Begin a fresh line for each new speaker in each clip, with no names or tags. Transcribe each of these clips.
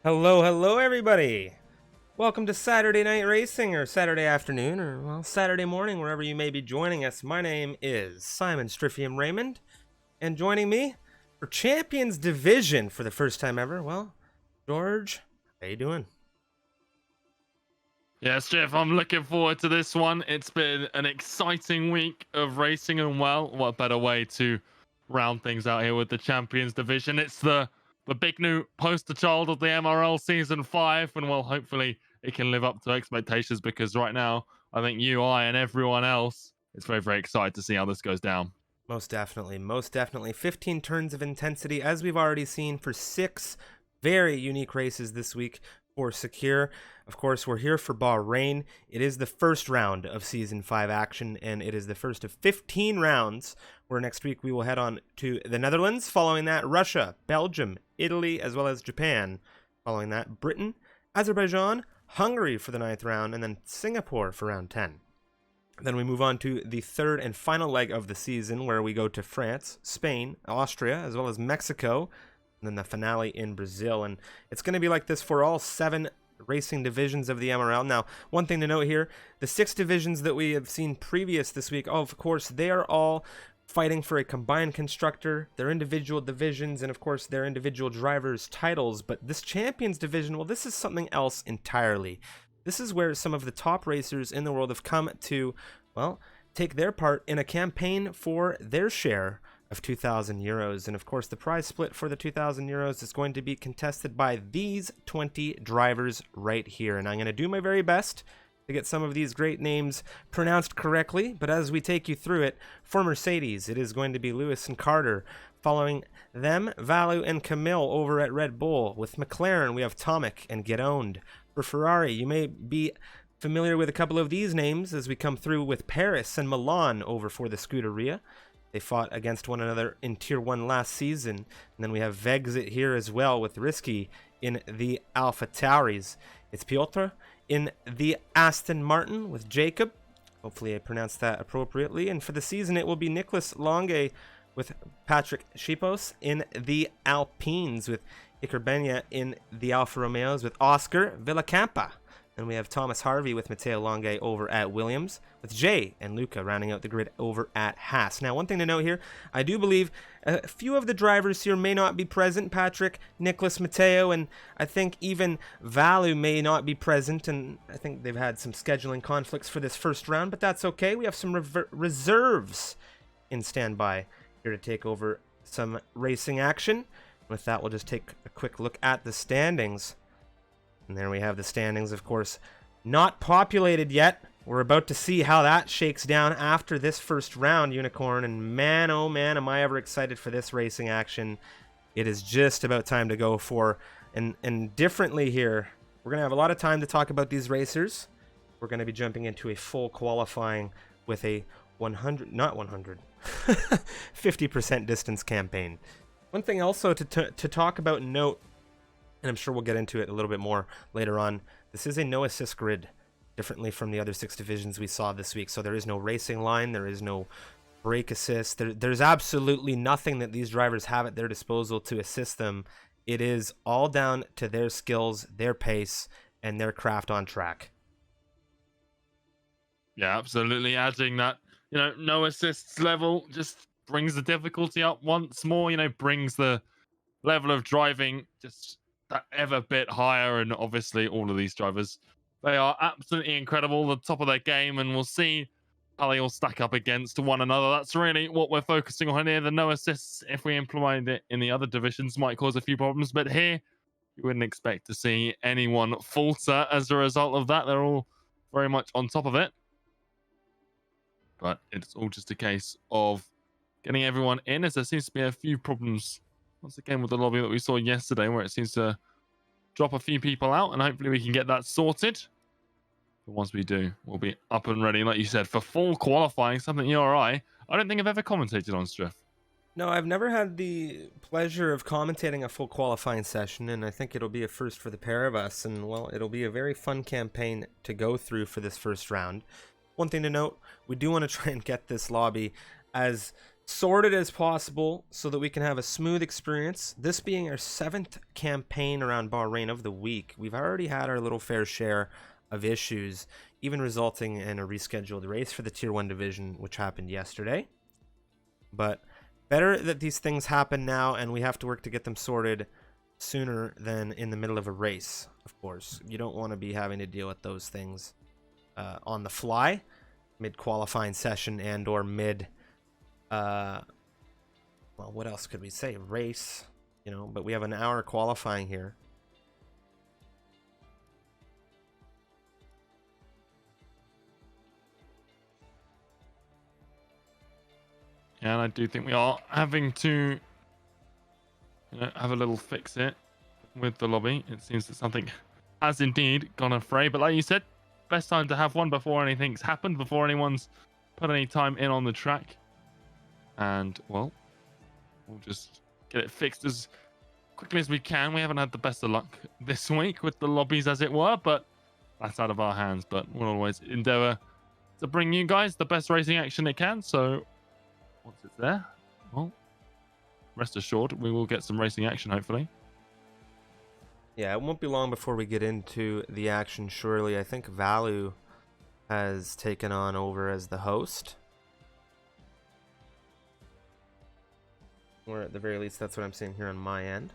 Hello, hello, everybody. Welcome to Saturday Night Racing, or Saturday afternoon, or, well, Saturday morning, wherever you may be joining us. My name is Simon Strifium Raymond, and joining me for Champions Division for the first time ever, well, George, how you doing?
Yes, Jeff, I'm looking forward to this one. It's been an exciting week of racing, and well, what better way to round things out here with the Champions Division? It's the big new poster child of the MRL Season 5, and well, hopefully it can live up to expectations, because right now, I think you, I, and everyone else is very, very excited to see how this goes down.
Most definitely, most definitely. 15 turns of intensity, as we've already seen, for 6 very unique races this week for Secure. Of course, we're here for Bahrain. It is the first round of Season 5 action, and it is the first of 15 rounds, where next week we will head on to the Netherlands. Following that, Russia, Belgium, Italy, as well as Japan. Following that, Britain, Azerbaijan, Hungary for the 9th round, and then Singapore for round 10. Then we move on to the third and final leg of the season, where we go to France, Spain, Austria, as well as Mexico, and then the finale in Brazil. And it's going to be like this for all 7 racing divisions of the MRL. Now, one thing to note here, the 6 divisions that we have seen previous this week, of course, they are all fighting for a combined constructor, their individual divisions, and of course their individual drivers' titles. But this Champions Division, well, this is something else entirely. This is where some of the top racers in the world have come to, well, take their part in a campaign for their share of 2,000 euros. And of course, the prize split for the 2,000 euros is going to be contested by these 20 drivers right here. And I'm going to do my very best to get some of these great names pronounced correctly. But as we take you through it, for Mercedes, it is going to be Lewis and Carter. Following them, Valu and Camille over at Red Bull. With McLaren, we have Tomic and Get Owned. For Ferrari, you may be familiar with a couple of these names as we come through with Paris and Milan over for the Scuderia. They fought against one another in Tier 1 last season. And then we have Vexit here as well with Risky in the Alpha Tauris. It's Piotr in the Aston Martin with Jacob. Hopefully I pronounced that appropriately. And for the season, it will be Nicholas Longe with Patrick Schipos in the Alpines, with Iker Benya in the Alfa Romeos, with Oscar Villacampa. And we have Thomas Harvey with Matteo Longe over at Williams, with Jay and Luca rounding out the grid over at Haas. Now, one thing to note here, I do believe a few of the drivers here may not be present. Patrick, Nicholas, Matteo, and I think even Valu may not be present. And I think they've had some scheduling conflicts for this first round, but that's okay. We have some reserves in standby here to take over some racing action. With that, we'll just take a quick look at the standings. And there we have the standings, of course, not populated yet. We're about to see how that shakes down after this first round, Unicorn. And man, oh man, am I ever excited for this racing action. It is just about time to go for, and differently here, we're going to have a lot of time to talk about these racers. We're going to be jumping into a full qualifying with a 50% distance campaign. One thing also to talk about and note, and I'm sure we'll get into it a little bit more later on, this is a no assist grid, differently from the other 6 divisions we saw this week. So there is no racing line, there is no brake assist, there's absolutely nothing that these drivers have at their disposal to assist them. It is all down to their skills, their pace, and their craft on track.
Yeah, absolutely. Adding that, no assists level just brings the difficulty up once more, brings the level of driving just that ever bit higher. And obviously all of these drivers, they are absolutely incredible, the top of their game, and we'll see how they all stack up against one another. That's really what we're focusing on here. The no assists, if we implement it in the other divisions, might cause a few problems, but here you wouldn't expect to see anyone falter as a result of that. They're all very much on top of it, but it's all just a case of getting everyone in, as there seems to be a few problems once again with the lobby that we saw yesterday, where it seems to drop a few people out, and hopefully we can get that sorted. But once we do, we'll be up and ready, like you said, for full qualifying, something you or I don't think I've ever commentated on, Striff.
No, I've never had the pleasure of commentating a full qualifying session, and I think it'll be a first for the pair of us, and well, it'll be a very fun campaign to go through for this first round. One thing to note, we do want to try and get this lobby as sorted as possible so that we can have a smooth experience. This being our 7th campaign around Bahrain of the week, we've already had our little fair share of issues, even resulting in a rescheduled race for the Tier 1 division, which happened yesterday. But better that these things happen now, and we have to work to get them sorted sooner than in the middle of a race, of course. You don't want to be having to deal with those things on the fly, mid-qualifying session and or mid... well, what else could we say? Race, you know, but we have an hour qualifying here.
Yeah, and I do think we are having to, you know, have a little fix it with the lobby. It seems that something has indeed gone astray, but like you said, best time to have one before anything's happened, before anyone's put any time in on the track. And, well, we'll just get it fixed as quickly as we can. We haven't had the best of luck this week with the lobbies, as it were, but that's out of our hands. But we'll always endeavor to bring you guys the best racing action it can. So once it's there, well, rest assured, we will get some racing action, hopefully.
Yeah, it won't be long before we get into the action, surely. I think Valu has taken on over as the host. Or at the very least, that's what I'm seeing here on my end.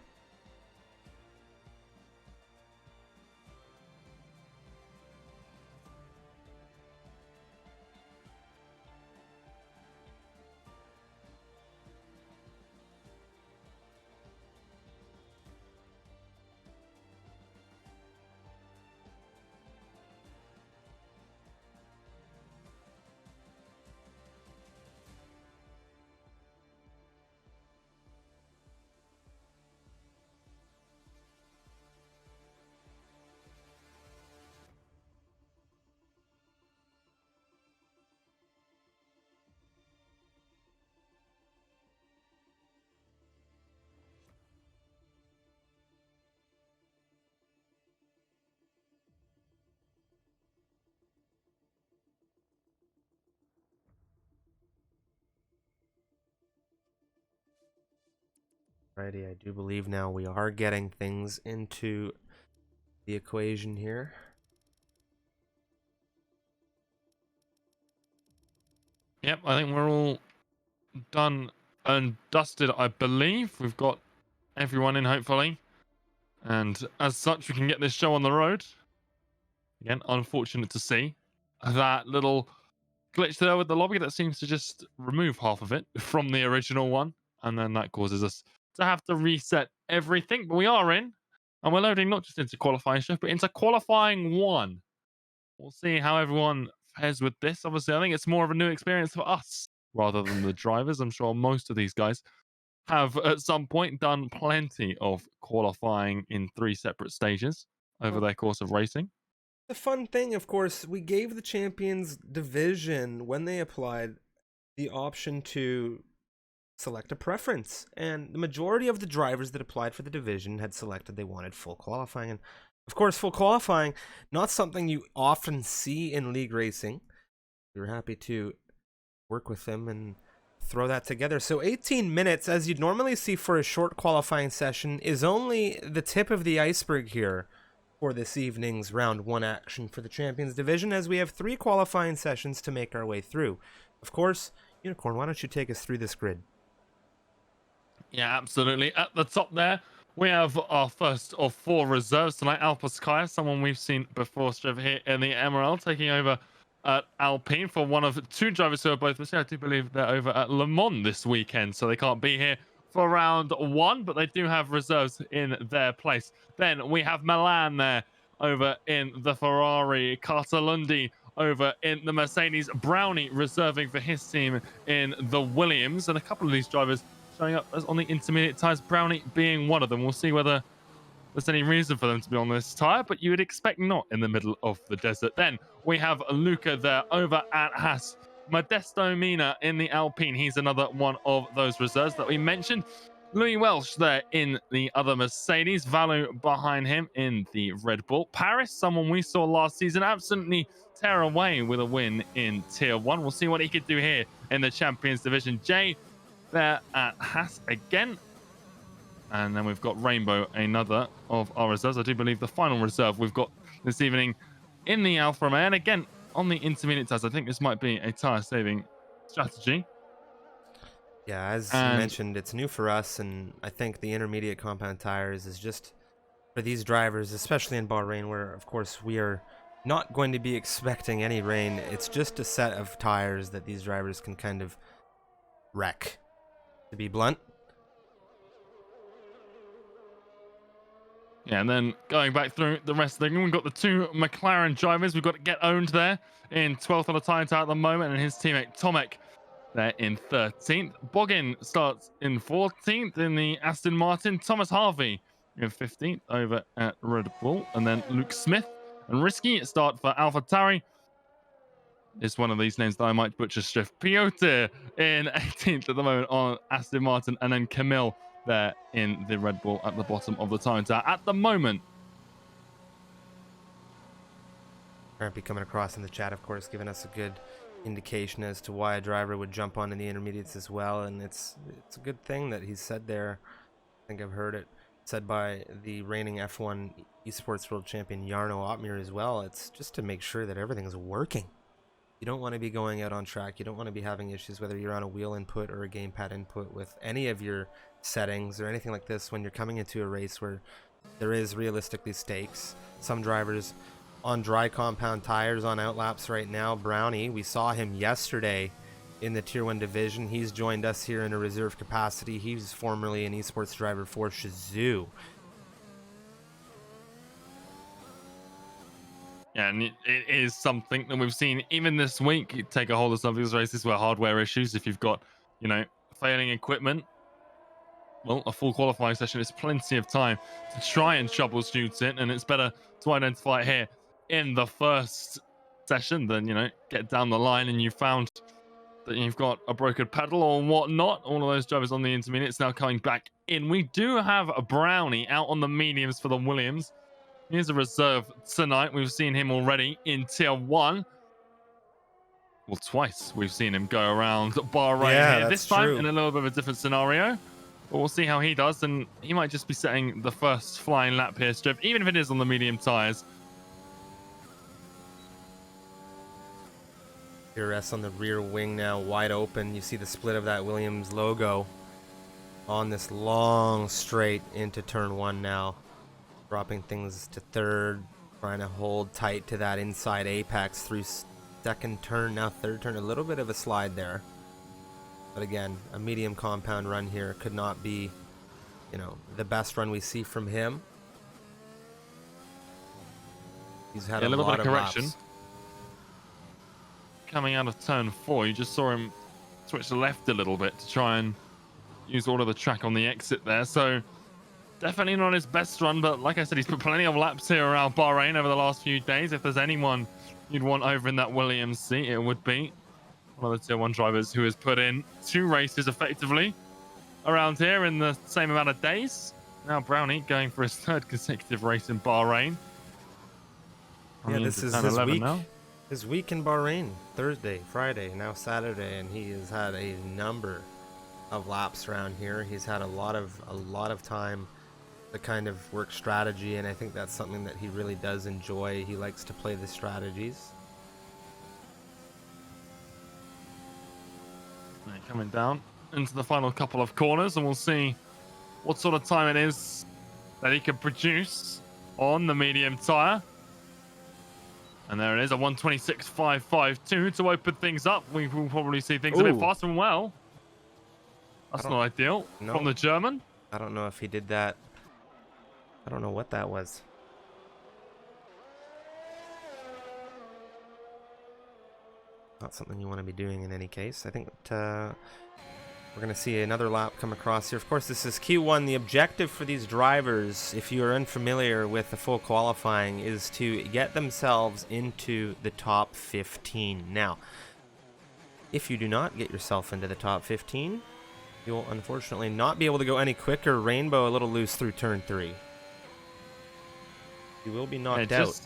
Righty, I do believe now we are getting things into the equation here.
Yep, I think we're all done and dusted, I believe. We've got everyone in, hopefully. And as such, we can get this show on the road. Again, unfortunate to see that little glitch there with the lobby that seems to just remove half of it from the original one. And then that causes us to have to reset everything. But we are in. And we're loading not just into qualifying shift, but into qualifying 1. We'll see how everyone fares with this. Obviously, I think it's more of a new experience for us rather than the drivers. I'm sure most of these guys have at some point done plenty of qualifying in 3 separate stages over their course of racing.
The fun thing, of course, we gave the Champions division, when they applied, the option to select a preference. And the majority of the drivers that applied for the division had selected they wanted full qualifying. And of course, full qualifying, not something you often see in league racing. We were happy to work with them and throw that together. So 18 minutes, as you'd normally see for a short qualifying session, is only the tip of the iceberg here for this evening's round 1 action for the Champions division, as we have 3 qualifying sessions to make our way through. Of course, Unicorn, why don't you take us through this grid?
Yeah, absolutely. At the top there, we have our first of 4 reserves tonight. Alpha Sky, someone we've seen before, Strifium here in the MRL, taking over at Alpine for one of 2 drivers who are both missing. I do believe they're over at Le Mans this weekend, so they can't be here for round 1, but they do have reserves in their place. Then we have Milan there over in the Ferrari, Cartalundi over in the Mercedes, Brownie reserving for his team in the Williams, and a couple of these drivers showing up as on the intermediate tyres, Brownie being one of them. We'll see whether there's any reason for them to be on this tyre, but you would expect not in the middle of the desert. Then we have Luca there over at Haas. Modesto Mina in the Alpine. He's another one of those reserves that we mentioned. Louis Welsh there in the other Mercedes. Valu behind him in the Red Bull. Paris, someone we saw last season, absolutely tear away with a win in Tier 1. We'll see what he could do here in the Champions Division. Jay there at Haas again. And then we've got Rainbow, another of our reserves. I do believe the final reserve we've got this evening in the Alfa Romeo. And again, on the intermediate tires, I think this might be a tire saving strategy.
Yeah, as you mentioned, it's new for us, and I think the intermediate compound tires is just for these drivers, especially in Bahrain, where, of course, we are not going to be expecting any rain. It's just a set of tires that these drivers can kind of wreck, to be blunt.
Yeah, and then going back through the rest of the thing, we've got the two McLaren drivers. We've got to get owned there in 12th on the time tower at the moment, and his teammate Tomek there in 13th. Boggin starts in 14th in the Aston Martin. Thomas Harvey in 15th over at Red Bull, and then Luke Smith and Risky start for AlphaTauri. It's one of these names that I might butcher. Piotr in 18th at the moment on Aston Martin, and then Camille there in the Red Bull at the bottom of the time tower at the moment.
Be coming across in the chat, of course, giving us a good indication as to why a driver would jump onto the intermediates as well, and it's a good thing that he's said there. I think I've heard it said by the reigning F1 esports world champion Jarno Opmeer as well. It's just to make sure that everything's working. You don't want to be going out on track. You don't want to be having issues, whether you're on a wheel input or a gamepad input, with any of your settings or anything like this when you're coming into a race where there is realistically stakes. Some drivers on dry compound tires on outlaps right now. Brownie, we saw him yesterday in the Tier 1 division. He's joined us here in a reserve capacity. He was formerly an esports driver for Shizou.
Yeah, and it is something that we've seen even this week. You take a hold of some of these races where hardware issues, if you've got, failing equipment, well, a full qualifying session is plenty of time to try and troubleshoot it, and it's better to identify it here in the first session than, get down the line and you found that you've got a broken pedal or whatnot. All of those drivers on the intermediates now coming back in. We do have a Brownie out on the mediums for the Williams. He's a reserve tonight. We've seen him already in Tier 1. Well, twice we've seen him go around Bahrain here. This time in a little bit of a different scenario. But we'll see how he does, and he might just be setting the first flying lap here, Strip, even if it is on the medium tyres.
DRS on the rear wing now, wide open. You see the split of that Williams logo on this long straight into turn 1 now. Dropping things to third, trying to hold tight to that inside apex through second turn, now third turn. A little bit of a slide there. But again, a medium compound run here could not be, the best run we see from him. He's had a little bit of correction. Laps.
Coming out of turn 4, you just saw him switch left a little bit to try and use all of the track on the exit there. So definitely not his best run, but like I said, he's put plenty of laps here around Bahrain over the last few days. If there's anyone you'd want over in that Williams seat, it would be one of the Tier 1 drivers who has put in 2 races effectively around here in the same amount of days. Now Brownie going for his 3rd consecutive race in Bahrain.
Yeah, this is his week. Now. His week in Bahrain. Thursday, Friday, now Saturday, and he has had a number of laps around here. He's had a lot of time to kind of work strategy, and I think that's something that he really does enjoy. He likes to play the strategies.
Coming down into the final couple of corners, and we'll see what sort of time it is that he can produce on the medium tire. And there it is, a 1:26.552 to open things up. We will probably see things a bit faster and well. That's not ideal from the German.
I don't know if he did that. I don't know what that was. Not something you want to be doing in any case. I think that, we're going to see another lap come across here. Of course, this is Q1. The objective for these drivers, if you are unfamiliar with the full qualifying, is to get themselves into the top 15. Now, if you do not get yourself into the top 15, you'll unfortunately not be able to go any quicker. Rainbow a little loose through turn 3. You will be knocked out.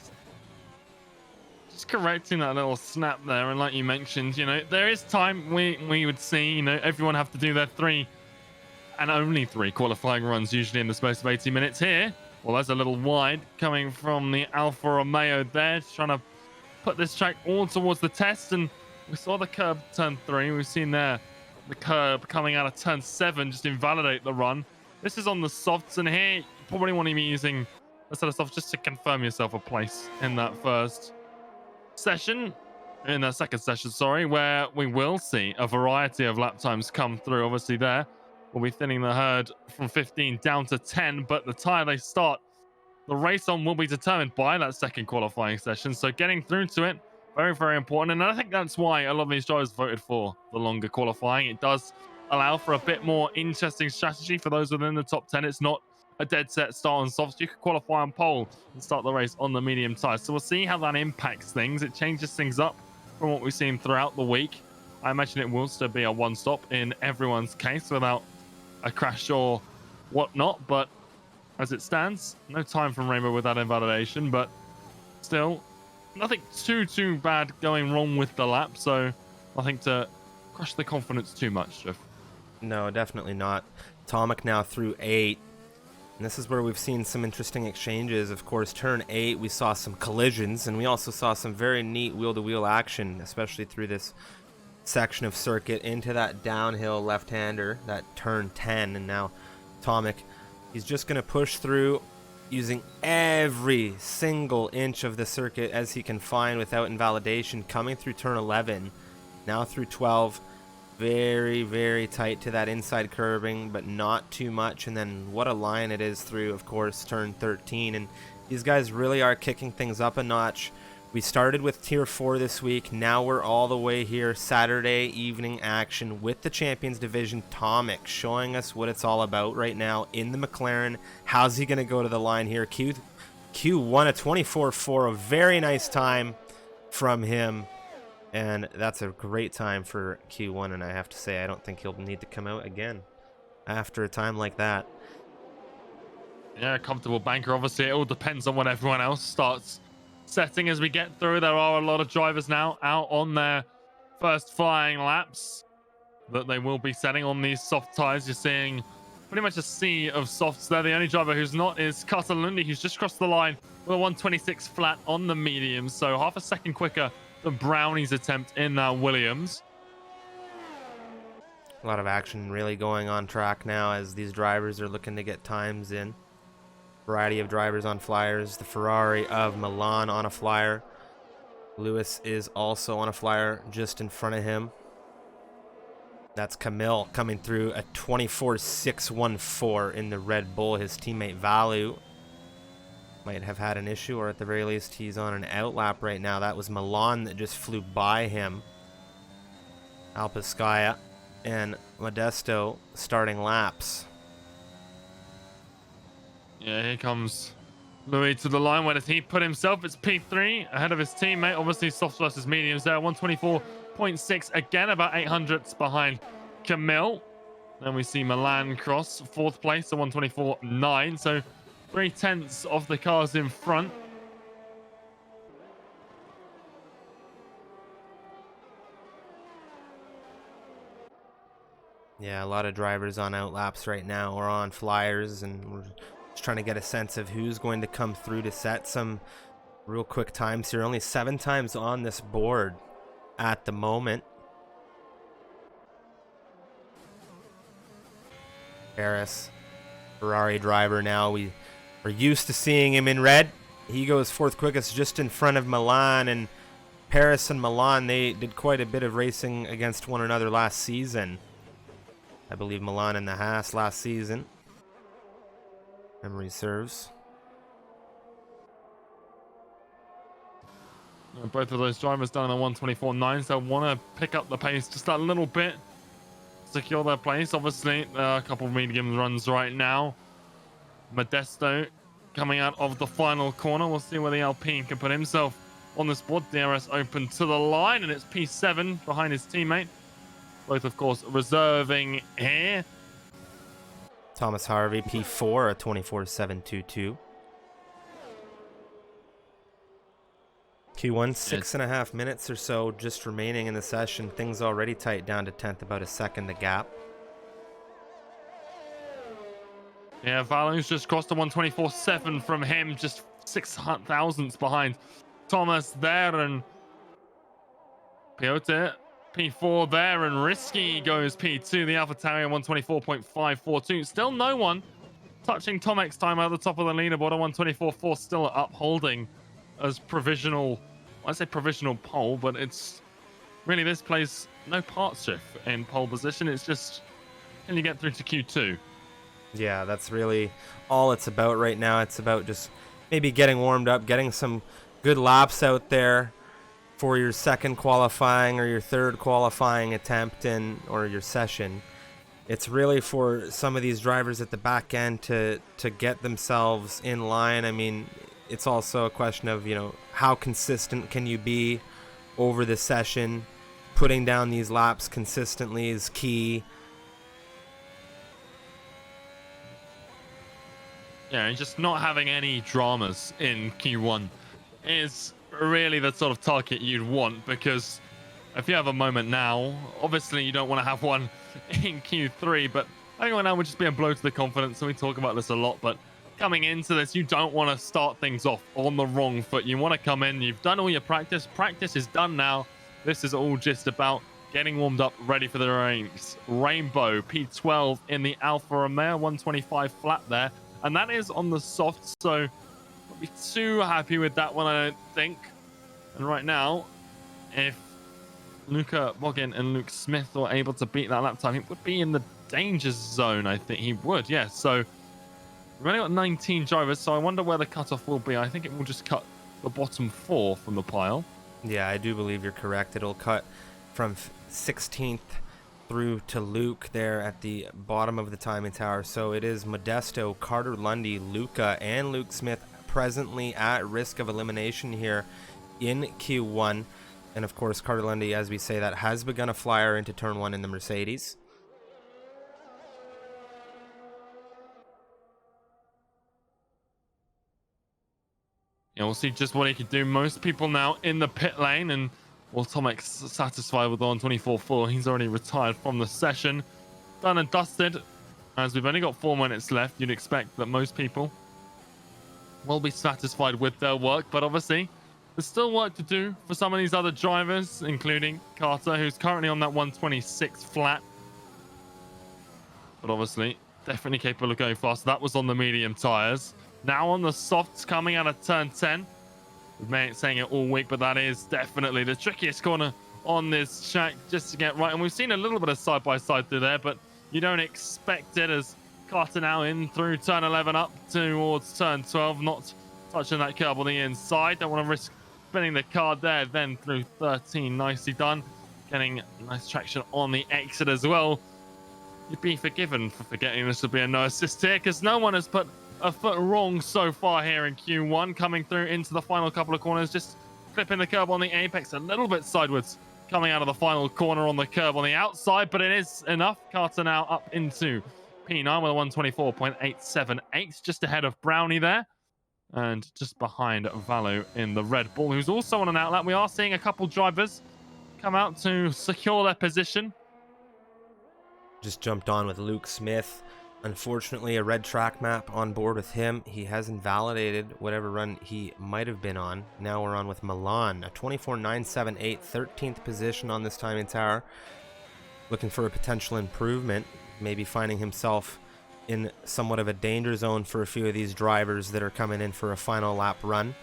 just correcting that little snap there, and like you mentioned, you know, there is time we would see, you know, everyone have to do their 3 and only 3 qualifying runs usually in the space of 80 minutes here. Well, there's a little wide coming from the Alfa Romeo there, just trying to put this track all towards the test. And we saw the curb turn 3. We've seen there the curb coming out of turn 7 just invalidate the run. This is on the softs, and here you probably want to be using a set of softs just to confirm yourself a place in that second session, sorry, where we will see a variety of lap times come through. Obviously there we'll be thinning the herd from 15 down to 10, but the tire they start the race on will be determined by that second qualifying session. So getting through to it, very, very important. And I think that's why a lot of these drivers voted for the longer qualifying. It does allow for a bit more interesting strategy for those within the top 10. It's not a dead set start on softs. You could qualify on pole and start the race on the medium tires. So we'll see how that impacts things. It changes things up from what we've seen throughout the week. I imagine it will still be a one stop in everyone's case without a crash or whatnot, but as it stands, no time from Raymond with that invalidation, but still nothing too bad going wrong with the lap, so nothing to crush the confidence too much, Jeff.
No, definitely not. Tomic now through 8. And this is where we've seen some interesting exchanges. Of course, turn 8, we saw some collisions, and we also saw some very neat wheel-to-wheel action, especially through this section of circuit into that downhill left-hander, that turn 10. And now Tomic, he's just going to push through using every single inch of the circuit as he can find without invalidation, coming through turn 11, now through 12. Very, very tight to that inside curbing, but not too much. And then what a line it is through, of course, turn 13. And these guys really are kicking things up a notch. We started with tier 4 this week. Now we're all the way here, Saturday evening action with the Champions Division. Tomic showing us what it's all about right now in the McLaren. How's he going to go to the line here? Q1 a 24.4, a very nice time from him. And that's a great time for Q1, and I have to say, I don't think he'll need to come out again after a time like that.
Yeah, comfortable banker. Obviously, it all depends on when everyone else starts setting as we get through. There are a lot of drivers now out on their first flying laps that they will be setting on these soft tires. You're seeing pretty much a sea of softs there. The only driver who's not is Catalundi, who's just crossed the line with a 126 flat on the medium, so half a second quicker the Brownies attempt in Williams.
A lot of action really going on track now as these drivers are looking to get times in. Variety of drivers on flyers. The Ferrari of Milan on a flyer. Lewis is also on a flyer just in front of him. That's Camille coming through a 24.614 in the Red Bull. His teammate Valu might have had an issue, or at the very least he's on an outlap right now. That was Milan that just flew by him. Alpescaya and Modesto starting laps.
Yeah, here comes Louis to the line. Where does he put himself? It's P3 ahead of his teammate. Obviously soft versus mediums there. 124.6 again, about 800ths behind Camille. Then we see Milan cross 4th place, so 124.9. So 3/10 of the cars in front.
Yeah, a lot of drivers on outlaps right now or on flyers, and we're just trying to get a sense of who's going to come through to set some real quick times here. Only 7 times on this board at the moment. Paris, Ferrari driver now. We are used to seeing him in red. He goes 4th quickest just in front of Milan, and Paris and Milan, they did quite a bit of racing against one another last season. I believe Milan and the Haas last season. Memory serves.
Both of those drivers down on 124.9, so want to pick up the pace just a little bit, secure their place. Obviously, a couple of medium runs right now. Modesto coming out of the final corner. We'll see where the Alpine can put himself on this board. DRS open to the line, and it's P7 behind his teammate. Both, of course, reserving here.
Thomas Harvey, P4, a 24.722. Q1, 6.5 minutes or so just remaining in the session. Things already tight down to 10th, about a second the gap.
Yeah, Valu's just crossed the 124.7 from him, just 6 thousandths behind Thomas there, and Piotr P4 there, and Risky goes P2, the AlphaTauri 124.542. Still no one touching Tomek's time at the top of the leaderboard on 124.4, still upholding as provisional, I say provisional pole, but it's really, this plays no part shift in pole position. It's just, can you get through to Q2?
Yeah, that's really all it's about right now. It's about just maybe getting warmed up, getting some good laps out there for your second qualifying or your third qualifying attempt or your session. It's really for some of these drivers at the back end to get themselves in line. I mean, it's also a question of, how consistent can you be over the session. Putting down these laps consistently is key.
Yeah, and just not having any dramas in Q1 is really the sort of target you'd want, because if you have a moment now, obviously you don't want to have one in Q3, but I think right now would just be a blow to the confidence, and we talk about this a lot, but coming into this, you don't want to start things off on the wrong foot. You want to come in, you've done all your practice is done now. This is all just about getting warmed up, ready for the race. Rainbow P12 in the Alfa Romeo, 125 flat there, and that is on the soft, so not be too happy with that one, I don't think. And right now, if Luca Boggin and Luke Smith were able to beat that lap time, he would be in the danger zone. I think he would, yeah. So we've only got 19 drivers, so I wonder where the cutoff will be. I think it will just cut the bottom 4 from the pile.
Yeah, I do believe you're correct. It'll cut from 16th through to Luke there at the bottom of the timing tower. So it is Modesto, Carter Lundy, Luca, and Luke Smith presently at risk of elimination here in Q1. And of course, Carter Lundy, as we say that, has begun a flyer into turn 1 in the Mercedes.
Yeah, we'll see just what he can do. Most people now in the pit lane, and Tomek's satisfied with the 124.4. He's already retired from the session. Done and dusted. As we've only got 4 minutes left, you'd expect that most people will be satisfied with their work, but obviously there's still work to do for some of these other drivers, including Carter, who's currently on that 126 flat. But obviously, definitely capable of going fast. That was on the medium tires. Now on the softs, coming out of turn 10. We've been saying it all week, but that is definitely the trickiest corner on this track just to get right. And we've seen a little bit of side-by-side through there, but you don't expect it, as Carter now in through turn 11 up towards turn 12, not touching that curb on the inside. Don't want to risk spinning the card there. Then through 13, nicely done. Getting nice traction on the exit as well. You'd be forgiven for forgetting this would be a no assist here, because no one has put a foot wrong so far here in Q1. Coming through into the final couple of corners, just flipping the curb on the apex a little bit sideways, coming out of the final corner on the curb on the outside, but it is enough. Carter now up into P9 with a 124.878, just ahead of Brownie there, and just behind Valo in the Red Bull, who's also on an outlap. We are seeing a couple drivers come out to secure their position.
Just jumped on with Luke Smith. Unfortunately, a red track map on board with him. He has invalidated whatever run he might have been on. Now we're on with Milan, a 24.978, 13th position on this timing tower. Looking for a potential improvement, maybe finding himself in somewhat of a danger zone for a few of these drivers that are coming in for a final lap run.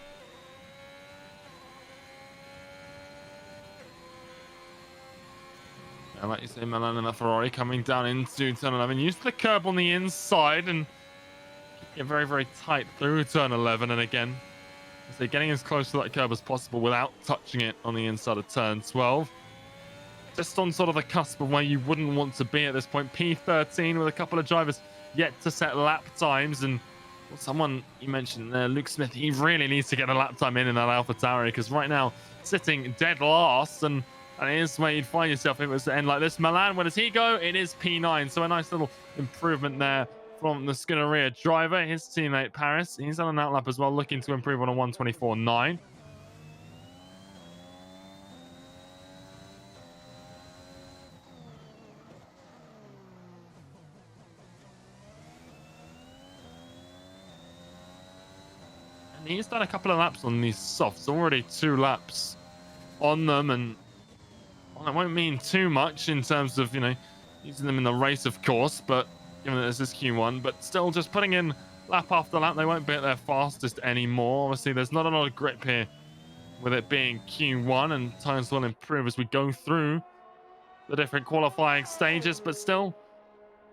Like you say, Milan and the Ferrari coming down into turn 11. Use the curb on the inside and get very, very tight through turn 11. And again, so getting as close to that curb as possible without touching it on the inside of turn 12. Just on sort of the cusp of where you wouldn't want to be at this point. P13 with a couple of drivers yet to set lap times. And someone you mentioned there, Luke Smith, he really needs to get a lap time in that AlphaTauri, because right now sitting dead last, and it is where you'd find yourself if it was to end like this. Milan, where does he go? It is P9. So a nice little improvement there from the Scuderia driver. His teammate Paris, he's on an outlap as well, looking to improve on a 124.9. he's done a couple of laps on these softs, already 2 laps on them, and well, that won't mean too much in terms of, using them in the race, of course, but given that this is Q1, but still just putting in lap after lap, they won't be at their fastest anymore. Obviously, there's not a lot of grip here with it being Q1, and times will improve as we go through the different qualifying stages, but still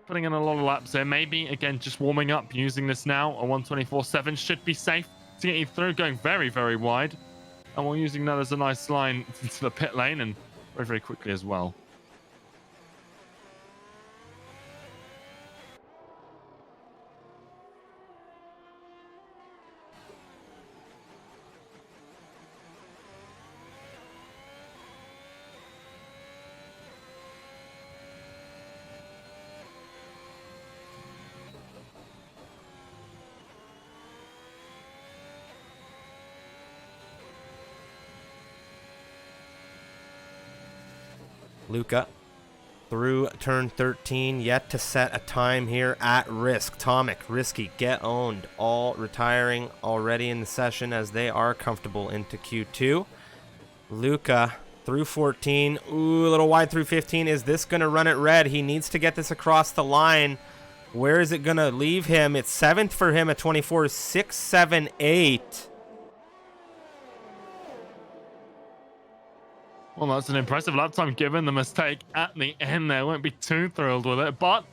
putting in a lot of laps here. Maybe, again, just warming up, using this now. A 124.7 should be safe to get you through, going very, very wide. And we're using that as a nice line into the pit lane, and very, very quickly as well.
Luca through turn 13, yet to set a time here at risk. Tomic, Risky, get owned, all retiring already in the session as they are comfortable into Q2. Luca through 14, ooh, a little wide through 15. Is this going to run it red? He needs to get this across the line. Where is it going to leave him? It's 7th for him at 24, 6, 7, 8.
Well, that's an impressive lap time given the mistake at the end there. Won't be too thrilled with it, but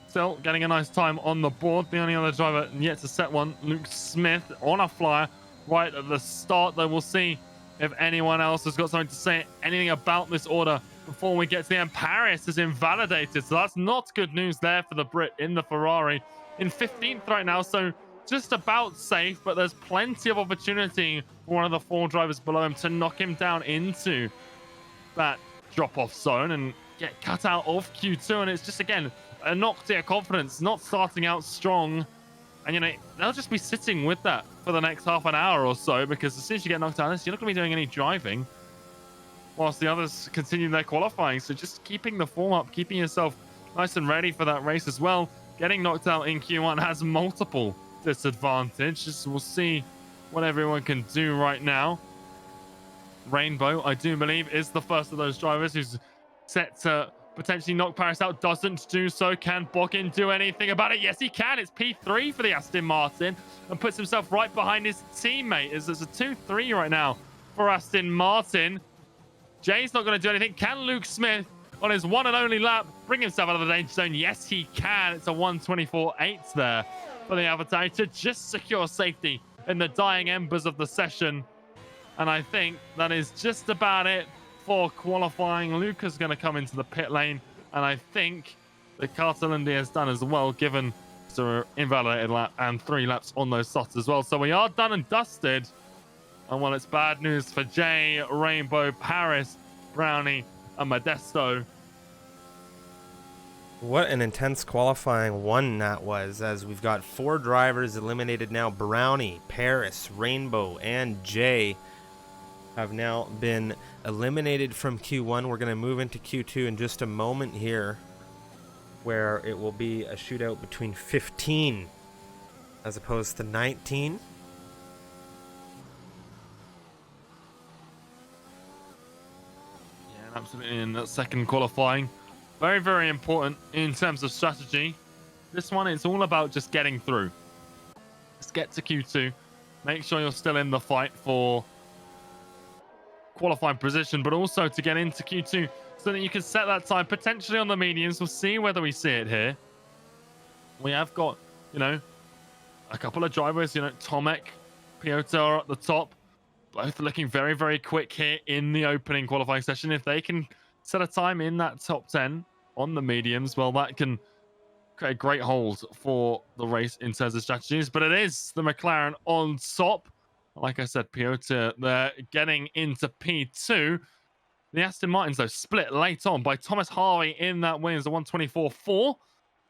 still getting a nice time on the board. The only other driver yet to set one, Luke Smith, on a flyer right at the start, though we'll see if anyone else has got something to say anything about this order before we get to the end. Paris is invalidated, so that's not good news there for the Brit in the Ferrari. In 15th right now, so just about safe, but there's plenty of opportunity for one of the 4 drivers below him to knock him down into that drop-off zone and get cut out of Q2. And it's just, again, a knock to your confidence, not starting out strong. And, they'll just be sitting with that for the next half an hour or so, because as soon as you get knocked out, you're not going to be doing any driving whilst the others continue their qualifying. So just keeping the form up, keeping yourself nice and ready for that race as well. Getting knocked out in Q1 has multiple disadvantages. We'll see what everyone can do right now. Rainbow, I do believe, is the first of those drivers who's set to potentially knock Paris out. Doesn't do so. Can Boggin do anything about it? Yes, he can. It's P3 for the Aston Martin and puts himself right behind his teammate. There's a 2-3 right now for Aston Martin. Jay's not going to do anything. Can Luke Smith, on his one and only lap, bring himself out of the danger zone? Yes, he can. It's a 124.8 there for the Avatar to just secure safety in the dying embers of the session. And I think that is just about it for qualifying. Luca's going to come into the pit lane, and I think the Catalunya has done as well, given the invalidated lap and 3 laps on those slots as well. So we are done and dusted. And well, it's bad news for Jay, Rainbow, Paris, Brownie, and Modesto.
What an intense qualifying one that was, as we've got 4 drivers eliminated now. Brownie, Paris, Rainbow, and Jay have now been eliminated from Q1. We're going to move into Q2 in just a moment here, where it will be a shootout between 15 as opposed to 19.
Yeah, absolutely. In that second qualifying, very, very important in terms of strategy. This one, it's all about just getting through. Just get to Q2. Make sure you're still in the fight for qualifying position, but also to get into Q2 so that you can set that time potentially on the mediums. We'll see whether we see it here. We have got, a couple of drivers, Tomek, Piotr are at the top. Both looking very, very quick here in the opening qualifying session. If they can set a time in that top 10 on the mediums, well, that can create a great hold for the race in terms of strategies. But it is the McLaren on top. Like I said, Piotr, they're getting into P2. The Aston Martins, though, split late on by Thomas Harvey in that win as a 124.4.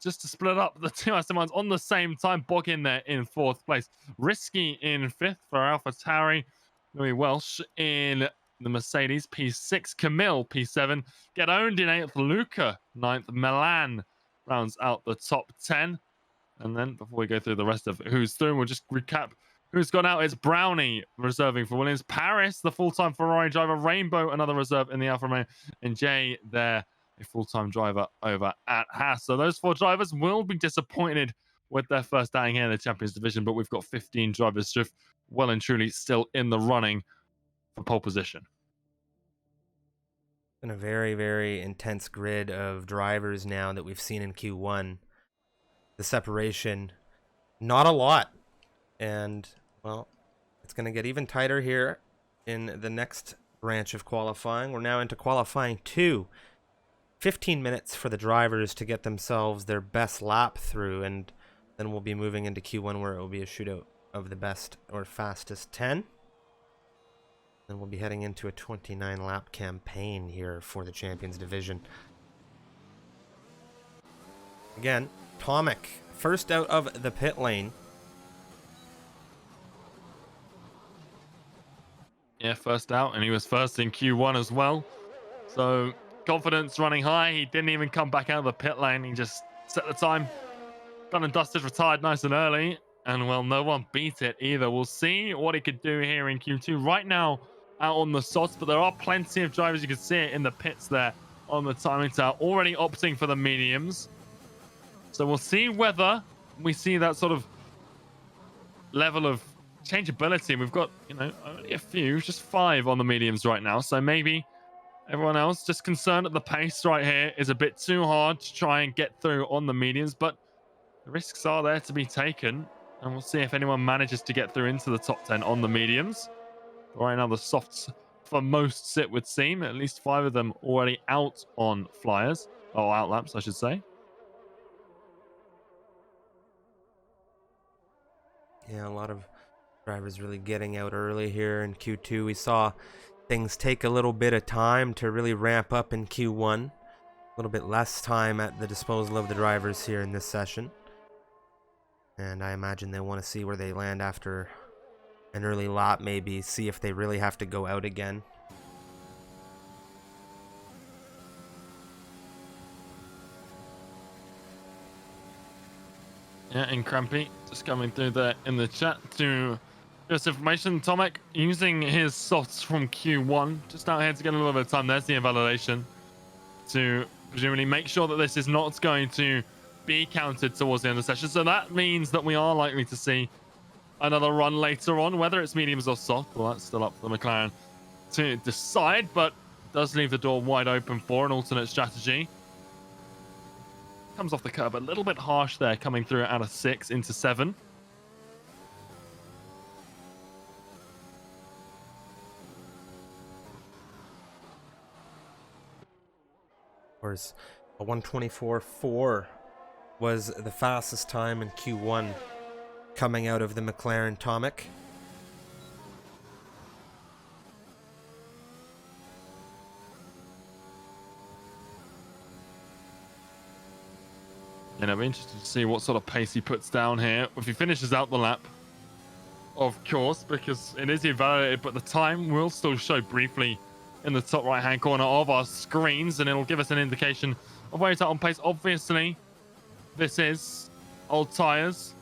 Just to split up the 2 Aston Martins on the same time. Bog in there in 4th place. Risky in 5th for AlphaTauri. Louis Welsh in the Mercedes, P6. Camille, P7. Get owned in 8th. Luca, 9th. Milan rounds out the top 10. And then before we go through the rest of who's through, we'll just recap who's gone out. It's Brownie reserving for Williams. Paris, the full-time Ferrari driver. Rainbow, another reserve in the Alfa Romeo. And Jay there, a full-time driver over at Haas. So those 4 drivers will be disappointed with their first outing here in the Champions Division, but we've got 15 drivers well and truly still in the running for pole position.
Been a very, very intense grid of drivers now that we've seen in Q1. The separation, not a lot. And, well, it's going to get even tighter here in the next branch of qualifying. We're now into qualifying 2. 15 minutes for the drivers to get themselves their best lap through, and then we'll be moving into Q1 where it will be a shootout of the best or fastest 10. Then we'll be heading into a 29 lap campaign here for the Champions Division. Again, Tomic, first out of the pit lane.
Yeah, first out, and he was first in Q1 as well. So confidence running high. He didn't even come back out of the pit lane. He just set the time, done and dusted, retired nice and early. And, well, no one beat it either. We'll see what he could do here in Q2. Right now, out on the softs, but there are plenty of drivers. You can see it in the pits there on the timing tower, already opting for the mediums. So we'll see whether we see that sort of level of changeability. We've got, only a few, just 5 on the mediums right now. So maybe everyone else just concerned that the pace right here is a bit too hard to try and get through on the mediums, but the risks are there to be taken. And we'll see if anyone manages to get through into the top 10 on the mediums. Right now, the softs for most sit would seem. At least 5 of them already out on flyers. Or out laps, I should say.
Yeah, a lot of drivers really getting out early here in Q2. We saw things take a little bit of time to really ramp up in Q1. A little bit less time at the disposal of the drivers here in this session. And I imagine they want to see where they land after an early lap, maybe see if they really have to go out again.
Yeah, and Crampy just coming through there in the chat to give us information. Tomic using his softs from Q1, just out here to get a little bit of time. There's the invalidation to presumably make sure that this is not going to be counted towards the end of the session. So that means that we are likely to see another run later on, whether it's mediums or soft. Well, that's still up for the McLaren to decide, but does leave the door wide open for an alternate strategy. Comes off the curb a little bit harsh there, coming through out of 6 into 7.
Of course, a 1:24.4 was the fastest time in Q1 coming out of the McLaren Tomic.
And I'll be interested to see what sort of pace he puts down here if he finishes out the lap, of course, because it is invalidated, but the time will still show briefly in the top right hand corner of our screens, and it'll give us an indication of where he's at on pace. Obviously, this is old tires.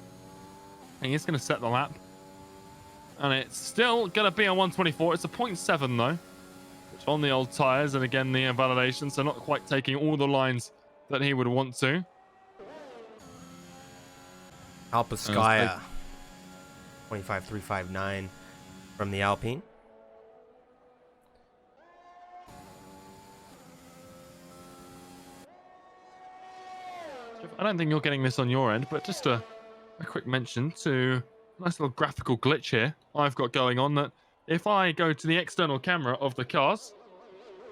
And he's going to set the lap. And it's still going to be a 1:24. It's a 0.7 though, which on the old tires, and again the invalidation, so not quite taking all the lines that he would want to.
Alpaskaya 25.359 from the Alpine.
I don't think you're getting this on your end, but just a quick mention to a nice little graphical glitch here I've got going on, that if I go to the external camera of the cars,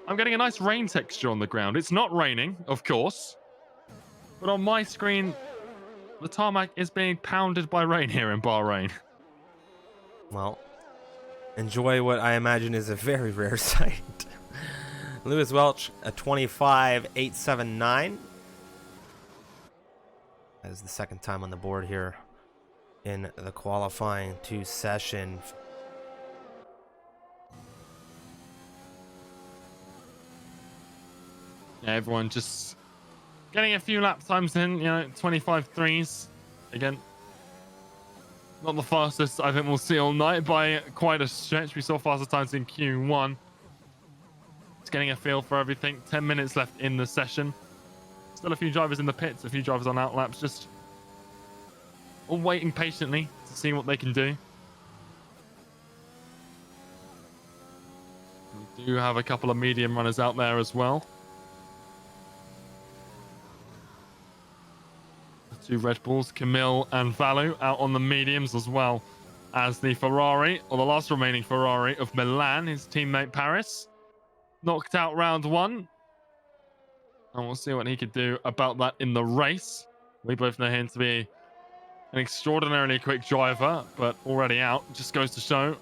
I'm getting a nice rain texture on the ground. It's not raining, of course, but on my screen, the tarmac is being pounded by rain here in Bahrain.
Well, enjoy what I imagine is a very rare sight. Lewis Welch, a 25.879. That is the second time on the board here in the qualifying 2 session.
Yeah, everyone just getting a few lap times in, 25 threes. Again, not the fastest I think we'll see all night by quite a stretch. We saw faster times in Q1. It's getting a feel for everything. 10 minutes left in the session. Still a few drivers in the pits, a few drivers on outlaps, just all waiting patiently to see what they can do. We do have a couple of medium runners out there as well. The two Red Bulls, Camille and Valu, out on the mediums, as well as the Ferrari, or the last remaining Ferrari of Milan, his teammate Paris. Knocked out round one. And we'll see what he could do about that in the race. We both know him to be an extraordinarily quick driver, but already out. Just goes to show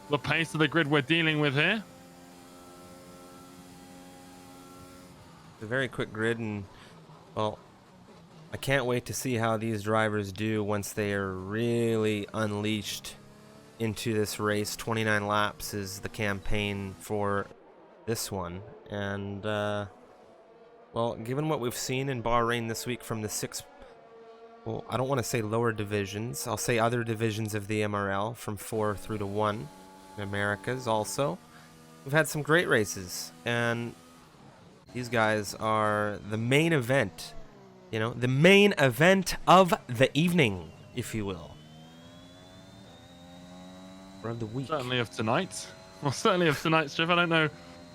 the pace of the grid we're dealing with here.
It's a very quick grid, and, well, I can't wait to see how these drivers do once they are really unleashed into this race. 29 laps is the campaign for this one, and well, given what we've seen in Bahrain this week from the well, I don't want to say lower divisions, I'll say other divisions of the MRL from 4 through to 1, the Americas also, we've had some great races, and these guys are the main event, you know, the main event of the evening, if you will, or of the week.
Certainly of tonight. Well, certainly of tonight, Striff. I don't know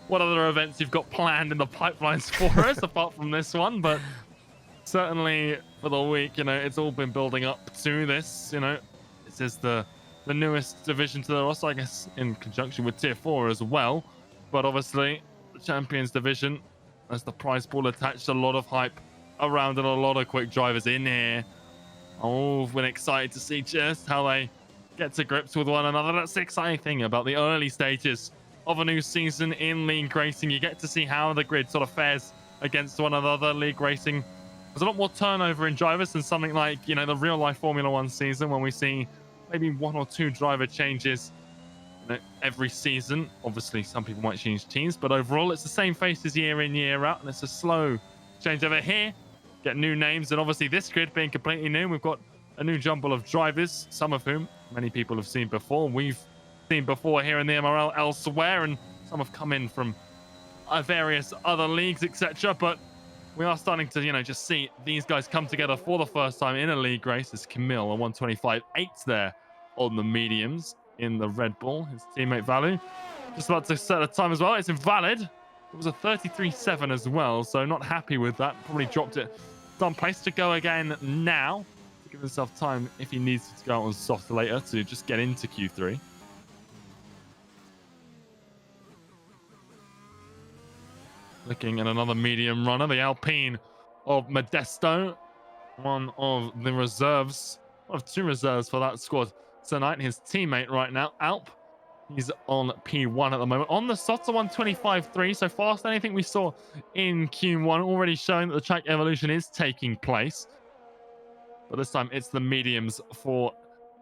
what other events you've got planned in the pipelines for us apart from this one, but certainly for the week, you know, it's all been building up to this. You know, this is the newest division to the roster, I guess, in conjunction with Tier 4 as well. But obviously, the Champions division, as the prize pool attached, a lot of hype around and a lot of quick drivers in here. Oh, we're excited to see just how they get to grips with one another. That's the exciting thing about the early stages of a new season in league racing. You get to see how the grid sort of fares against one another. League racing, there's a lot more turnover in drivers than something like, you know, the real life Formula 1 season, when we see maybe 1 or 2 driver changes, you know, every season. Obviously, some people might change teams, but overall, it's the same faces year in, year out, and it's a slow change over here. Get new names, and obviously this grid being completely new, we've got a new jumble of drivers, some of whom many people have seen before. We've seen before here in the MRL elsewhere, and some have come in from various other leagues, etc. But we are starting to, you know, just see these guys come together for the first time in a league race. As Camille, a 125.8 there on the mediums in the Red Bull. His teammate Valu just about to set a time as well. It's invalid. It was a 33.7 as well, so not happy with that. Probably dropped it. Done place to go again now to give himself time if he needs to go out on soft later to just get into Q3. Looking at another medium runner, the Alpine of Modesto, one of the reserves, one of 2 reserves for that squad tonight. His teammate right now, Alp, he's on P1 at the moment. On the Sota 125.3, so fast anything we saw in Q1, already showing that the track evolution is taking place. But this time it's the mediums for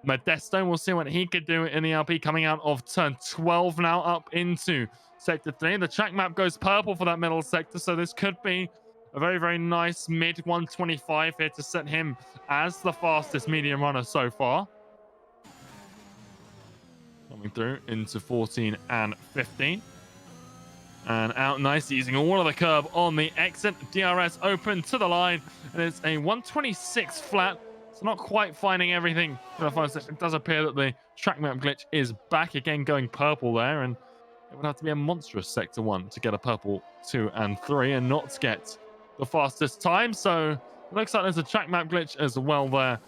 Modesto. We'll see what he could do in the LP, coming out of turn 12 now up into sector 3. The track map goes purple for that middle sector, so this could be a very, very nice mid 125 here to set him as the fastest medium runner so far. Coming through into 14 and 15. And out nice, using all of the curb on the exit. DRS open to the line, and it's a 126 flat. So not quite finding everything for the final section. It does appear that the track map glitch is back again, going purple there, and it would have to be a monstrous sector 1 to get a purple 2 and 3 and not get the fastest time. So it looks like there's a track map glitch as well there,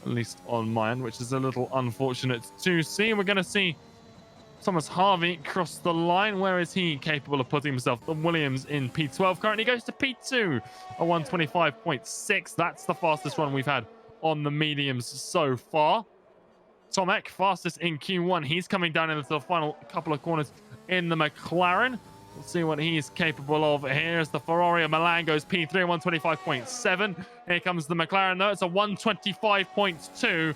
at least on mine, which is a little unfortunate to see. We're going to see Thomas Harvey cross the line. Where is he capable of putting himself? The Williams in P12 currently goes to P2, a 125.6. That's the fastest run we've had on the mediums so far. Tomek, fastest in Q1. He's coming down into the final couple of corners in the McLaren. We'll see what he's capable of. Here's the Ferrari of Milan, goes P3, 125.7. Here comes the McLaren, though. It's a 125.2. And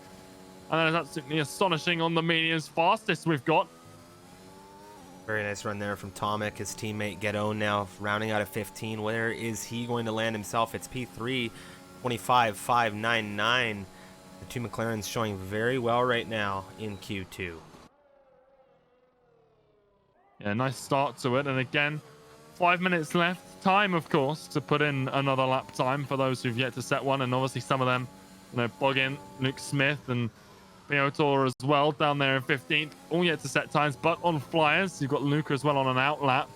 that is absolutely astonishing on the mediums. Fastest we've got.
Very nice run there from Tomek. His teammate Gedon now rounding out of 15. Where is he going to land himself? It's P3, 25.599. The two McLarens showing very well right now in Q2.
Yeah, nice start to it. And again, 5 minutes left. Time, of course, to put in another lap time for those who've yet to set one. And obviously some of them, Boggin, Luke Smith, and Piotr as well down there in 15th. All yet to set times. But on flyers, you've got Luca as well on an out lap.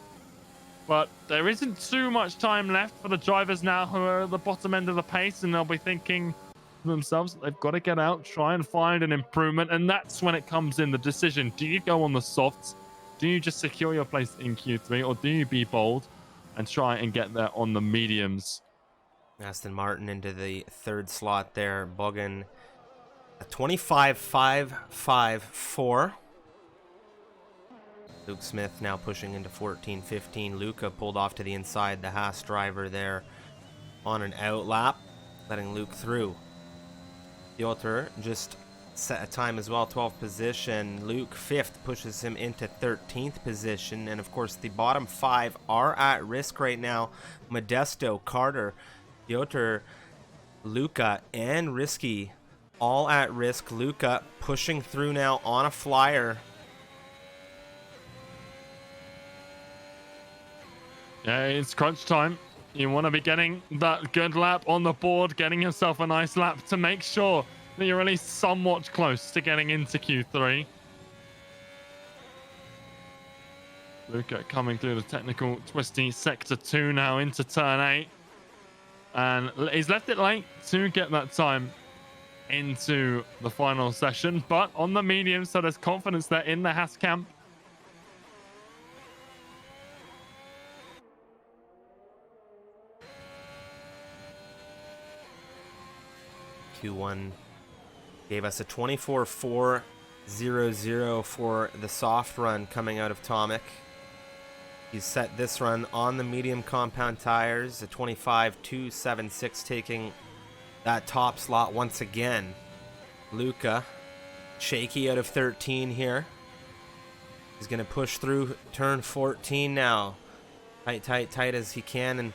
But there isn't too much time left for the drivers now who are at the bottom end of the pace. And they'll be thinking to themselves, they've got to get out, try and find an improvement. And that's when it comes in, the decision. Do you go on the softs? Do you just secure your place in Q3, or do you be bold and try and get there on the mediums?
Aston Martin into the third slot there. Boggin a 25.554. Luke Smith now pushing into 14.15. Luca pulled off to the inside. The Haas driver there on an out lap, letting Luke through. Piotr just set a time as well, 12th position. Luke 5th pushes him into 13th position. And of course the bottom 5 are at risk right now. Modesto, Carter, Piotr, Luca, and Risky all at risk. Luca pushing through now on a flyer.
Yeah, it's crunch time. You want to be getting that good lap on the board, getting yourself a nice lap to make sure that you're at least somewhat close to getting into Q3. Luca coming through the technical twisty sector 2 now into turn 8. And he's left it late to get that time into the final session. But on the medium, so there's confidence there in the Haas camp.
Q1 gave us a 24.400 for the soft run coming out of Tomic. He's set this run on the medium compound tires, a 25.276, taking that top slot once again. Luca, shaky out of 13 here. He's going to push through turn 14 now. Tight as he can, and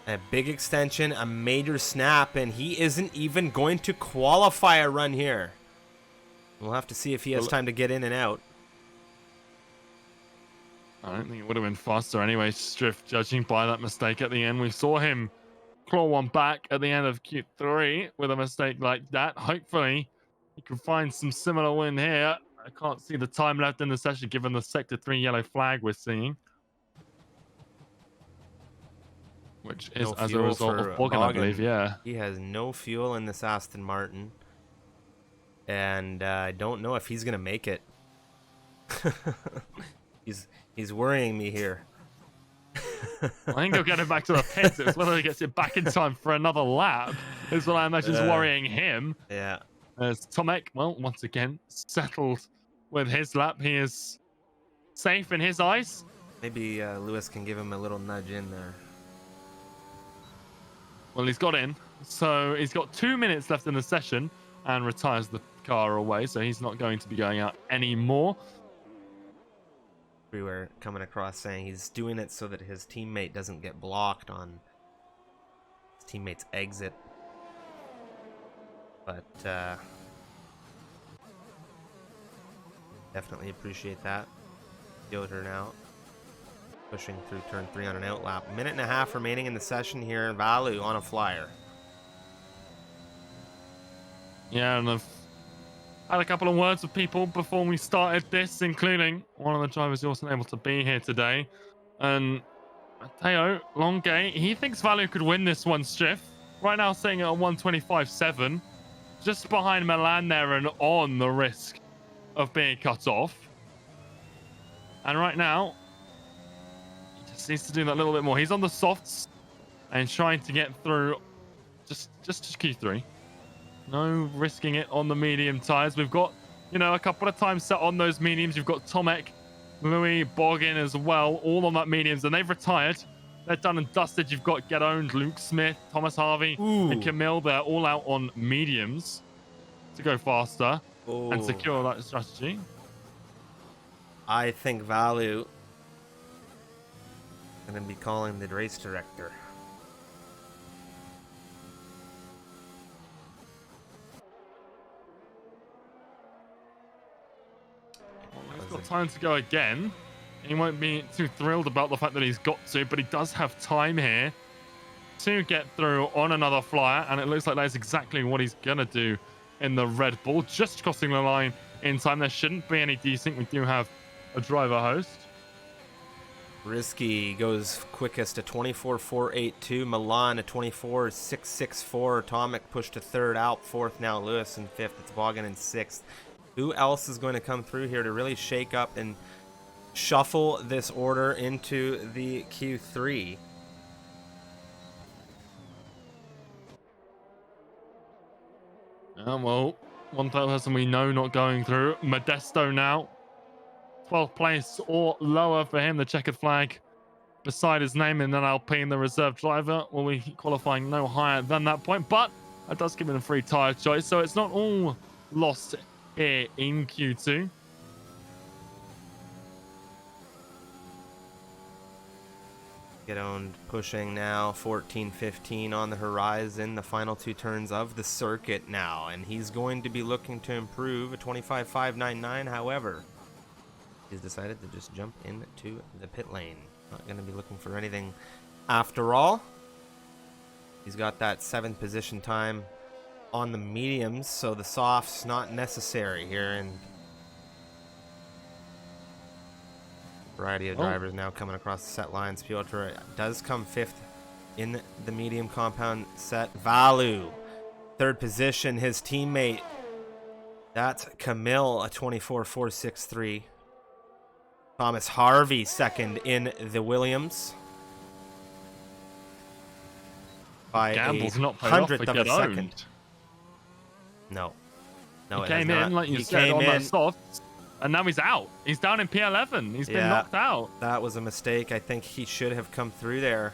a big extension, a major snap, and he isn't even going to qualify a run here. We'll have to see if he has time to get in and out.
I don't think it would have been faster anyway, Striff, judging by that mistake at the end. We saw him claw one back at the end of Q3 with a mistake like that. Hopefully, he can find some similar win here. I can't see the time left in the session given the Sector 3 yellow flag we're seeing. Which is as a result of Boggin, I believe, yeah.
He has no fuel in this Aston Martin. And I don't know if he's going to make it. He's worrying me here.
I think he'll get him back to the pits. It's whether he gets it back in time for another lap is what I imagine is worrying him.
Yeah.
As Tomek, well, once again, settled with his lap. He is safe in his eyes.
Maybe Lewis can give him a little nudge in there.
Well, he's got in. So he's got 2 minutes left in the session and retires the car away. So he's not going to be going out anymore.
We were coming across saying he's doing it so that his teammate doesn't get blocked on his teammate's exit. But definitely appreciate that. Piotr now pushing through turn 3 on an out lap. Minute and a half remaining in the session here. Valu on a flyer.
Yeah, and I've had a couple of words with people before we started this, including one of the drivers who wasn't able to be here today. And Matteo Longay, he thinks Valu could win this one, Striff. Right now sitting at a 125.7. Just behind Milan there and on the risk of being cut off. And right now, he just needs to do that little bit more. He's on the softs and trying to get through just Q3. No risking it on the medium tires. We've got, a couple of times set on those mediums. You've got Tomek, Louis, Boggin as well, all on that mediums, and they've retired. They're done and dusted. You've got Get Owned, Luke Smith, Thomas Harvey, and Camille. They're all out on mediums to go faster and secure that strategy.
I think Valu is going to be calling the race director.
got time to go again. He won't be too thrilled about the fact that he's got to, but he does have time here to get through on another flyer, and it looks like that's exactly what he's gonna do in the Red Bull, just crossing the line in time. There shouldn't be any desync. We do have a driver host.
Risky goes quickest to 24.482. Milan at 24.664. Tomek pushed to third. Alp fourth. Now Lewis in fifth. It's Bogan in sixth. Who else is going to come through here to really shake up and shuffle this order into the Q3?
Well, one person we know not going through, Modesto now. 12th place or lower for him, the checkered flag beside his name, and then Alpine, the reserve driver, will be qualifying no higher than that point, but that does give him a free tyre choice, so it's not all lost here in Q2.
Get owned pushing now 14-15 on the horizon, the final two turns of the circuit now, and he's going to be looking to improve a 25.599. However, he's decided to just jump into the pit lane. Not going to be looking for anything after all. He's got that 7th position time on the mediums, so the softs not necessary here, and variety of drivers now coming across the set lines. Piotr does come 5th in the medium compound set. Valu, 3rd position. His teammate, that's Camille, a 24.463. Thomas Harvey, 2nd in the Williams. By
Gamble's
a
not paid off,
100th of a second. No,
he came in, like you said, on that soft. And now he's out. He's down in P11. He's been knocked out.
That was a mistake. I think he should have come through there.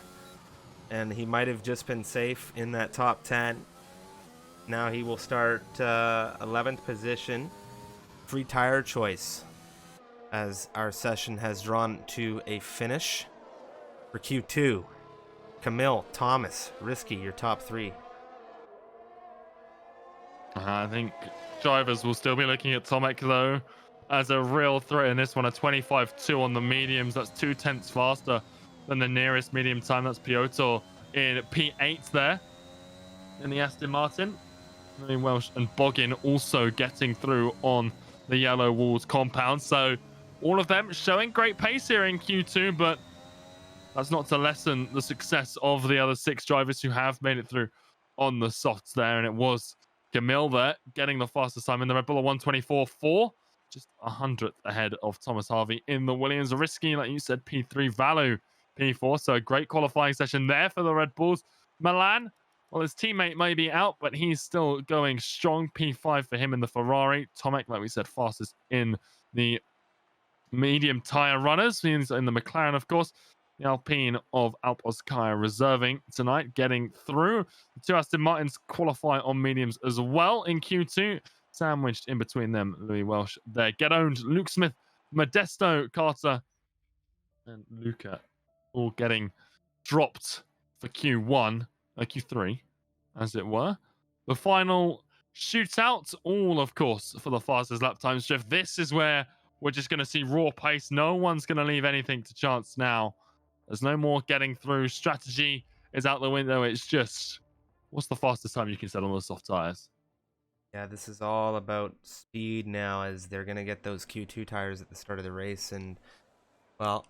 And he might have just been safe in that top 10. Now he will start 11th position. Free tire choice as our session has drawn to a finish. For Q2, Camille, Thomas, Risky, your top 3.
I think drivers will still be looking at Tomek, though, as a real threat in this one. A 25.2 on the mediums. That's 0.2 faster than the nearest medium time. That's Piotr in P8 there in the Aston Martin. Really Welsh and Boggin also getting through on the yellow walls compound. So all of them showing great pace here in Q2, but that's not to lessen the success of the other 6 drivers who have made it through on the softs there. And it was Camille there getting the fastest time in the Red Bull, 124.4. Just 100th ahead of Thomas Harvey in the Williams. Risky, like you said, P3, Valu P4. So a great qualifying session there for the Red Bulls. Milan, well, his teammate may be out, but he's still going strong. P5 for him in the Ferrari. Tomek, like we said, fastest in the medium tire runners. He's in the McLaren, of course. The Alpine of Alp Oskaya reserving tonight, getting through. The 2 Aston Martins qualify on mediums as well in Q2. Sandwiched in between them, Louis Welsh there. Get owned, Luke Smith, Modesto, Carter, and Luca all getting dropped for Q3, as it were. The final shootout, all, of course, for the fastest lap time shift. This is where we're just going to see raw pace. No one's going to leave anything to chance now. There's no more getting through. Strategy is out the window. It's just, what's the fastest time you can set on the soft tires?
Yeah, this is all about speed now, as they're going to get those Q2 tires at the start of the race. And, well,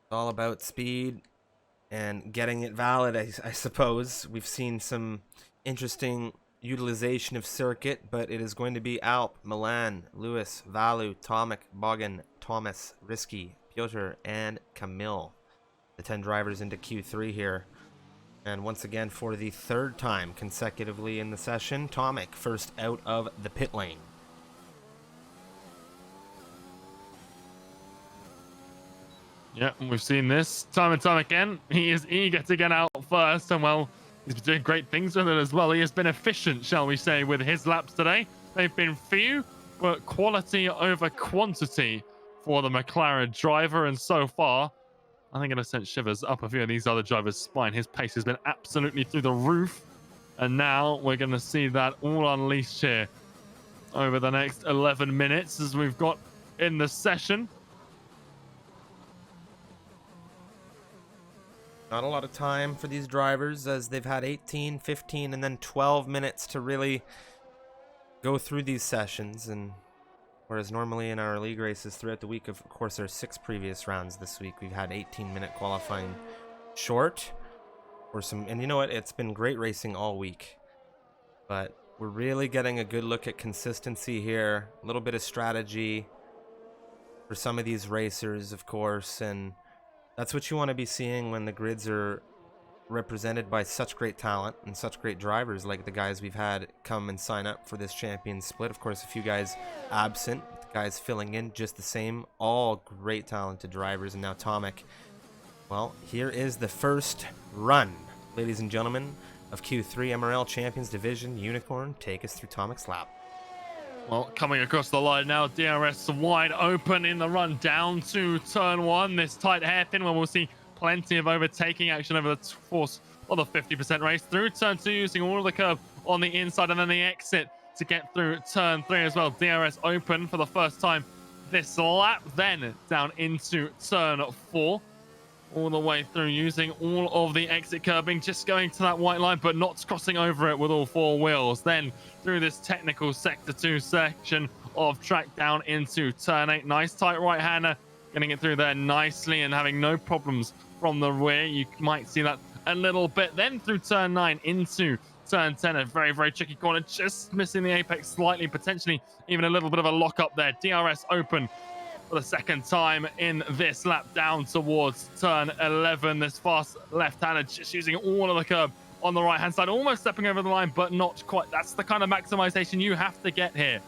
it's all about speed and getting it valid, I suppose. We've seen some interesting utilization of circuit, but it is going to be Alp, Milan, Lewis, Valu, Tomek, Bogan, Thomas, Risky, Piotr, and Camille. The 10 drivers into Q3 here. And once again, for the 3rd time consecutively in the session, Tomek first out of the pit lane.
Yeah, we've seen this time and time again. He is eager to get out first, and well, he's been doing great things with it as well. He has been efficient, shall we say, with his laps today. They've been few, but quality over quantity for the McLaren driver, and so far, I think it has sent shivers up a few of these other drivers' spine. His pace has been absolutely through the roof. And now we're going to see that all unleashed here over the next 11 minutes, as we've got in the session.
Not a lot of time for these drivers, as they've had 18, 15, and then 12 minutes to really go through these sessions. And whereas normally in our league races throughout the week, of course, there are 6 previous rounds this week, we've had 18-minute qualifying short. And you know what? It's been great racing all week. But we're really getting a good look at consistency here. A little bit of strategy for some of these racers, of course, and that's what you want to be seeing when the grids are represented by such great talent and such great drivers like the guys we've had come and sign up for this champion split. Of course, a few guys absent, the guys filling in just the same. All great talented drivers. And now Tomek. Well, here is the first run, ladies and gentlemen, of Q3 MRL Champions Division. Unicorn, take us through Tomek's lap.
Well, coming across the line now, DRS wide open in the run down to turn 1. This tight hairpin where we'll see plenty of overtaking action over the course of the 50% race. Through turn 2, using all of the curve on the inside, and then the exit to get through turn 3 as well. DRS open for the first time this lap. Then down into turn 4. All the way through, using all of the exit curbing, just going to that white line, but not crossing over it with all 4 wheels. Then through this technical sector 2 section of track down into turn 8. Nice tight right-hander, getting it through there nicely and having no problems from the rear. You might see that a little bit. Then through turn 9 into turn 10, a very, very tricky corner, just missing the apex slightly, potentially even a little bit of a lock up there. DRS open for the second time in this lap down towards turn 11. This fast left-hander just using all of the curb on the right-hand side, almost stepping over the line, but not quite. That's the kind of maximization you have to get here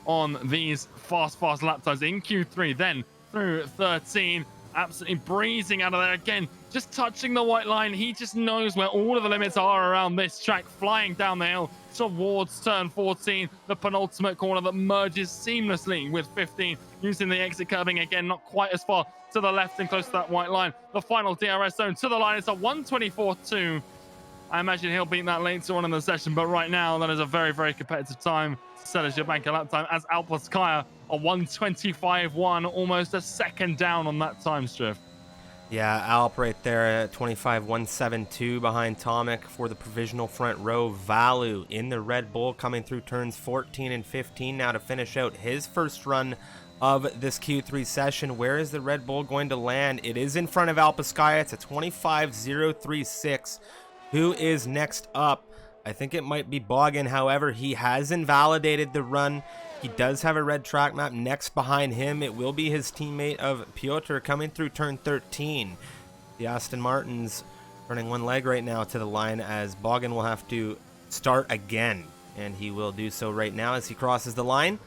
on these fast lap times in Q3. Then through 13, absolutely breezing out of there again, just touching the white line. He just knows where all of the limits are around this track, flying down the hill towards turn 14, the penultimate corner that merges seamlessly with 15, using the exit curbing again, not quite as far to the left and close to that white line. The final DRS zone to the line, it's a 1:24.2. I imagine he'll beat that later on in the session, but right now that is a very, very competitive time to set as your banker lap time, as Alpaskaya a 1:25.1, almost a second down on that time, Striff.
Yeah, Alp right there at 25.172 behind Tomek for the provisional front row. Valu in the Red Bull coming through turns 14 and 15 now to finish out his first run of this Q3 session. Where is the Red Bull going to land? It is in front of Alpaskaya. It's a 25.036. Who is next up? I think it might be Boggin. However, he has invalidated the run. He does have a red track map. Next behind him, it will be his teammate of Piotr coming through turn 13. The Aston Martin's turning one leg right now to the line, as Boggin will have to start again. And he will do so right now as he crosses the line.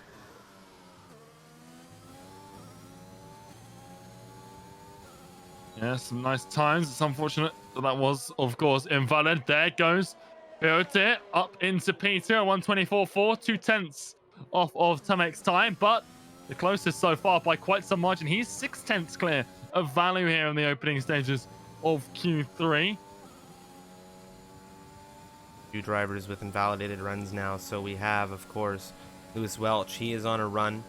Yeah, some nice times. It's unfortunate that was, of course, invalid. There goes Piotr up into Peter, 1:24.4, 2/10 off of Tomek's time, but the closest so far by quite some margin. He's 6/10 clear of Valu here in the opening stages of Q3.
2 drivers with invalidated runs now. So we have, of course, Lewis Welch. He is on a run.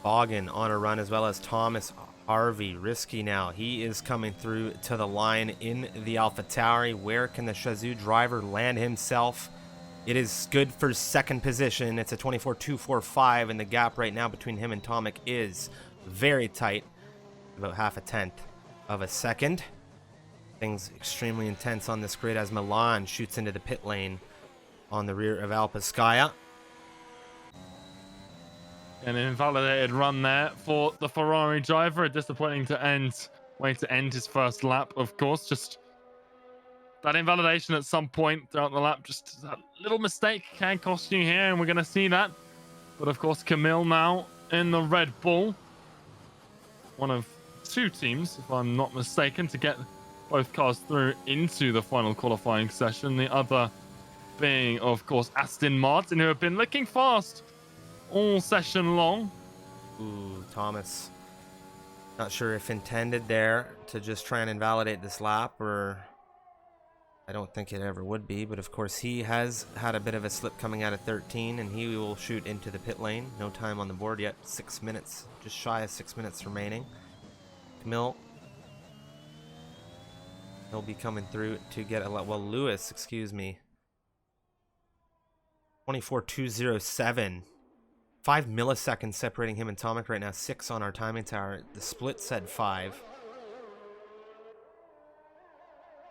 Boggin on a run, as well as Thomas Harvey. Risky now. He is coming through to the line in the AlphaTauri. Where can the Shazoo driver land himself? It is good for second position. It's a 24.245, and the gap right now between him and Tomek is very tight, about half a tenth of a second. Things extremely intense on this grid as Milan shoots into the pit lane on the rear of Alpaskaya.
An invalidated run there for the Ferrari driver. A disappointing way to end his first lap, of course. Just that invalidation at some point throughout the lap, just a little mistake can cost you here, and we're going to see that. But of course, Camille now in the Red Bull. One of 2 teams, if I'm not mistaken, to get both cars through into the final qualifying session. The other being, of course, Aston Martin, who have been looking fast all session long.
Ooh, Thomas. Not sure if intended there to just try and invalidate this lap, or I don't think it ever would be, but of course he has had a bit of a slip coming out of 13, and he will shoot into the pit lane. No time on the board yet. 6 minutes, just shy of 6 minutes remaining. Camille, he'll be coming through to get a lot. Well, Lewis, excuse me. 24.207. 5 milliseconds separating him and Tomic right now. 6 on our timing tower. The split said 5.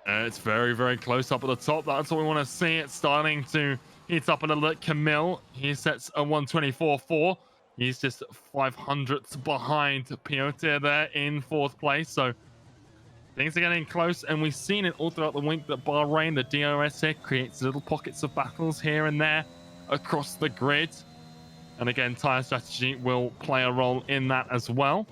It's very, very close up at the top. That's what we want to see. It's starting to heat up a little bit. Camille, he sets a 124.4. He's just 500ths behind Piotr there in 4th place. So things are getting close, and we've seen it all throughout the week that Bahrain, the DRS here, creates little pockets of battles here and there across the grid. And again, tire strategy will play a role in that as well.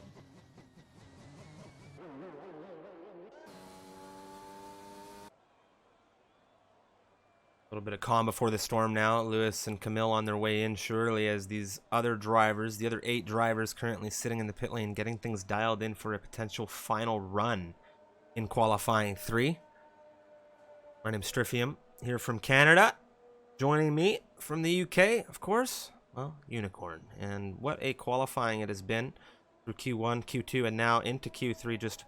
A little bit of calm before the storm now. Lewis and Camille on their way in surely, as these other drivers, the other 8 drivers currently sitting in the pit lane, getting things dialed in for a potential final run in qualifying 3. My name's Strifium, here from Canada. Joining me from the UK, of course, well, Unicorn. And what a qualifying it has been through Q1, Q2, and now into Q3. Just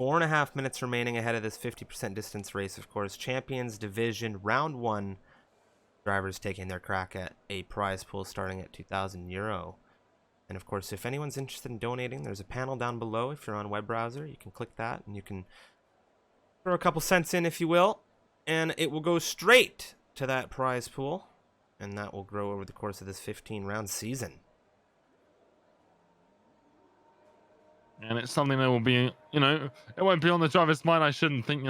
4.5 minutes remaining ahead of this 50% distance race, of course. Champions Division, round 1. Drivers taking their crack at a prize pool starting at €2,000. And of course, if anyone's interested in donating, there's a panel down below. If you're on a web browser, you can click that and you can throw a couple cents in, if you will. And it will go straight to that prize pool. And that will grow over the course of this 15-round season.
And it's something that will be, it won't be on the driver's mind, I shouldn't think,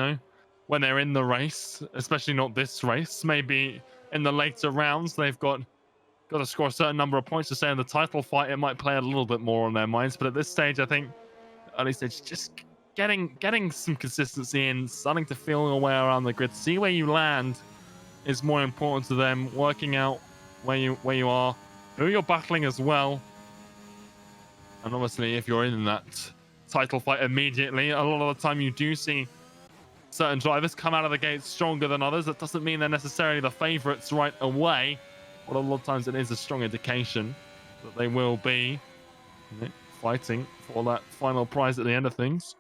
when they're in the race, especially not this race. Maybe in the later rounds, they've got to score a certain number of points to stay in the title fight. It might play a little bit more on their minds. But at this stage, I think, early stage, just getting some consistency in, starting to feel your way around the grid, see where you land is more important to them. Working out where you are, who you're battling as well. And obviously, if you're in that title fight immediately, a lot of the time you do see certain drivers come out of the gate stronger than others. That doesn't mean they're necessarily the favorites right away, but a lot of times it is a strong indication that they will be fighting for that final prize at the end of things.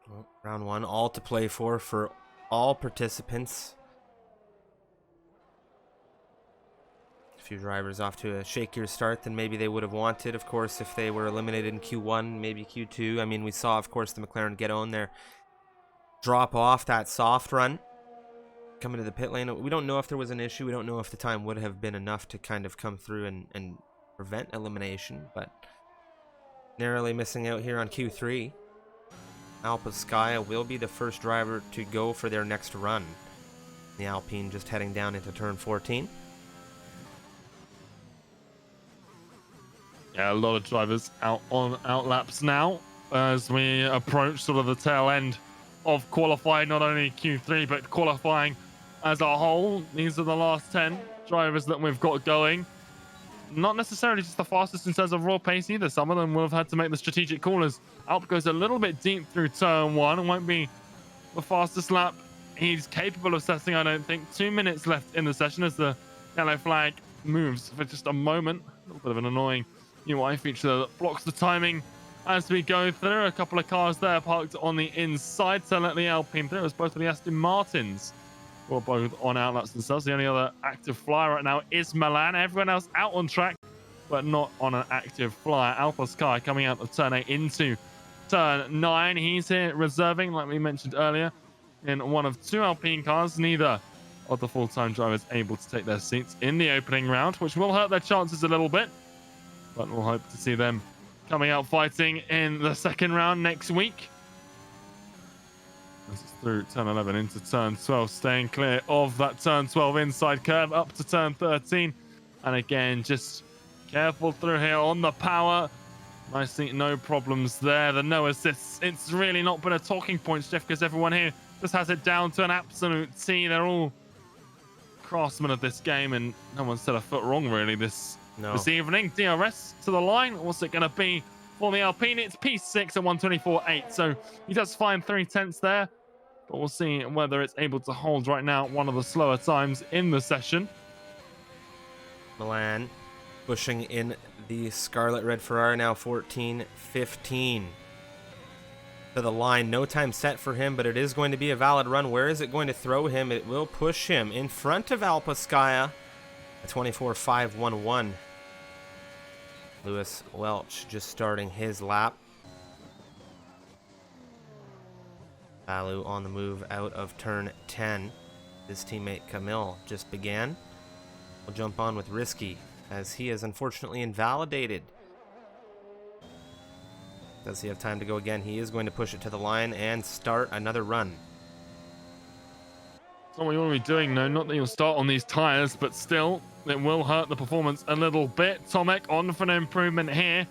Well, round 1, all to play for all participants. Few drivers off to a shakier start than maybe they would have wanted, of course, if they were eliminated in Q1, maybe Q2. I mean, we saw, of course, the McLaren get on there, drop off that soft run, coming to the pit lane. We don't know if there was an issue. We don't know if the time would have been enough to kind of come through and prevent elimination, but narrowly missing out here on Q3. Alpeskaya will be the first driver to go for their next run. The Alpine just heading down into turn 14.
Yeah, a lot of drivers out laps now as we approach sort of the tail end of qualifying, not only Q3 but qualifying as a whole. These are the last 10 drivers that we've got going. Not necessarily just the fastest in terms of raw pace either. Some of them will have had to make the strategic call as Alp goes a little bit deep through turn 1 and won't be the fastest lap he's capable of setting, I don't think. 2 minutes left in the session as the yellow flag moves for just a moment. A little bit of an annoying UI feature that blocks the timing as we go through. A couple of cars there parked on the inside to let the Alpine through, as both of the Aston Martins were both on outlets themselves. The only other active flyer right now is Milan. Everyone else out on track, but not on an active flyer. Alpha Sky coming out of turn 8 into turn 9. He's here reserving, like we mentioned earlier, in one of 2 Alpine cars. Neither of the full-time drivers able to take their seats in the opening round, which will hurt their chances a little bit. But we'll hope to see them coming out fighting in the second round next week. This is through turn 11 into turn 12, staying clear of that turn 12 inside curve up to turn 13. And again, just careful through here on the power. Nicely, no problems there. The no assists, it's really not been a talking point, Jeff, because everyone here just has it down to an absolute T. They're all craftsmen of this game, and no one's set a foot wrong, really, this evening. DRS to the line. What's it going to be for the Alpine? It's P6 at 124.8. So he does find 3/10 there. but we'll see whether it's able to hold right now. One of the slower times in the session.
Milan pushing in the Scarlet Red Ferrari, now 14-15 to the line. No time set for him, but it is going to be a valid run. Where is it going to throw him? It will push him in front of Alpaskaya, a 24.511. Lewis Welch just starting his lap. Balu on the move out of turn 10. His teammate Camille just began. We'll jump on with Risky, as he is unfortunately invalidated. Does he have time to go again? He is going to push it to the line and start another run.
It's not what you want to be doing, no. Not that you'll start on these tires, but still, it will hurt the performance a little bit. Tomek on for an improvement here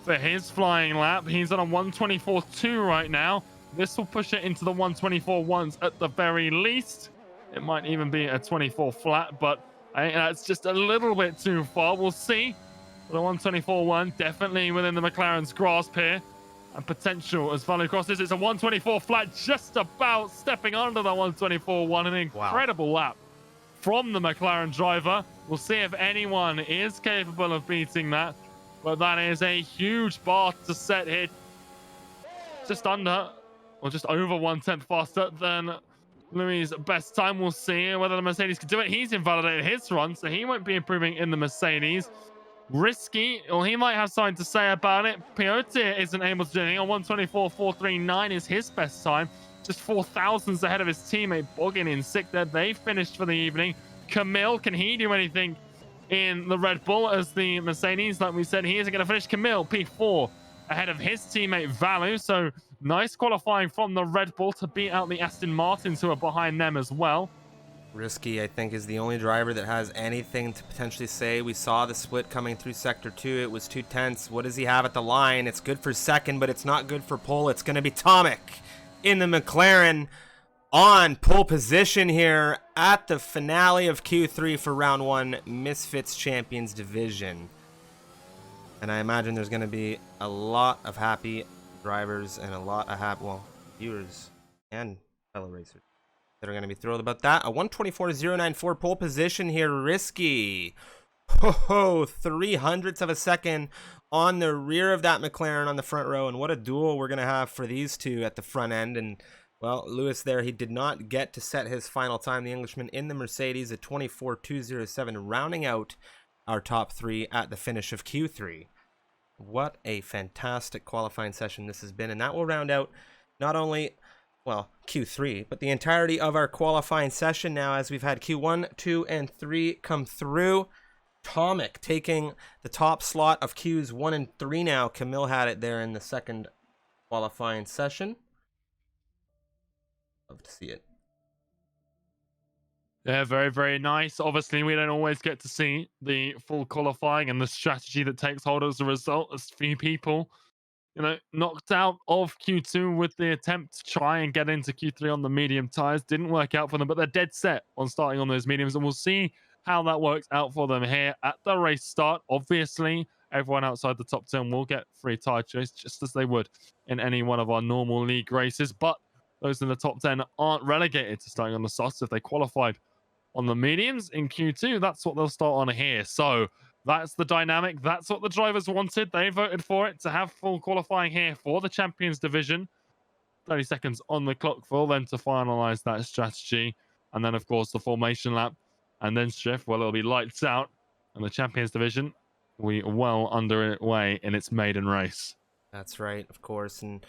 for his flying lap. He's on a 124.2 right now. This will push it into the 124.1s at the very least. It might even be a 24 flat, but I think that's just a little bit too far. We'll see. The 124.1 definitely within the McLaren's grasp here. And potential as Valu crosses. It's a 124 flat, just about stepping under the 124.1. An incredible lap from the McLaren driver. We'll see if anyone is capable of beating that. But that is a huge bar to set here. Just under, or just over 1/10 faster than Louis' best time. We'll see whether the Mercedes can do it. He's invalidated his run, so he won't be improving in the Mercedes. Risky, well, he might have something to say about it. Piotr isn't able to do anything. On 124.439 is his best time. Just 4 thousandths ahead of his teammate Boggin in 6th there. They finished for the evening. Camille, can he do anything in the Red Bull as the Mercedes? Like we said, he isn't going to finish. Camille, P4, ahead of his teammate Valu. So nice qualifying from the Red Bull to beat out the Aston Martins, who are behind them as well.
Risky, I think, is the only driver that has anything to potentially say. We saw the split coming through Sector 2. It was 2 tenths. What does he have at the line? It's good for second, but it's not good for pole. It's going to be Tomek in the McLaren on pole position here at the finale of Q3 for round 1 Misfits Champions Division. And I imagine there's going to be a lot of happy drivers and a lot of happy, well, viewers and fellow racers that are going to be thrilled about that. A 124.094 pole position here. Risky. Ho, 300ths of a second on the rear of that McLaren on the front row. And what a duel we're going to have for these two at the front end. And, well, Lewis there, he did not get to set his final time. The Englishman in the Mercedes at 24.207, rounding out our top 3 at the finish of Q3. What a fantastic qualifying session this has been. And that will round out not only, well, Q3, but the entirety of our qualifying session now, as we've had Q1, 2, and 3 come through. Tomek taking the top slot of Qs 1 and 3 now. Camille had it there in the second qualifying session. Love to see it.
Yeah, very, very nice. Obviously, we don't always get to see the full qualifying and the strategy that takes hold as a result. As few people, knocked out of Q2 with the attempt to try and get into Q3 on the medium tires. Didn't work out for them, but they're dead set on starting on those mediums, and we'll see how that works out for them here at the race start. Obviously, everyone outside the top 10 will get free tire choice, just as they would in any one of our normal league races, but those in the top 10 aren't relegated to starting on the softs. If they qualified on the mediums in Q2, that's what they'll start on here. So that's the dynamic. That's what the drivers wanted. They voted for it, to have full qualifying here for the Champions Division. 30 seconds on the clock for them to finalize that strategy. And then, of course, the formation lap. And then Strift, well, it'll be lights out. And the Champions Division, we well underway in its maiden race.
That's right, of course. And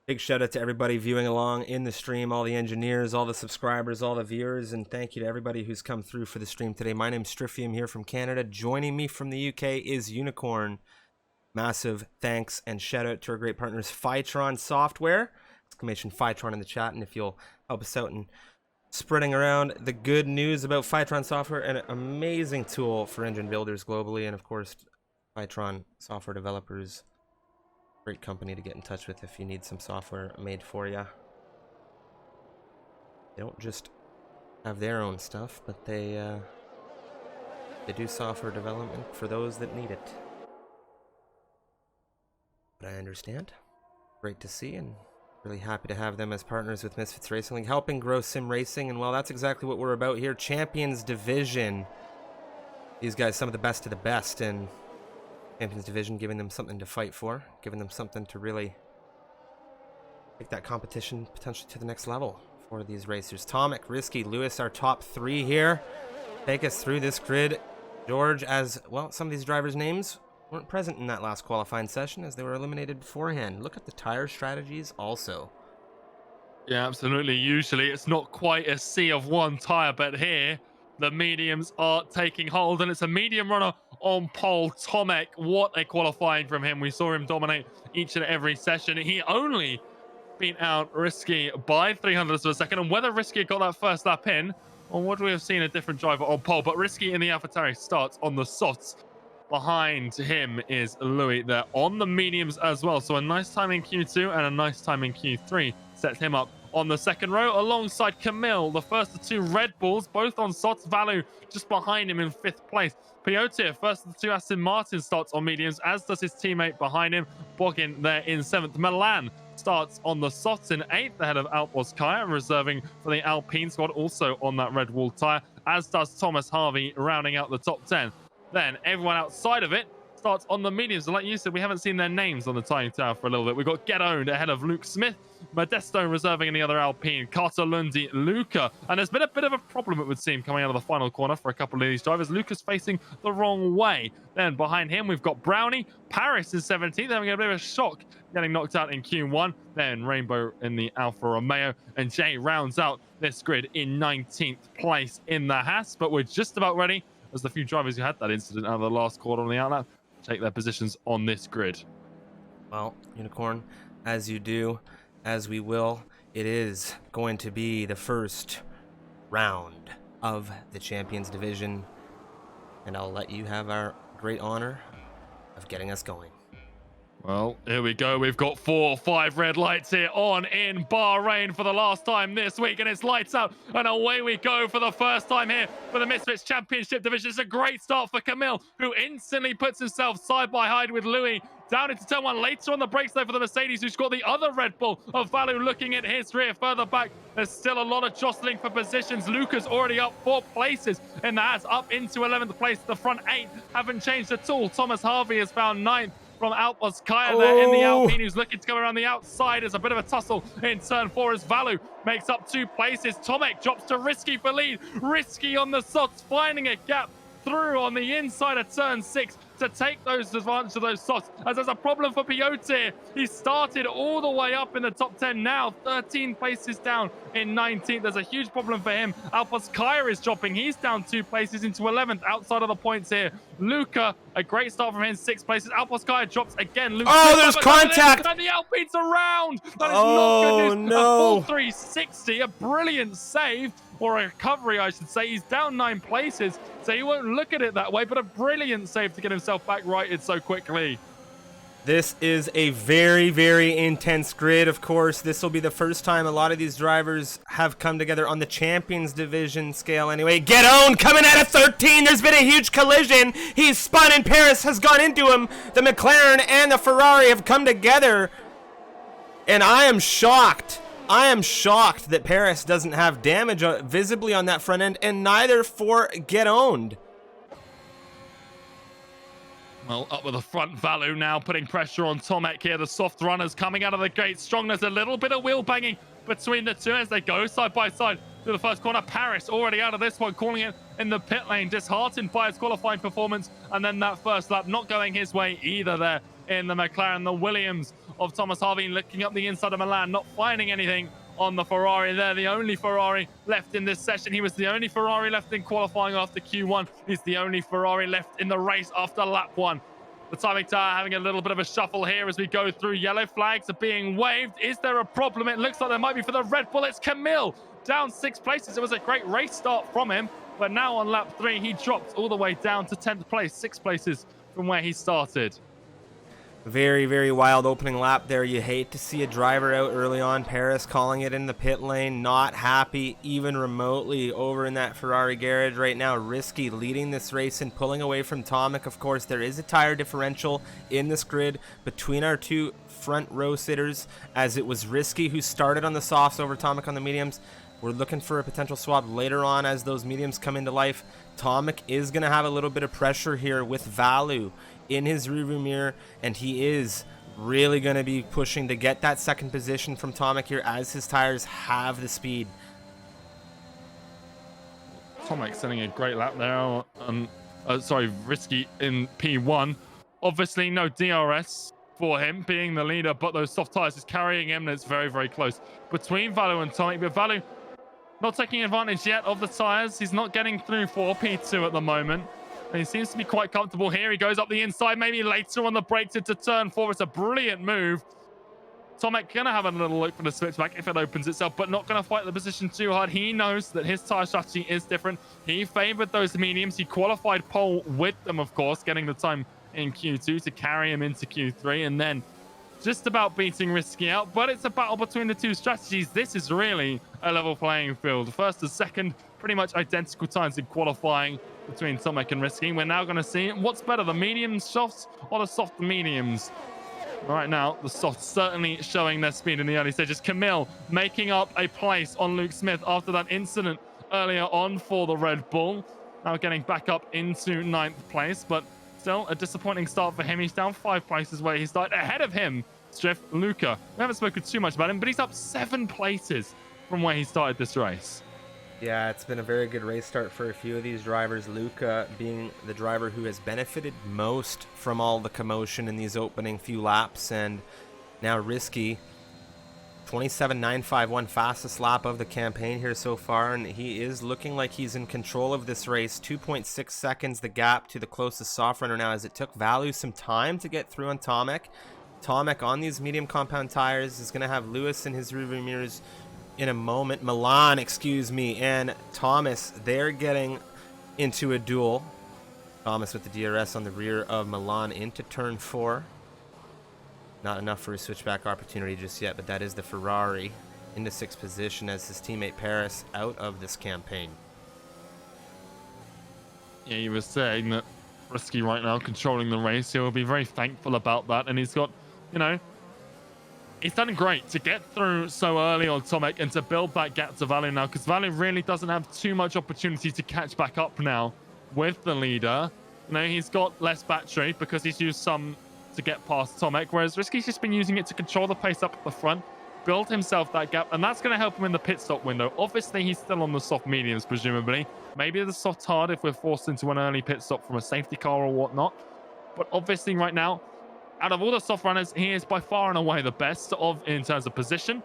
big shout out to everybody viewing along in the stream, all the engineers, all the subscribers, all the viewers, and thank you to everybody who's come through for the stream today. My name's Strifium here from Canada. Joining me from the UK is Unicorn. Massive thanks and shout out to our great partners, Fytron Software. Exclamation Fytron in the chat, and if you'll help us out in spreading around the good news about Fytron Software, an amazing tool for engine builders globally, and of course, Fytron software developers. Great company to get in touch with if you need some software made for you. They don't just have their own stuff, but they do software development for those that need it. But I understand. Great to see, and Really happy to have them as partners with Misfits Racing League, helping grow sim racing. And well, that's exactly what we're about here. Champions Division. These guys, some of the best of the best in Champions Division, giving them something to fight for, giving them something to really take that competition potentially to the next level for these racers. Tomek, Risky, Lewis, our top three here. Take us through this grid. George, as well, some of these drivers' names weren't present in that last qualifying session as they were eliminated beforehand. Look at the tire strategies also.
Yeah, absolutely. Usually it's not quite a sea of one tire, but here the mediums are taking hold, and it's a medium runner on pole. Tomek, what a qualifying from him. We saw him dominate each and every session. He only beat out Risky by 300ths of a second, and whether Risky got that first lap in, or would we have seen a different driver on pole? But Risky in the AlphaTauri starts on the softs. Behind him is Louis there on the mediums as well. So a nice time in Q2 and a nice time in Q3 sets him up on the second row alongside Camille. The first of two Red Bulls, both on sots. Valu just behind him in 5th place. Piotr, first of the two Aston Martin, starts on mediums, as does his teammate behind him, Bogin there in 7th. Milan starts on the sots in 8th ahead of Alpos Kaya, reserving for the Alpine squad, also on that red wall tyre, as does Thomas Harvey, rounding out the top 10. Then everyone outside of it starts on the mediums. And like you said, we haven't seen their names on the tying tower for a little bit. We've got Get Owned ahead of Luke Smith, Modesto reserving in the other Alpine, Carter Lundi, Luca. And there's been a bit of a problem, it would seem, coming out of the final corner for a couple of these drivers. Luca's facing the wrong way. Then behind him, we've got Brownie. Paris is 17th, having a bit of a shock, getting knocked out in Q1. Then Rainbow in the Alfa Romeo. And Jay rounds out this grid in 19th place in the Haas. But we're just about ready, as the few drivers who had that incident out of the last quarter on the outlap take their positions on this grid.
Well, Unicorn, as you do, as we will, it is going to be the first round of the Champions Division, and I'll let you have our great honor of getting us going.
Well, here we go. We've got 4 or 5 red lights here on in Bahrain for the last time this week, and it's lights out, and away we go for the first time here for the Misfits Championship Division. It's a great start for Camille, who instantly puts himself side by side with Louis down into turn 1. Later on the brakes there for the Mercedes, who's got the other Red Bull of Valu looking at his rear further back. There's still a lot of jostling for positions. Luca's already up 4 places, and that's up into 11th place. The front 8 haven't changed at all. Thomas Harvey has found 9th. From Alpos Kaya there in the Alpine, who's looking to go around the outside. There's a bit of a tussle in turn 4 as Valu makes up 2 places. Tomek drops to Risky for lead. Risky on the sots, finding a gap through on the inside of turn 6 to take those advantage of those sots, as there's a problem for Piotr. He started all the way up in the top 10, now 13 places down in 19th. There's a huge problem for him. Alpos Kaya is dropping. He's down 2 places into 11th, outside of the points here. Luca, a great start from him, 6 places. Alpos Kaya drops again. Luca,
there's contact!
And the Alpine's around! That is
Oh,
not good news.
no.
A full 360, a brilliant save, or a recovery, I should say. He's down 9 places, so he won't look at it that way, but a brilliant save to get himself back righted so quickly.
This is a very, very intense grid. Of course, this will be the first time a lot of these drivers have come together on the Champions Division scale anyway. Get Owned coming out of 13. There's been a huge collision. He's spun and Paris has gone into him. The McLaren and the Ferrari have come together. And I am shocked. I am shocked that Paris doesn't have damage visibly on that front end, and neither for Get Owned.
Well, up with the front, Valu now putting pressure on Tomek here. The soft runners coming out of the gate strong. There's a little bit of wheel banging between the two as they go side by side through the first corner. Paris already out of this one, calling it in the pit lane, disheartened by his qualifying performance. And then that first lap not going his way either there in the McLaren. The Williams of Thomas Harvey looking up the inside of Milan, not finding anything on the Ferrari there. The only Ferrari left in this session. He was the only Ferrari left in qualifying after Q1. He's the only Ferrari left in the race after lap 1. The timing tower having a little bit of a shuffle here as we go through. Yellow flags are being waved. Is there a problem? It looks like there might be for the Red Bull. It's Camille down 6 places. It was a great race start from him, but now on lap 3 he dropped all the way down to 10th place, 6 places from where he started.
Very, very wild opening lap there. You hate to see a driver out early on. Paris calling it in the pit lane. Not happy even remotely over in that Ferrari garage right now. Risky leading this race and pulling away from Tomic. Of course, there is a tire differential in this grid between our two front row sitters, as it was Risky who started on the softs over Tomic on the mediums. We're looking for a potential swap later on as those mediums come into life. Tomic is going to have a little bit of pressure here with Valu in his rearview mirror, and he is really going to be pushing to get that second position from Tomic here as his tires have the speed.
Tomic sending a great lap there. Risky in P1. Obviously, no DRS for him being the leader, but those soft tires is carrying him, and it's very, very close between Valu and Tomic. But Valu not taking advantage yet of the tires. He's not getting through for P2 at the moment. And he seems to be quite comfortable here. He goes up the inside, maybe later on the brakes into turn 4. It's a brilliant move. Tomic gonna have a little look for the switchback if it opens itself, but not gonna fight the position too hard. He knows that his tire strategy is different. He favored those mediums. He qualified pole with them, of course, getting the time in Q2 to carry him into Q3, and then just about beating Risky out. But it's a battle between the two strategies. This is really a level playing field. First and second, pretty much identical times in qualifying between Tomic and Risky. We're now going to see what's better, the medium softs or the soft mediums. Right now, the softs certainly showing their speed in the early stages. Camille making up a place on Luke Smith after that incident earlier on for the Red Bull. Now getting back up into 9th place, but still a disappointing start for him. He's down 5 places where he started. Ahead of him, Strif Luca. We haven't spoken too much about him, but he's up 7 places from where he started this race.
Yeah, it's been a very good race start for a few of these drivers. Luca being the driver who has benefited most from all the commotion in these opening few laps, and now Risky, 27.951, fastest lap of the campaign here so far, and he is looking like he's in control of this race. 2.6 seconds the gap to the closest soft runner now, as it took Valu some time to get through on Tomic. Tomic on these medium compound tires is going to have Lewis in his rearview mirrors in a moment. Milan, excuse me, and Thomas, they're getting into a duel. Thomas with the DRS on the rear of Milan into turn 4. Not enough for a switchback opportunity just yet, but that is the Ferrari into 6th position as his teammate Paris out of this campaign.
Yeah, he was saying that Risky right now controlling the race. He'll be very thankful about that, and he's got, he's done great to get through so early on Tomic and to build that gap to Valu now, because Valu really doesn't have too much opportunity to catch back up now with the leader. He's got less battery because he's used some to get past Tomic, whereas Risky's just been using it to control the pace up at the front, build himself that gap, and that's going to help him in the pit stop window. Obviously, he's still on the soft mediums, presumably. Maybe the soft hard if we're forced into an early pit stop from a safety car or whatnot. But obviously, right now, out of all the soft runners, he is by far and away the best in terms of position,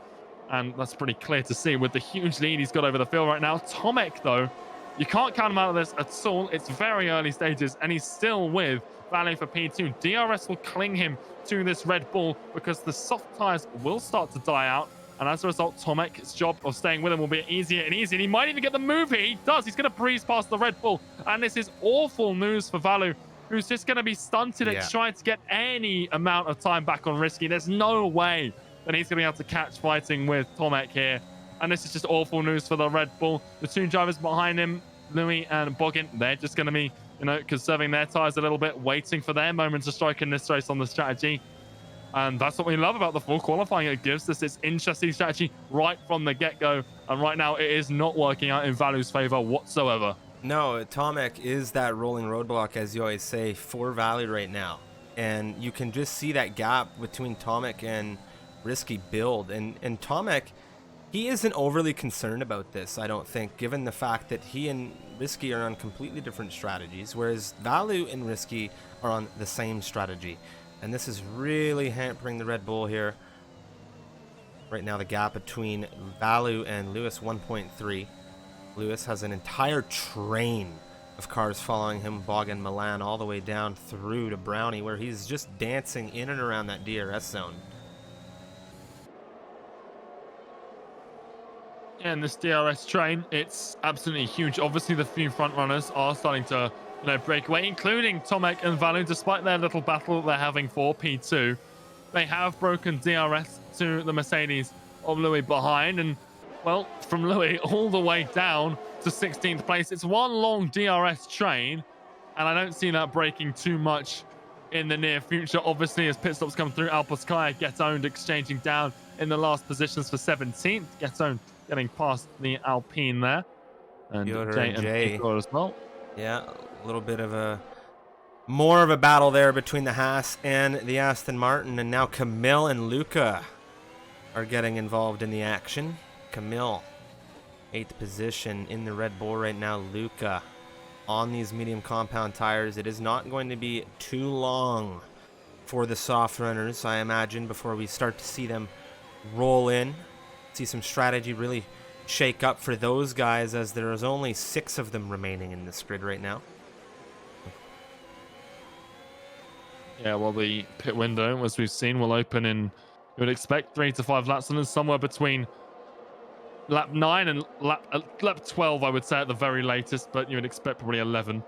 and that's pretty clear to see with the huge lead he's got over the field right now. Tomic, though, you can't count him out of this at all. It's very early stages, and he's still with Valu for P2. DRS will cling him to this Red Bull because the soft tires will start to die out, and as a result, Tomic's job of staying with him will be easier and easier. And he might even get the move here. He does. He's going to breeze past the Red Bull, and this is awful news for Valu, who's just going to be stunted at trying to get any amount of time back on Risky. There's no way that he's going to be able to catch fighting with Tomic here. And this is just awful news for the Red Bull. The two drivers behind him, Louis and Boggin, they're just going to be, conserving their tires a little bit, waiting for their moment to strike in this race on the strategy. And that's what we love about the full qualifying. It gives us this interesting strategy right from the get-go. And right now, it is not working out in Valu's favor whatsoever.
No, Tomic is that rolling roadblock, as you always say, for Valu right now. And you can just see that gap between Tomic and Risky build. And Tomic, he isn't overly concerned about this, I don't think, given the fact that he and Risky are on completely different strategies, whereas Valu and Risky are on the same strategy. And this is really hampering the Red Bull here. Right now, the gap between Valu and Lewis, 1.3. Lewis has an entire train of cars following him, Boggin, Milan, all the way down through to Brownie, where he's just dancing in and around that DRS zone. And
this DRS train, it's absolutely huge. Obviously, the few front runners are starting to, breakaway, including Tomek and Valu. Despite their little battle they're having for P2, they have broken DRS to the Mercedes of Louis behind, and well, from Louis all the way down to 16th place. It's one long DRS train, and I don't see that breaking too much in the near future. Obviously, as pit stops come through, Alpeskaya gets owned, exchanging down in the last positions for 17th. Gets owned, getting past the Alpine there, and Jay as well.
Yeah, a little bit of more of a battle there between the Haas and the Aston Martin, and now Camille and Luca are getting involved in the action. Camille, 8th position in the Red Bull right now. Luca on these medium compound tires. It is not going to be too long for the soft runners, I imagine, before we start to see them roll in. See some strategy really shake up for those guys, as there is only 6 of them remaining in this grid right now.
Yeah, well, the pit window, as we've seen, will open in, you would expect, 3 to 5 laps, and then somewhere between lap 9 and lap 12, I would say, at the very latest, but you would expect probably 11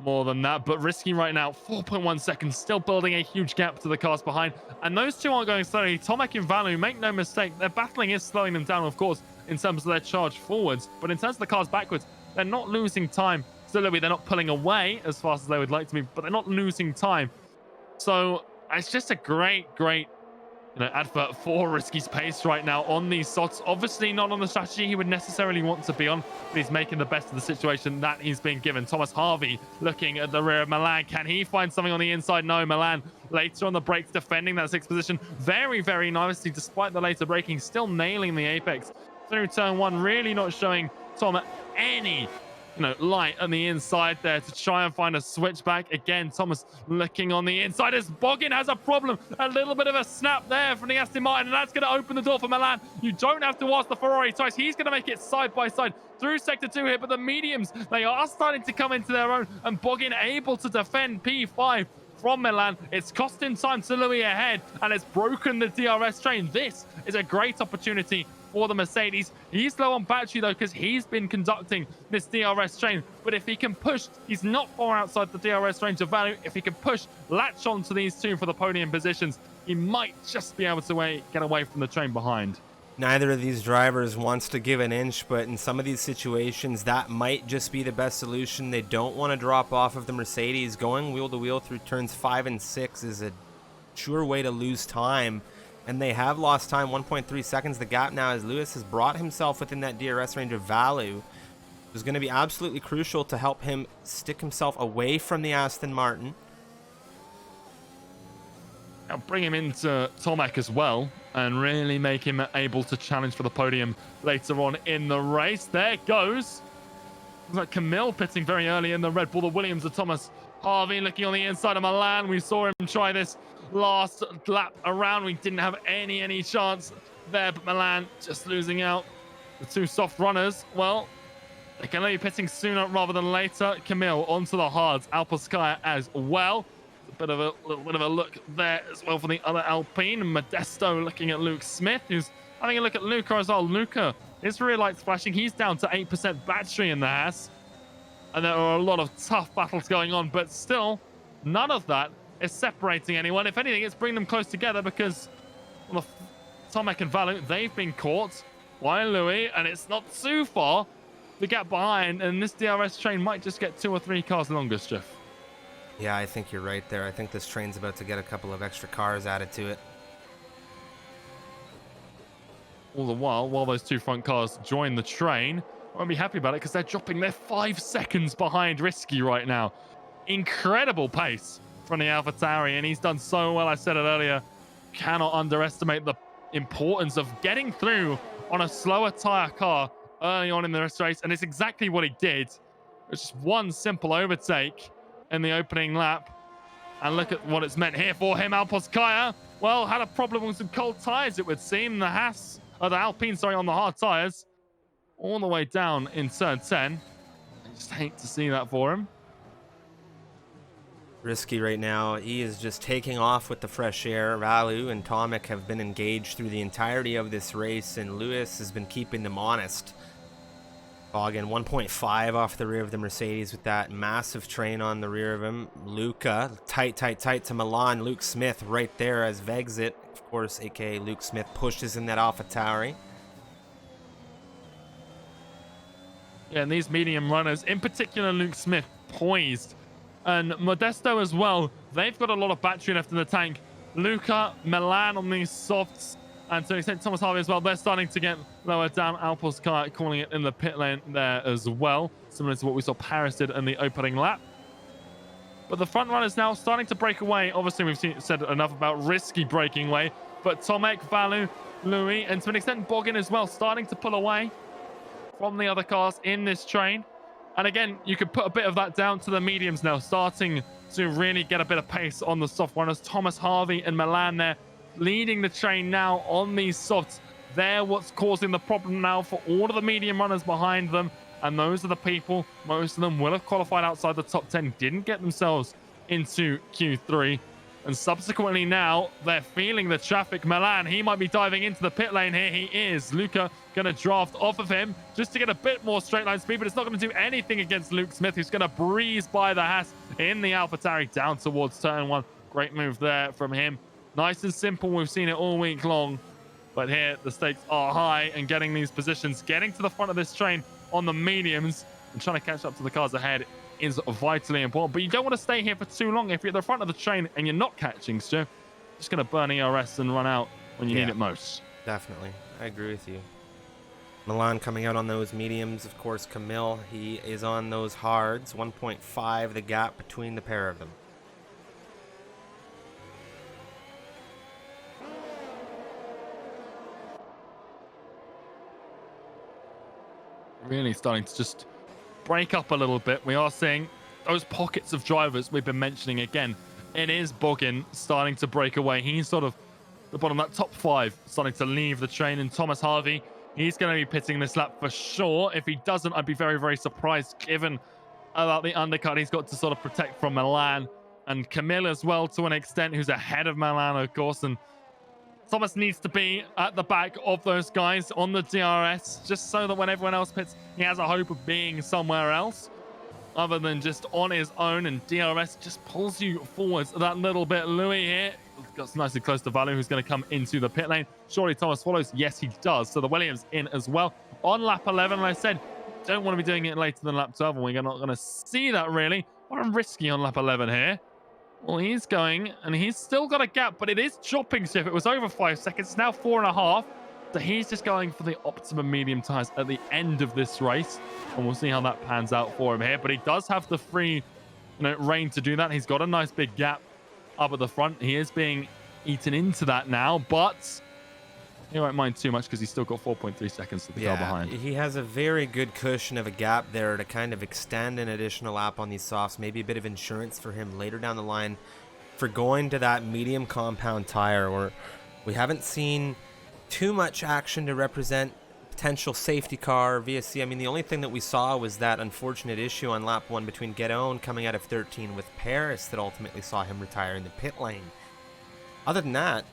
more than that. But risky right now, 4.1 seconds, still building a huge gap to the cars behind, and those two aren't going slowly. Tomek and Valu, make no mistake, their battling is slowing them down, of course, in terms of their charge forwards, but in terms of the cars backwards, they're not losing time. Still, they're not pulling away as fast as they would like to be, but they're not losing time. So it's just a great advert for Risky's pace right now on these sots. Obviously not on the strategy he would necessarily want to be on, but he's making the best of the situation that he's been given. Thomas Harvey looking at the rear of Milan. Can he find something on the inside? No. Milan later on the brakes, defending that 6th position very, very nicely, despite the later braking, still nailing the apex through turn 1, really not showing Tom any light on the inside there to try and find a switchback. Again, Thomas looking on the inside as Boggin has a problem. A little bit of a snap there from the Aston Martin, and that's going to open the door for Milan. You don't have to ask the Ferrari twice. He's going to make it side by side through sector 2 here, but the mediums, they are starting to come into their own, and Boggin able to defend P5 from Milan. It's costing time to Louis ahead, and it's broken the DRS train. This is a great opportunity for the Mercedes. He's low on battery though, because he's been conducting this DRS train, but if he can push, he's not far outside the DRS range of value. If he can push, latch on to these two for the podium positions, he might just be able to get away from the train behind.
Neither of these drivers wants to give an inch, but in some of these situations that might just be the best solution. They don't want to drop off of the Mercedes. Going wheel to wheel through turns 5 and 6 is a sure way to lose time, and they have lost time. 1.3 seconds the gap now, as Lewis has brought himself within that DRS range of value. It was going to be absolutely crucial to help him stick himself away from the Aston Martin.
Now bring him into Tomek as well, and really make him able to challenge for the podium later on in the race. There goes. Looks like Camille pitting very early in the Red Bull. The Williams of Thomas Harvey looking on the inside of Milan. We saw him try this last lap around. We didn't have any chance there, but Milan just losing out. The two soft runners, well, they can be pitting sooner rather than later. Camille onto the hards. Alpeskaya as well. A little bit of a look there as well for the other Alpine. Modesto looking at Luke Smith, who's having a look at Luca as well. Luca, his rear lights flashing. He's down to 8% battery in the Haas. And there are a lot of tough battles going on, but still, none of that is separating anyone. If anything, it's bringing them close together, because Tomek and Valu, they've been caught by Louis, and it's not too far the gap behind, and this DRS train might just get 2 or 3 cars longer, Striff.
Yeah, I think you're right there. I think this train's about to get a couple of extra cars added to it.
All the while those 2 front cars join the train, I won't be happy about it, because they're dropping. They're 5 seconds behind Risky right now. Incredible pace from the AlphaTauri, and he's done so well. I said it earlier, cannot underestimate the importance of getting through on a slower tire car early on in the race, and it's exactly what he did. It's just one simple overtake in the opening lap, and look at what it's meant here for him. Alpeskaya, well, had a problem with some cold tires, it would seem. The Alpine, on the hard tires, all the way down in turn 10. I just hate to see that for him.
Risky right now, he is just taking off with the fresh air. Valu and Tomek have been engaged through the entirety of this race, and Lewis has been keeping them honest. Boggin 1.5 off the rear of the Mercedes with that massive train on the rear of him. Luca, tight to Milan. Luke Smith right there as Vexit, of course, aka Luke Smith, pushes in that AlphaTauri.
Yeah, and these medium runners, in particular Luke Smith, poised. And Modesto as well, they've got a lot of battery left in the tank. Luca, Milan on these softs, and to an extent Thomas Harvey as well, they're starting to get lower down. Alpos calling it in the pit lane there as well, similar to what we saw Paris did in the opening lap. But the front runners now starting to break away. Obviously, we've said enough about risky breaking away, but Tomek, Valu, Louis, and to an extent Boggin as well, starting to pull away from the other cars in this train. And again, you could put a bit of that down to the mediums now, starting to really get a bit of pace on the soft runners. Thomas Harvey and Milan there leading the train now on these softs. They're what's causing the problem now for all of the medium runners behind them. And those are the people, most of them will have qualified outside the top 10, didn't get themselves into Q3. And subsequently now, they're feeling the traffic. Milan, he might be diving into the pit lane here. He is. Luca going to draft off of him just to get a bit more straight line speed, but it's not going to do anything against Luke Smith, who's going to breeze by the Haas in the AlphaTauri down towards turn 1. Great move there from him. Nice and simple. We've seen it all week long. But here, the stakes are high, and getting these positions, getting to the front of this train on the mediums and trying to catch up to the cars ahead is vitally important. But you don't want to stay here for too long. If you're at the front of the train and you're not catching, Stu, just going to burn ERS and run out when you need it most.
Definitely. I agree with you. Milan coming out on those mediums. Of course, Camille, he is on those hards. 1.5, the gap between the pair of them.
Really starting to just break up a little bit. We are seeing those pockets of drivers we've been mentioning again. It is Boggin starting to break away. He's sort of the bottom of that top 5, starting to leave the train. And Thomas Harvey, he's going to be pitting this lap for sure. If he doesn't, I'd be very, very surprised, given about the undercut he's got to sort of protect from Milan. And Camille as well, to an extent, who's ahead of Milan, of course. And Thomas needs to be at the back of those guys on the DRS, just so that when everyone else pits, he has a hope of being somewhere else other than just on his own. And DRS just pulls you forwards that little bit. Louis here got nicely close to Valu, who's going to come into the pit lane. Surely Thomas follows. Yes, he does. So the Williams in as well on lap 11. And I said, don't want to be doing it later than lap 12, and we're not going to see that really. What a risky on lap 11 here. Well, he's going, and he's still got a gap, but it is dropping. So if it was over 5 seconds, it's now 4.5. So he's just going for the optimum medium tires at the end of this race, and we'll see how that pans out for him here. But he does have the free, reign to do that. He's got a nice big gap up at the front. He is being eaten into that now, but he won't mind too much because he's still got 4.3 seconds to the car behind.
He has a very good cushion of a gap there to kind of extend an additional lap on these softs. Maybe a bit of insurance for him later down the line for going to that medium compound tire, where we haven't seen too much action to represent potential safety car or VSC. I mean, the only thing that we saw was that unfortunate issue on lap 1 between Guedon coming out of 13 with Paris that ultimately saw him retire in the pit lane. Other than that,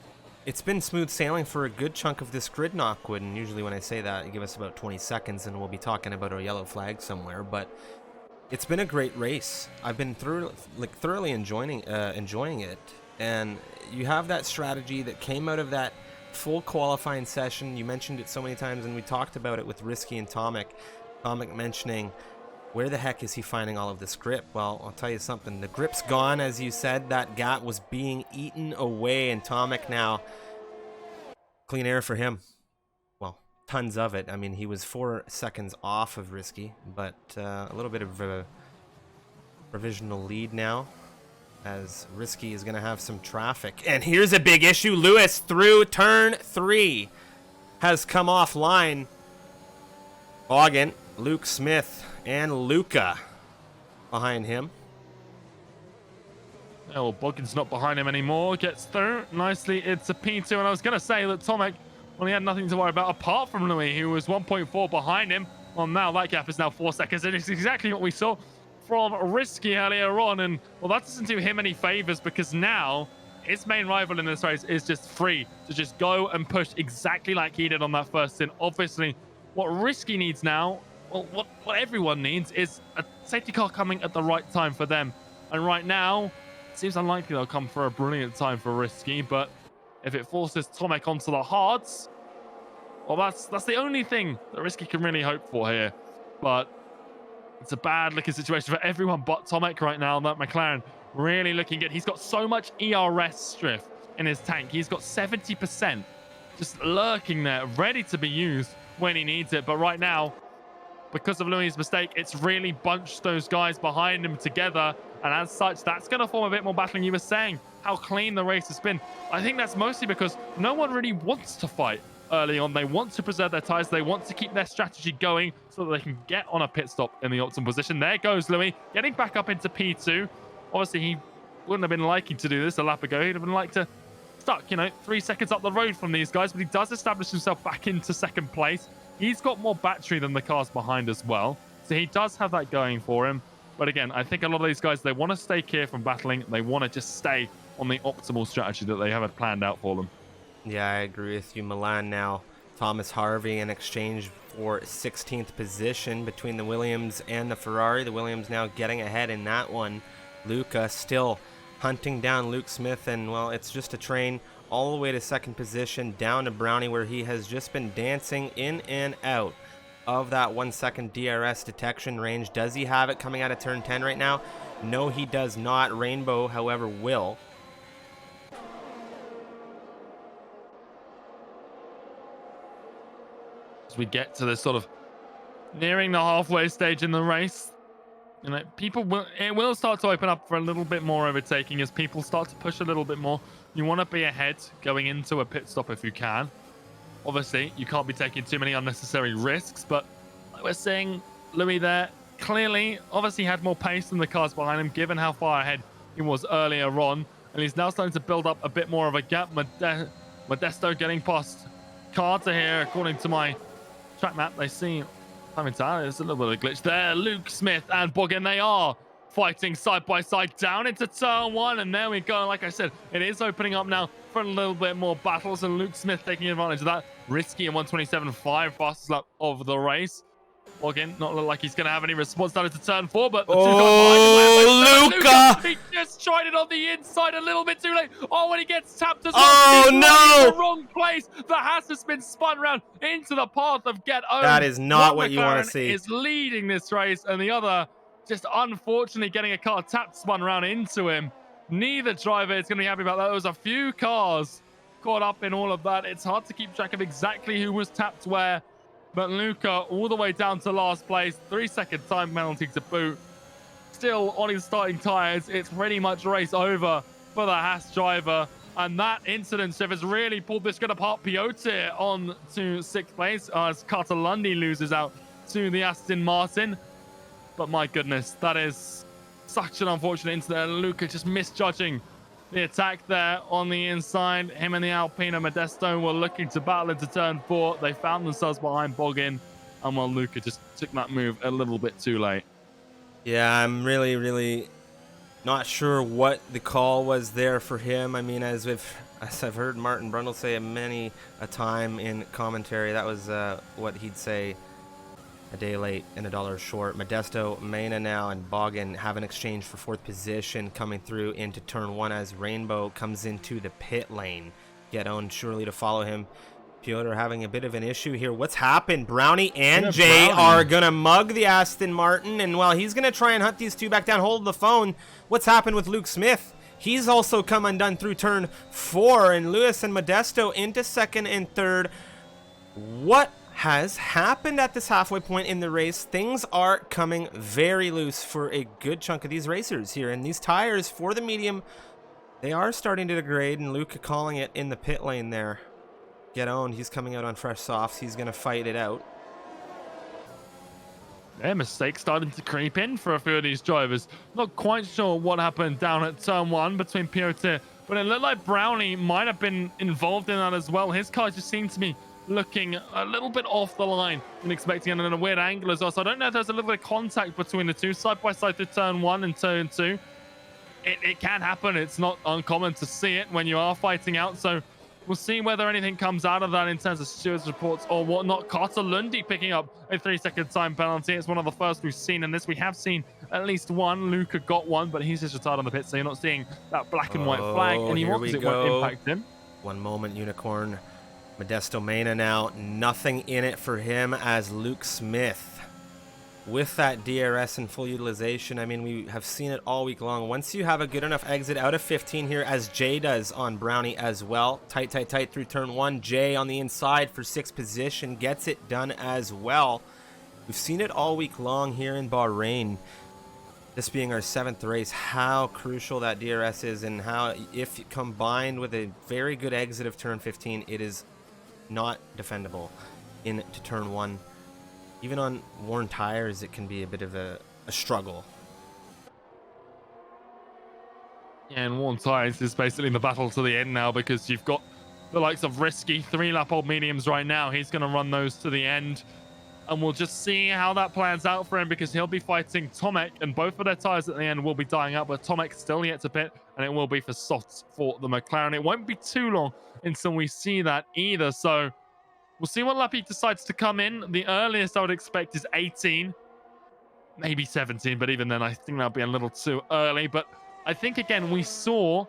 it's been smooth sailing for a good chunk of this grid, Knockwood, and usually when I say that, you give us about 20 seconds and we'll be talking about a yellow flag somewhere, but it's been a great race. I've been thoroughly enjoying it, and you have that strategy that came out of that full qualifying session. You mentioned it so many times, and we talked about it with Risky and Tomek. Tomek mentioning, where the heck is he finding all of this grip? Well, I'll tell you something. The grip's gone, as you said. That gap was being eaten away, and Tomek now, clean air for him. Well, tons of it. I mean, he was 4 seconds off of Risky, but a little bit of a provisional lead now, as Risky is going to have some traffic. And here's a big issue. Lewis through turn 3 has come offline. Boggin, Luke Smith, and Luca behind him.
Oh, Boggin's not behind him anymore. Gets through nicely. It's a P2. And I was going to say that Tomek, well, he had nothing to worry about apart from Louis, who was 1.4 behind him. Well, now that gap is now 4 seconds. And it's exactly what we saw from Risky earlier on. And, well, that doesn't do him any favors, because now his main rival in this race is just free to just go and push exactly like he did on that first stint. Obviously, what Risky needs now well, what everyone needs is a safety car coming at the right time for them. And right now, it seems unlikely they'll come for a brilliant time for Risky, but if it forces Tomek onto the hards, well, that's the only thing that Risky can really hope for here. But it's a bad looking situation for everyone but Tomek right now. That McLaren really looking good. He's got so much ERS striff in his tank. He's got 70% just lurking there, ready to be used when he needs it. But right now, because of Louis' mistake, it's really bunched those guys behind him together. And as such, that's going to form a bit more battling. You were saying how clean the race has been. I think that's mostly because no one really wants to fight early on. They want to preserve their tires. They want to keep their strategy going so that they can get on a pit stop in the optimal position. There goes Louis, getting back up into P2. Obviously, he wouldn't have been liking to do this a lap ago. He'd have been like to stuck, 3 seconds up the road from these guys, but he does establish himself back into second place. He's got more battery than the cars behind as well, so he does have that going for him. But again, I think a lot of these guys, they want to stay clear from battling. They want to just stay on the optimal strategy that they have had planned out for them.
Yeah, I agree with you. Milan now. Thomas Harvey in exchange for 16th position between the Williams and the Ferrari. The Williams now getting ahead in that one. Luca still hunting down Luke Smith, and well, it's just a train all the way to second position down to Brownie, where he has just been dancing in and out of that 1 second DRS detection range. Does he have it coming out of turn 10 right now? No, he does not. Rainbow, however, will.
As we get to this sort of nearing the halfway stage in the race, it will start to open up for a little bit more overtaking as people start to push a little bit more. You want to be ahead going into a pit stop if you can. Obviously, you can't be taking too many unnecessary risks, but like we're seeing, Louis there clearly obviously had more pace than the cars behind him, given how far ahead he was earlier on, and he's now starting to build up a bit more of a gap. Modesto getting past Carter here, according to my track map. They see there's a little bit of a glitch there. Luke Smith and Boggin, they are fighting side by side down into turn 1, and there we go. Like I said, it is opening up now for a little bit more battles, and Luke Smith taking advantage of that. Risky in 127.5, fastest lap of the race. Boggin not look like he's going to have any response down into turn 4, but the two guys behind him,
Luca!
He just tried it on the inside a little bit too late. Oh, when he gets tapped as well.
Oh,
he's
no!
in the wrong place. The Haas has been spun around into the path of Get Owned.
That is not what
McLaren
you want to see.
Is leading this race, and the other just unfortunately getting a car tapped, spun around into him. Neither driver is going to be happy about that. There was a few cars caught up in all of that. It's hard to keep track of exactly who was tapped where, but Luca all the way down to last place. 3 second time penalty to boot. Still on his starting tires. It's pretty much race over for the Haas driver. And that incident has really pulled this good apart. Piotr on to 6th place as Carter Lundy loses out to the Aston Martin. But my goodness, that is such an unfortunate incident. Luca just misjudging the attack there on the inside. Him and the Alpina Modesto were looking to battle into turn 4. They found themselves behind Boggin, and well, Luca just took that move a little bit too late.
Yeah, I'm really not sure what the call was there for him. I mean, as I've heard Martin Brundle say many a time in commentary, that was what he'd say: a day late and $1 short. Modesto, Mena now, and Boggin have an exchange for 4th position coming through into turn 1 as Rainbow comes into the pit lane. Get Owned surely to follow him. Piotr having a bit of an issue here. What's happened? Brownie and Jay are going to mug the Aston Martin, and while he's going to try and hunt these two back down, hold the phone. What's happened with Luke Smith? He's also come undone through turn 4, and Lewis and Modesto into 2nd and 3rd. What has happened at this halfway point in the race? Things are coming very loose for a good chunk of these racers here, and these tires for the medium, they are starting to degrade, and Luca calling it in the pit lane there. Get Owned, he's coming out on fresh softs. He's going to fight it out.
Yeah, mistakes starting to creep in for a few of these drivers. Not quite sure what happened down at turn 1 between Piotr, but it looked like Brownie might have been involved in that as well. His car just seemed to be looking a little bit off the line and expecting it in a weird angle as well. So I don't know if there's a little bit of contact between the two, side by side through turn 1 and turn 2. It can happen. It's not uncommon to see it when you are fighting out. So We'll see whether anything comes out of that in terms of stewards reports or whatnot. Carter Lundy picking up a 3-second time penalty. It's one of the first we've seen in this. We have seen at least one. Luca got one, but he's just retired on the pit, so you're not seeing that black and white flag anymore because it won't impact him.
One moment, Unicorn. Modesto Mena now. Nothing in it for him as Luke Smith. With that DRS in full utilization, I mean, we have seen it all week long. Once you have a good enough exit out of 15 here, as Jay does on Brownie as well. Tight through turn 1. Jay on the inside for 6th position. Gets it done as well. We've seen it all week long here in Bahrain. This being our 7th race, how crucial that DRS is, and how, if combined with a very good exit of turn 15, it is not defendable into turn 1. Even on worn tires, it can be a bit of a struggle.
Yeah, and worn tires is basically the battle to the end now, because you've got the likes of Risky, 3-lap old mediums right now. He's going to run those to the end. And we'll just see how that plans out for him, because he'll be fighting Tomek, and both of their tires at the end will be dying out. But Tomek still yet to pit, and it will be for softs for the McLaren. It won't be too long until we see that either. So we'll see what lap he decides to come in. The earliest I would expect is 18, maybe 17, but even then I think that'll be a little too early. But I think, again, we saw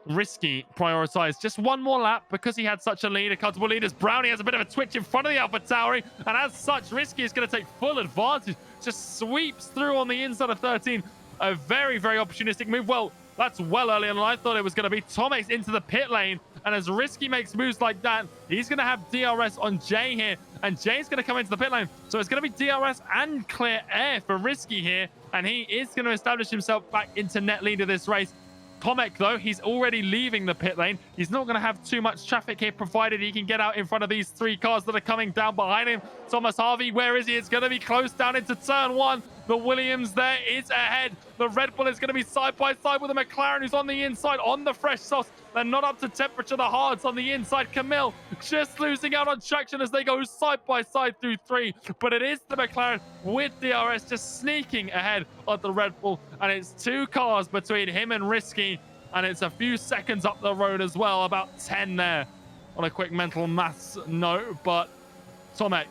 Risky prioritize just one more lap because he had such a lead, a comfortable lead, as Brownie has a bit of a twitch in front of the AlphaTauri, and as such, Risky is going to take full advantage. Just sweeps through on the inside of 13. A very, very opportunistic move. Well, that's well early, and I thought it was going to be Tomek into the pit lane. And as Risky makes moves like that, he's going to have DRS on Jay here. And Jay's going to come into the pit lane. So it's going to be DRS and clear air for Risky here. And he is going to establish himself back into net lead of this race. Tomek, though, he's already leaving the pit lane. He's not going to have too much traffic here, provided he can get out in front of these 3 cars that are coming down behind him. Thomas Harvey, where is he? It's going to be close down into turn 1. The Williams there is ahead. The Red Bull is going to be side by side with the McLaren, who's on the inside on the fresh sauce. They're not up to temperature. The hards on the inside. Camille just losing out on traction as they go side by side through 3. But it is the McLaren with DRS just sneaking ahead of the Red Bull. And it's 2 cars between him and Risky. And it's a few seconds up the road as well. About 10 there on a quick mental maths note. But Tomek,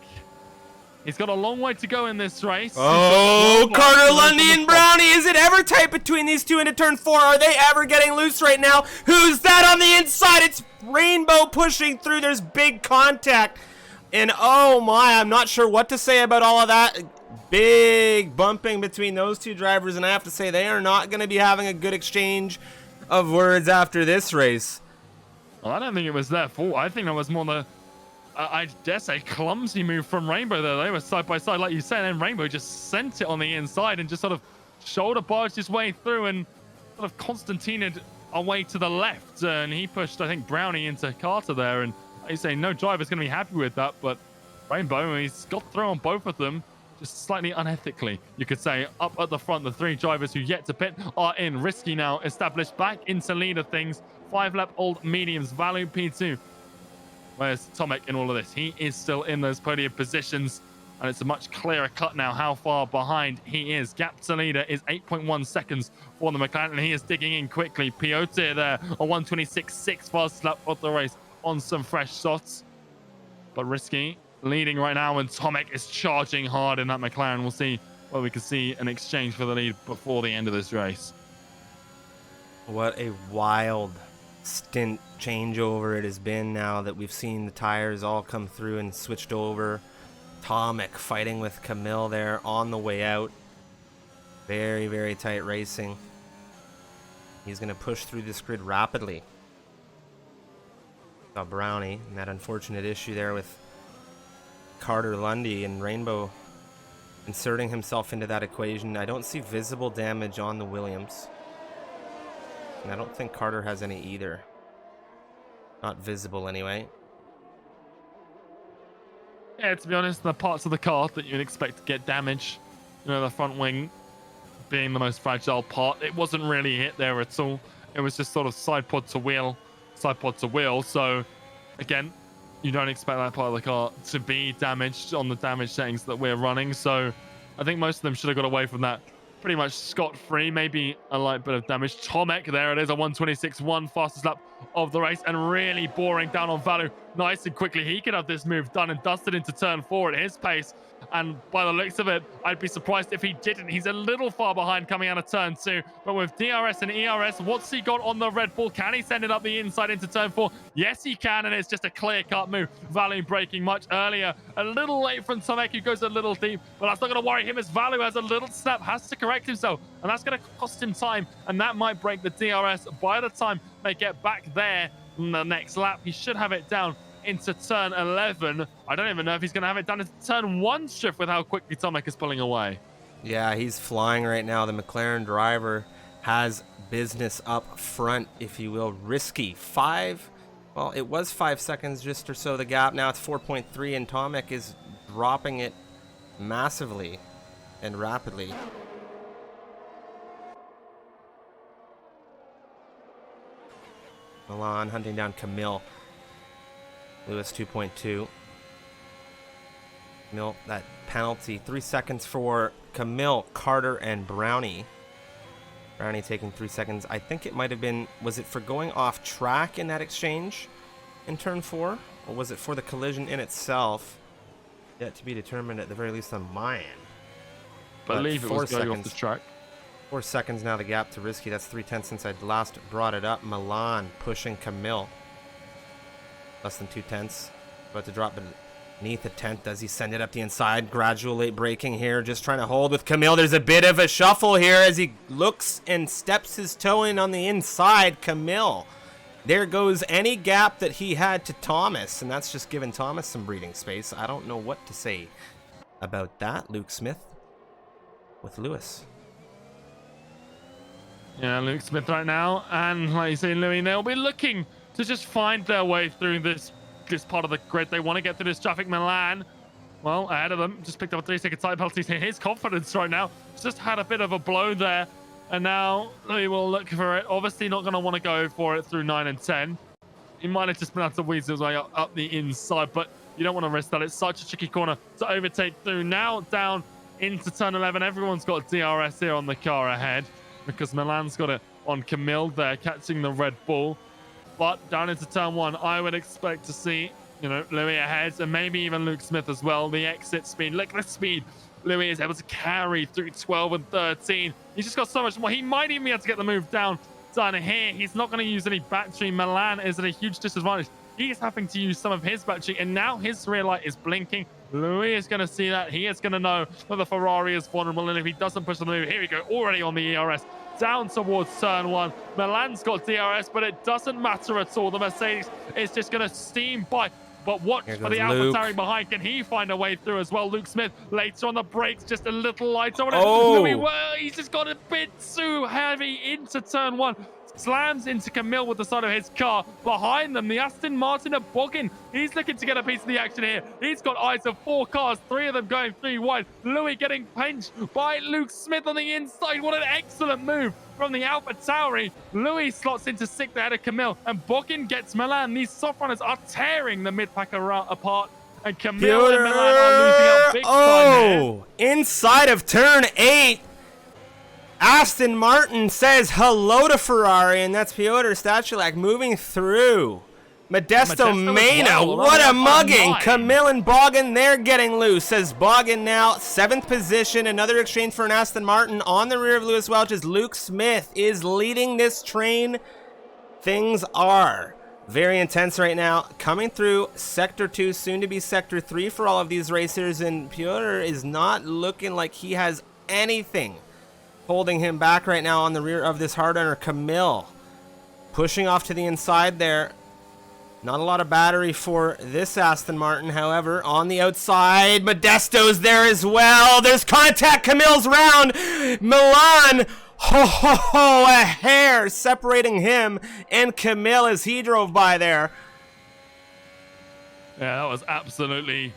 he's got a long way to go in this race.
Oh, Carter Lundy and Brownie. Is it ever tight between these two into turn 4? Are they ever getting loose right now? Who's that on the inside? It's Rainbow pushing through. There's big contact. And oh my, I'm not sure what to say about all of that. Big bumping between those 2 drivers. And I have to say, they are not going to be having a good exchange of words after this race.
Well, I don't think it was their fault. I think that was more the, I dare say, clumsy move from Rainbow there. They were side by side, like you said, and Rainbow just sent it on the inside and just sort of shoulder barged his way through and sort of Constantinaed away to the left. And he pushed, I think, Brownie into Carter there. And I say no driver's going to be happy with that, but Rainbow, he's got through on both of them, just slightly unethically, you could say. Up at the front, the 3 drivers who yet to pit are in. Risky now established back into lead of things. 5-lap old mediums, Valu P2. Where's Tomek in all of this? He is still in those podium positions, and it's a much clearer cut now how far behind he is. Gap to leader is 8.1 seconds for the McLaren, and he is digging in quickly. Piotr there, a 126.6 fast lap of the race on some fresh shots. But Risky leading right now, and Tomek is charging hard in that McLaren. We'll see where we can see an exchange for the lead before the end of this race.
What a wild stint changeover it has been now that we've seen the tires all come through and switched over. Tomek fighting with Camille there on the way out. Very, very tight racing. He's going to push through this grid rapidly. Got Brownie and that unfortunate issue there with Carter Lundy, and Rainbow inserting himself into that equation. I don't see visible damage on the Williams. And I don't think Carter has any either. Not visible anyway.
Yeah, to be honest, the parts of the car that you'd expect to get damage, you know, the front wing being the most fragile part, it wasn't really hit there at all. It was just sort of side pod to wheel. So again, you don't expect that part of the car to be damaged on the damage settings that we're running. So I think most of them should have got away from that pretty much scot-free, maybe a light bit of damage. Tomek, there it is, a 126.1, fastest lap of the race, and really boring down on Valu nice and quickly. He could have this move done and dusted into turn 4 at his pace, and by the looks of it, I'd be surprised if he didn't. He's a little far behind coming out of turn 2, but with DRS and ERS, what's he got on the Red Bull? Can he send it up the inside into turn 4? Yes, he can, and it's just a clear-cut move. Valu braking much earlier, a little late from Tomek, who goes a little deep, but that's not going to worry him as Valu has a little snap, has to correct himself, and that's going to cost him time, and that might break the DRS by the time they get back there in the next lap. He should have it down into turn 11. I don't even know if he's going to have it down into turn 1 shift with how quickly Tomek is pulling away.
Yeah, he's flying right now. The McLaren driver has business up front, if you will. Risky. Well, it was 5 seconds just or so the gap. Now it's 4.3, and Tomek is dropping it massively and rapidly. Milan hunting down Camille. Lewis 2.2. Camille, that penalty. 3 seconds for Camille, Carter, and Brownie. Brownie taking 3 seconds. I think it might have been, was it for going off track in that exchange in turn 4? Or was it for the collision in itself? Yet to be determined at the very least on my end.
I believe it was going off the track.
4 seconds now, the gap to Risky. That's 3/10 since I last brought it up. Milan pushing Camille. Less than 2/10. About to drop beneath a tenth. Does he send it up the inside? Gradual late braking here. Just trying to hold with Camille. There's a bit of a shuffle here as he looks and steps his toe in on the inside. Camille. There goes any gap that he had to Thomas. And that's just giving Thomas some breathing space. I don't know what to say about that. Luke Smith with Lewis.
Yeah, Luke Smith right now, and like you say, Louis, they'll be looking to just find their way through this part of the grid. They want to get through this traffic. Milan, well, ahead of them, just picked up a 3-second time penalty. His confidence right now just had a bit of a blow there, and now Louis will look for it. Obviously not going to want to go for it through 9 and 10. He might have just been able to weasel his way up the inside, but you don't want to risk that. It's such a tricky corner to overtake through. Now down into turn 11. Everyone's got DRS here on the car ahead, because Milan's got it on Camille there, catching the Red Bull. But down into turn 1, I would expect to see, Louis ahead, and maybe even Luke Smith as well. The exit speed, look at the speed Louis is able to carry through 12 and 13. He's just got so much more. He might even be able to get the move done here. He's not going to use any battery. Milan is at a huge disadvantage. He's having to use some of his battery, and now his rear light is blinking. Louis is going to see that. He is going to know that the Ferrari is vulnerable, and if he doesn't push the move, here we go, already on the ERS. Down towards turn 1. Milan's got DRS, but it doesn't matter at all. The Mercedes is just going to steam by. But watch for the AlphaTauri behind. Can he find a way through as well? Luke Smith later on the brakes, just a little lighter on it. Louis, well, he's just got a bit too heavy into turn 1. Slams into Camille with the side of his car. Behind them, the Aston Martin of Boggin. He's looking to get a piece of the action here. He's got eyes of 4 cars, 3 of them going 3 wide. Louis getting pinched by Luke Smith on the inside. What an excellent move from the AlphaTauri. Louis slots into 6th ahead of Camille, and Boggin gets Milan. These soft runners are tearing the mid-pack apart, and Camille and Milan are losing out big time here.
Inside of turn 8. Aston Martin says hello to Ferrari, and that's Piotr Stachulak moving through. Modesto Mena, what a mugging. Camille and Boggin, they're getting loose. As Boggin now, 7th position. Another exchange for an Aston Martin on the rear of Lewis Welch as Luke Smith is leading this train. Things are very intense right now. Coming through Sector 2, soon to be Sector 3 for all of these racers, and Piotr is not looking like he has anything holding him back right now on the rear of this hard runner. Camille pushing off to the inside there. Not a lot of battery for this Aston Martin, however. On the outside, Modesto's there as well. There's contact. Camille's round. Milan, a hair separating him and Camille as he drove by there.
Yeah, that was absolutely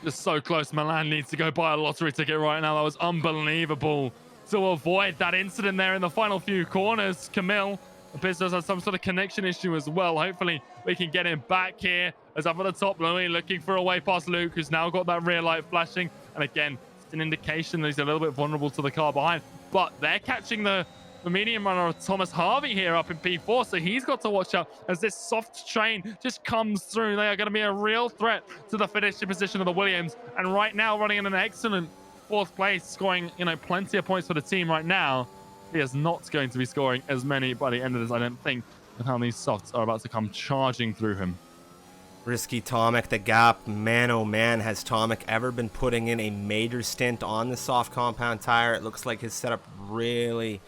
just so close. Milan needs to go buy a lottery ticket right now. That was unbelievable to avoid that incident there in the final few corners. Camille appears to have some sort of connection issue as well. Hopefully we can get him back here. As up at the top, Louis looking for a way past Luke, who's now got that rear light flashing. And again, an indication that he's a little bit vulnerable to the car behind. But they're catching the medium runner of Thomas Harvey here up in P4, so he's got to watch out as this soft train just comes through. They are going to be a real threat to the finishing position of the Williams, and right now running in an excellent 4th place, scoring, you know, plenty of points for the team right now. He is not going to be scoring as many by the end of this, I don't think, with how these softs are about to come charging through him.
Risky Tomek, the gap, man oh man, has Tomek ever been putting in a major stint on the soft compound tire? It looks like his setup really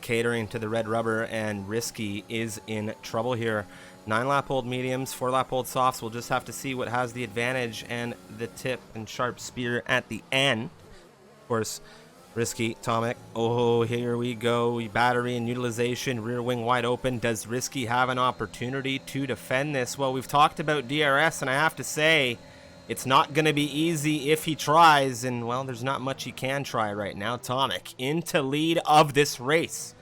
catering to the red rubber, and Risky is in trouble here. 9-lap-old mediums, 4-lap-old softs. We'll just have to see what has the advantage and the tip and sharp spear at the end. Of course, Risky Tomek. Oh, here we go. Battery and utilization, rear wing wide open. Does Risky have an opportunity to defend this? Well, we've talked about DRS, and I have to say, it's not going to be easy if he tries, and, well, there's not much he can try right now. Tomek into lead of this race.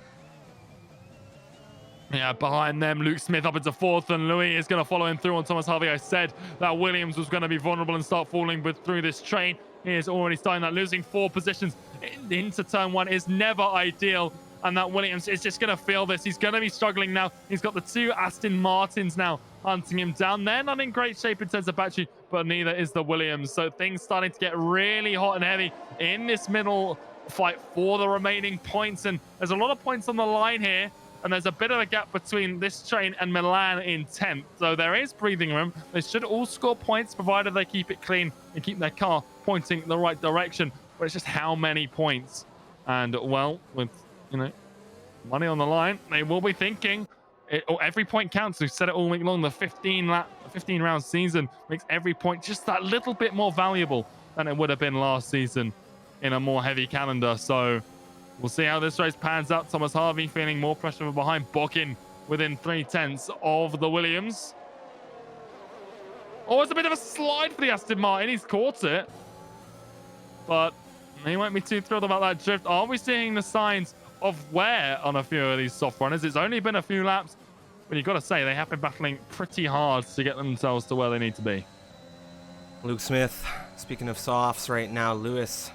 Yeah, behind them, Luke Smith up into 4th, and Louis is going to follow him through on Thomas Harvey. I said that Williams was going to be vulnerable and start falling through this train. He is already starting that. Losing 4 positions into turn 1 is never ideal, and that Williams is just going to feel this. He's going to be struggling now. He's got the 2 Aston Martins now hunting him down. They're not in great shape in terms of battery, but neither is the Williams. So things starting to get really hot and heavy in this middle fight for the remaining points, and there's a lot of points on the line here. And there's a bit of a gap between this train and Milan in 10th. So there is breathing room. They should all score points, provided they keep it clean and keep their car pointing the right direction. But it's just how many points. And, well, with, you know, money on the line, they will be thinking, every point counts. We've said it all week long. The 15-round season makes every point just that little bit more valuable than it would have been last season in a more heavy calendar. So we'll see how this race pans out. Thomas Harvey feeling more pressure from behind. Boggin within 3/10 of the Williams. Oh, it's a bit of a slide for the Aston Martin. He's caught it. But he won't be too thrilled about that drift. Are we seeing the signs of wear on a few of these soft runners? It's only been a few laps, but you've got to say they have been battling pretty hard to get themselves to where they need to be.
Luke Smith, speaking of softs right now, Lewis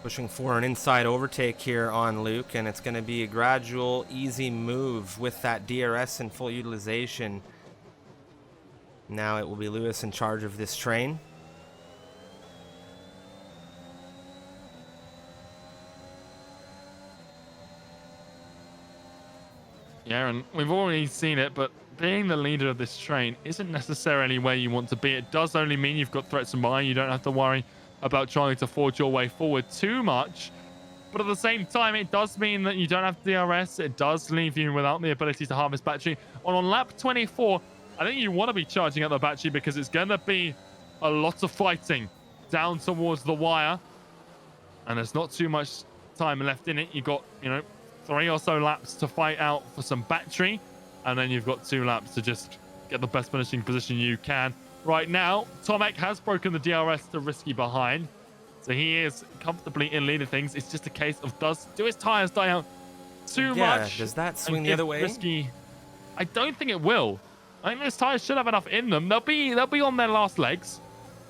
pushing for an inside overtake here on Luke, and it's going to be a gradual, easy move with that DRS and full utilization. Now it will be Lewis in charge of this train.
Yeah, and we've already seen it, but being the leader of this train isn't necessarily where you want to be. It does only mean you've got threats from behind. You don't have to worry about trying to forge your way forward too much. But at the same time, it does mean that you don't have DRS. It does leave you without the ability to harvest battery. And on lap 24, I think you want to be charging up the battery because it's going to be a lot of fighting down towards the wire. And there's not too much time left in it. You've got, 3 or so laps to fight out for some battery. And then you've got 2 laps to just get the best finishing position you can. Right now, Tomek has broken the DRS to Risky behind. So he is comfortably in lead of things. It's just a case of do his tires die out too much?
Does that swing the other way?
Risky, I don't think it will. I think his tires should have enough in them. They'll be on their last legs.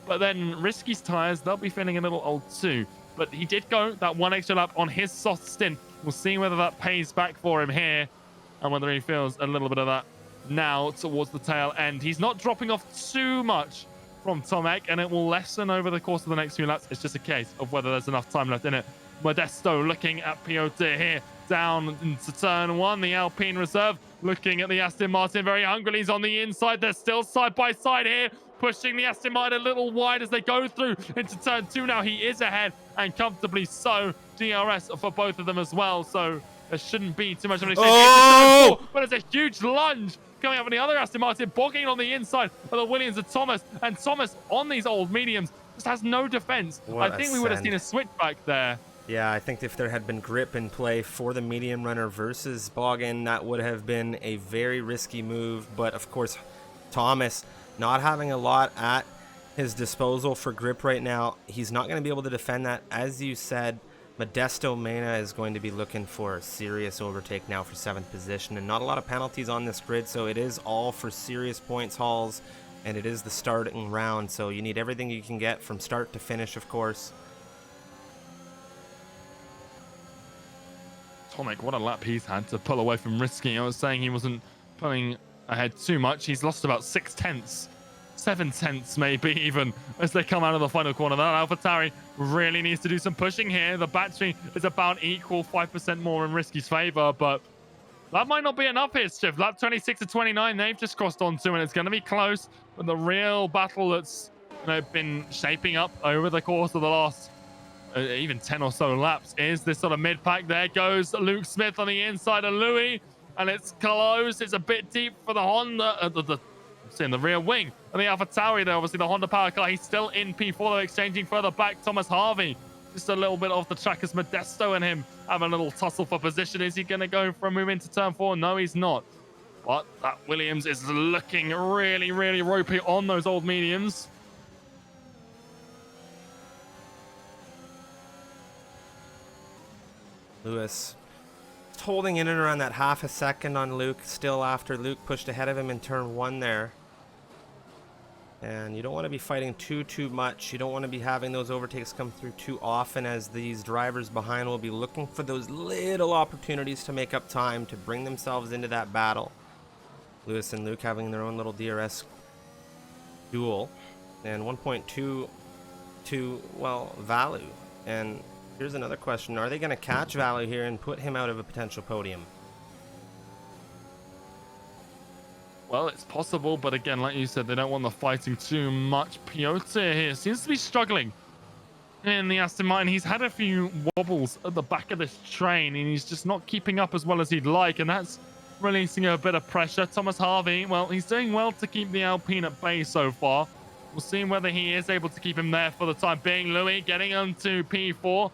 But then Risky's tires, they'll be feeling a little old too. But he did go that 1 extra lap on his soft stint. We'll see whether that pays back for him here and whether he feels a little bit of that now towards the tail end. He's not dropping off too much from Tomek, and it will lessen over the course of the next few laps. It's just a case of whether there's enough time left in it. Modesto looking at Piotr here down into turn 1. The Alpine Reserve looking at the Aston Martin very hungrily. He's on the inside. They're still side by side here, pushing the Aston Martin a little wide as they go through into turn 2 now. He is ahead, and comfortably so. DRS for both of them as well, so there shouldn't be too much of an exchange. But it's a huge lunge coming up on the other Aston Martin, bogging on the inside of the Williams of Thomas. And Thomas on these old mediums just has no defense. I think we would have seen a switchback there.
Yeah, I think if there had been grip in play for the medium runner versus Boggin, that would have been a very risky move. But of course, Thomas not having a lot at his disposal for grip right now, he's not going to be able to defend that. As you said, Modesto Mena is going to be looking for a serious overtake now for 7th position, and not a lot of penalties on this grid, so it is all for serious points hauls, and it is the starting round, so you need everything you can get from start to finish, of course.
Tomek, what a lap he's had to pull away from risky. I was saying he wasn't pulling ahead too much. He's lost about 6/10, 7/10 maybe even, as they come out of the final corner. That AlphaTauri really needs to do some pushing here. The battery is about equal, 5% more in Risky's favor, but that might not be enough here, Stiff. Lap 26 to 29, they've just crossed onto, and it's going to be close. But the real battle that's been shaping up over the course of the last even 10 or so laps is this sort of mid-pack. There goes Luke Smith on the inside of Louis, and it's close. It's a bit deep for the Honda, in the rear wing. And the AlphaTauri there, obviously the Honda power car, he's still in P4, though, exchanging further back. Thomas Harvey just a little bit off the track as Modesto and him have a little tussle for position. Is he going to go for a move into turn 4? No, he's not. But that Williams is looking really, really ropey on those old mediums.
Lewis holding in and around that half a second on Luke, still after Luke pushed ahead of him in turn 1 there. And you don't want to be fighting too much. You don't want to be having those overtakes come through too often, as these drivers behind will be looking for those little opportunities to make up time, to bring themselves into that battle. Lewis and Luke having their own little DRS duel. And 1.2 to, well, Valu. And here's another question. Are they going to catch Valu here and put him out of a potential podium?
Well, it's possible, but again, like you said, they don't want the fighting too much. Piotr here seems to be struggling in the Aston Martin. He's had a few wobbles at the back of this train, and he's just not keeping up as well as he'd like, and that's releasing a bit of pressure. Thomas Harvey, well, he's doing well to keep the Alpine at bay so far. We'll see whether he is able to keep him there for the time being. Louis getting onto P4,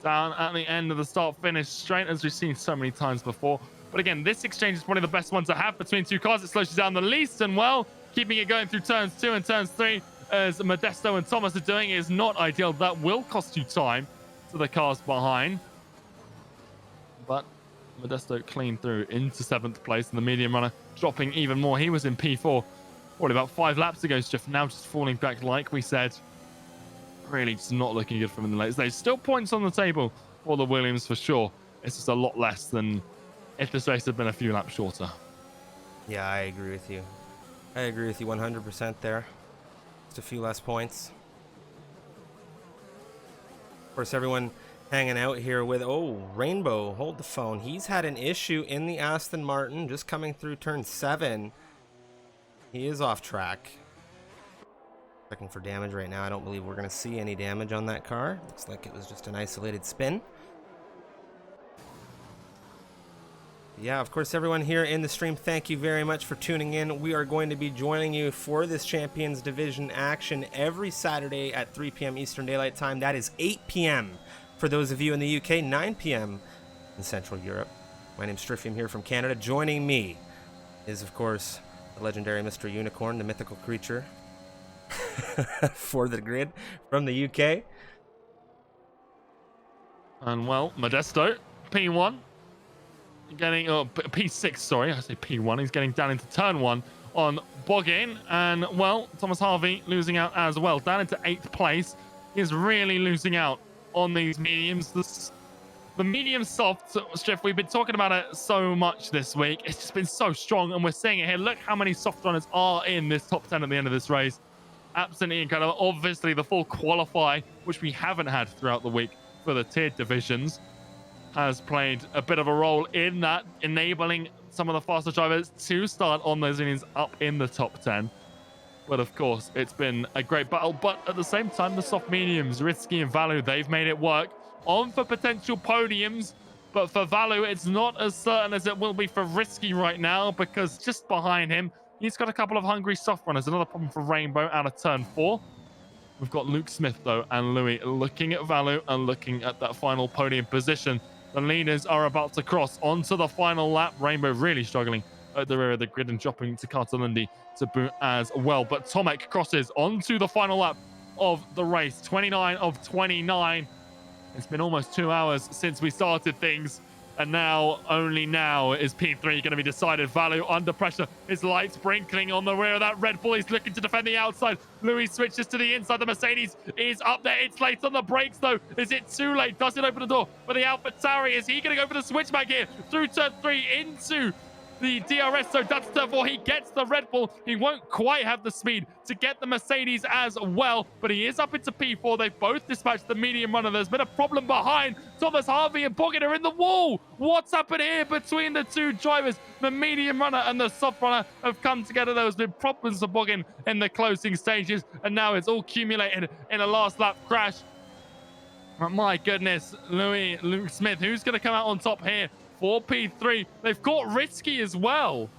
down at the end of the start-finish straight, as we've seen so many times before. But again, this exchange is probably the best one to have between two cars. It slows you down the least, and well, keeping it going through turns 2 and turns 3, as Modesto and Thomas are doing, is not ideal. That will cost you time to the cars behind. But Modesto clean through into 7th place, and the medium runner dropping even more. He was in P4 probably about 5 laps ago, Striff, now just falling back like we said. Really just not looking good from in the late stage. Still points on the table for the Williams for sure. It's just a lot less than if this race had been a few laps shorter.
Yeah, I agree with you. I agree with you 100% there. Just a few less points. Of course, everyone hanging out here with, oh, Rainbow, hold the phone. He's had an issue in the Aston Martin just coming through turn 7. He is off track. Checking for damage right now. I don't believe we're going to see any damage on that car. Looks like it was just an isolated spin. Yeah, of course, everyone here in the stream, thank you very much for tuning in. We are going to be joining you for this Champions Division action every Saturday at 3 p.m. Eastern Daylight Time. That is 8 p.m. for those of you in the UK, 9 p.m. in Central Europe. My name's Strifium here from Canada. Joining me is, of course, the legendary Mr. Unicorn, the mythical creature for the grid from the UK.
And, well, Modesto, P1. Getting P6, sorry, I say P1. He's getting down into turn 1 on Boggin, and well, Thomas Harvey losing out as well, down into 8th place. He's really losing out on these mediums. The medium soft, Striff, we've been talking about it so much this week. It's just been so strong, and we're seeing it here. Look how many soft runners are in this top 10 at the end of this race. Absolutely incredible. Obviously, the full qualify, which we haven't had throughout the week for the tiered divisions, has played a bit of a role in that, enabling some of the faster drivers to start on those innings up in the top 10. But of course, it's been a great battle. But at the same time, the soft mediums, Risky and Valu, they've made it work. On for potential podiums. But for Valu, it's not as certain as it will be for Risky right now, because just behind him, he's got a couple of hungry soft runners. Another problem for Rainbow out of turn 4. We've got Luke Smith, though, and Louis looking at Valu and looking at that final podium position. The leaders are about to cross onto the final lap. Rainbow really struggling at the rear of the grid and dropping to Cartalundi to boot as well. But Tomek crosses onto the final lap of the race. 29 of 29. It's been almost 2 hours since we started things. And now, only now, is P3 going to be decided. Value under pressure. His lights sprinkling on the rear of that Red Bull. He's looking to defend the outside. Louis switches to the inside. The Mercedes is up there. It's late on the brakes, though. Is it too late? Does it open the door for the AlphaTauri? Is he going to go for the switchback here? Through turn 3 into the DRS, so that's turn 4. He gets the Red Bull. He won't quite have the speed to get the Mercedes as well, but he is up into P4. They've both dispatched the medium runner. There's been a problem behind. Thomas Harvey and Boggin are in the wall. What's happened here between the two drivers? The medium runner and the soft runner have come together. There has been problems for Boggin in the closing stages, and now it's all accumulated in a last lap crash. But my goodness, Luke Smith, who's going to come out on top here? For P3, they've got Risky as well,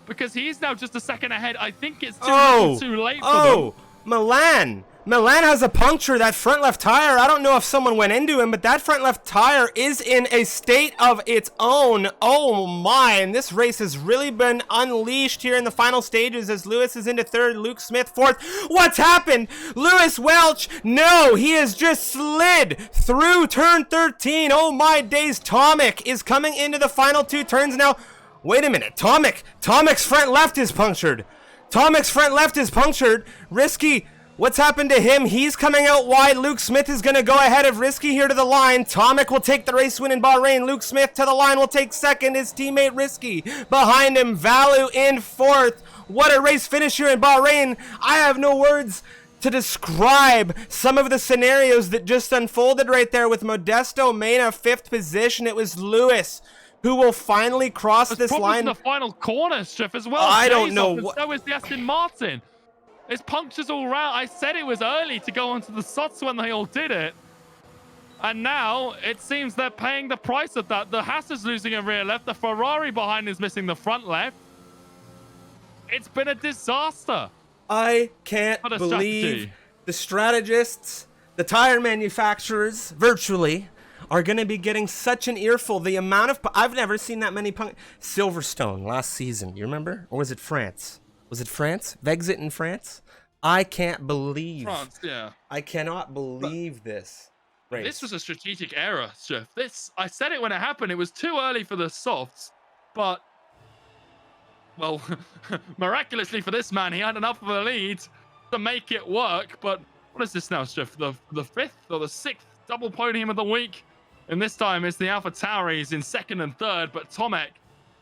because he's now just a second ahead. I think it's too late for them.
Milan has a puncture, that front left tire. I don't know if someone went into him, but that front left tire is in a state of its own. Oh my, and this race has really been unleashed here in the final stages as Lewis is into third, Luke Smith fourth. What's happened? Lewis Welch, no, he has just slid through turn 13. Oh my days, Tomic is coming into the final 2 turns now. Wait a minute, Tomic's front left is punctured. Risky, what's happened to him? He's coming out wide. Luke Smith is going to go ahead of Risky here to the line. Tomic will take the race win in Bahrain. Luke Smith to the line will take second. His teammate Risky behind him. Value in fourth. What a race finish here in Bahrain. I have no words to describe some of the scenarios that just unfolded right there with Modesto Mena 5th position. It was Lewis who will finally cross this line.
In the final corner, Striff, as well.
I don't know
what. So is the Aston Martin. It's punctures all round. I said it was early to go onto the sots when they all did it. And now it seems they're paying the price of that. The Haas is losing a rear left. The Ferrari behind is missing the front left. It's been a disaster.
I can't believe the strategists, the tire manufacturers, virtually, are going to be getting such an earful. The amount of... I've never seen that many... Silverstone last season, you remember? Or was it France? Vexit in France? I can't believe...
France, yeah.
I cannot believe this race.
This was a strategic error, Jeff. I said it when it happened. It was too early for the softs, but... Well, miraculously for this man, he had enough of a lead to make it work, but... What is this now, Jeff? The 5th or the 6th double podium of the week? And this time it's the AlphaTauris in 2nd and 3rd, but Tomek,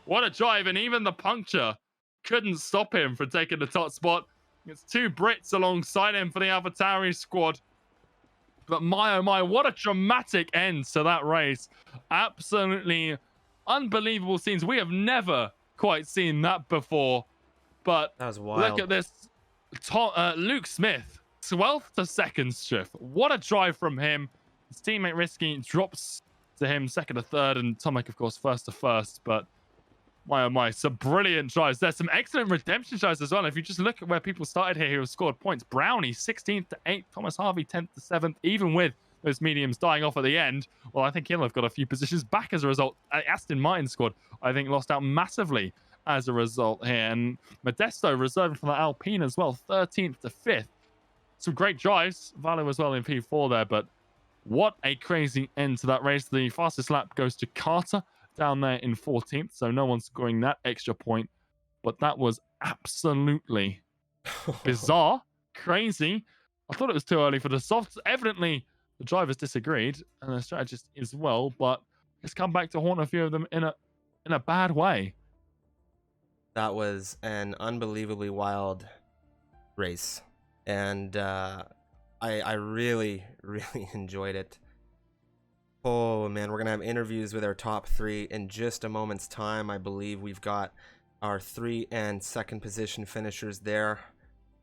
what a drive, and even the puncture couldn't stop him from taking the top spot. It's 2 Brits alongside him for the AlphaTauri squad. But my oh my, what a dramatic end to that race. Absolutely unbelievable scenes. We have never quite seen that before. But
that was wild.
Look at this. Luke Smith, 12th to 2nd, Striff. What a drive from him. His teammate Risky drops to him 2nd to 3rd, and Tomek, of course, 1st to 1st. But my oh my, some brilliant drives. There's some excellent redemption drives as well. If you just look at where people started here who have scored points, Brownie 16th to 8th, Thomas Harvey 10th to 7th, even with those mediums dying off at the end. Well, I think he'll have got a few positions back as a result. Aston Martin squad, I think, lost out massively as a result here. And Modesto reserved for the Alpine as well, 13th to 5th. Some great drives. Value as well in P4 there, but what a crazy end to that race. The fastest lap goes to Carter down there in 14th, so no one's scoring that extra point. But that was absolutely bizarre, crazy. I thought it was too early for the softs. Evidently, the drivers disagreed, and the strategists as well, but it's come back to haunt a few of them in a bad way.
That was an unbelievably wild race, and I really, really enjoyed it. Oh man, we're gonna have interviews with our top 3 in just a moment's time. I believe we've got our 3 and 2nd position finishers there,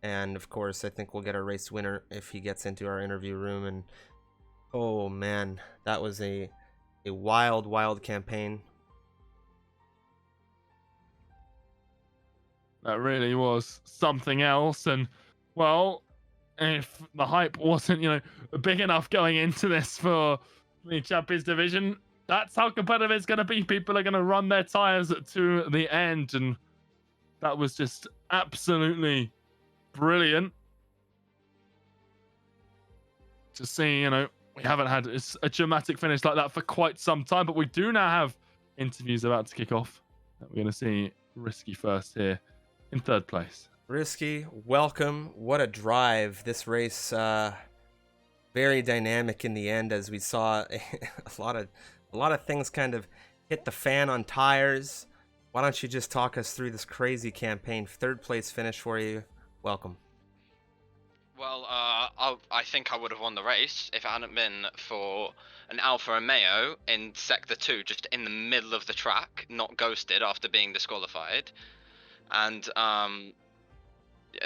and of course I think we'll get our race winner if he gets into our interview room. And oh man, that was a wild campaign.
That really was something else. And well, if the hype wasn't, big enough going into this for the Champions division, that's how competitive it's going to be. People are going to run their tires to the end, and that was just absolutely brilliant to see, we haven't had a dramatic finish like that for quite some time, but we do now have interviews about to kick off. We're going to see Risky first here in third place.
Risky, welcome. What a drive. This race, very dynamic in the end, as we saw a lot of things kind of hit the fan on tires. Why don't you just talk us through this crazy campaign? Third place finish for you. Welcome.
Well, I think I would have won the race if it hadn't been for an Alfa Romeo in Sector 2, just in the middle of the track, not ghosted after being disqualified. And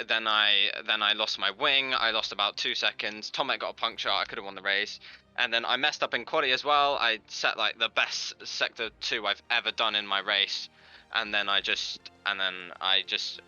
then I lost my wing. I lost about 2 seconds. Tomek got a puncture. I could have won the race. And then I messed up in quali as well. I set like the best Sector 2 I've ever done in my race. And then I just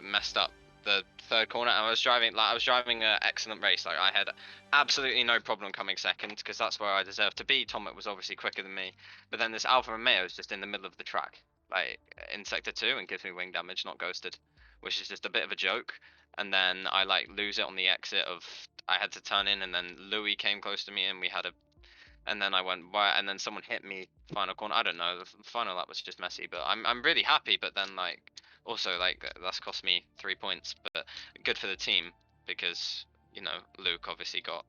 messed up the third corner. I was driving an excellent race. Like, I had absolutely no problem coming second, because that's where I deserved to be. Tomek was obviously quicker than me, but then this Alfa Romeo is just in the middle of the track, like in Sector 2, and gives me wing damage, not ghosted, which is just a bit of a joke. And then I like lose it on the exit of, I had to turn in, and then Louis came close to me, and we had a, and then I went right, and then someone hit me final corner. I don't know, the final lap was just messy, but I'm really happy. But then like, also like, that's cost me 3 points, but good for the team, because you know Luke obviously got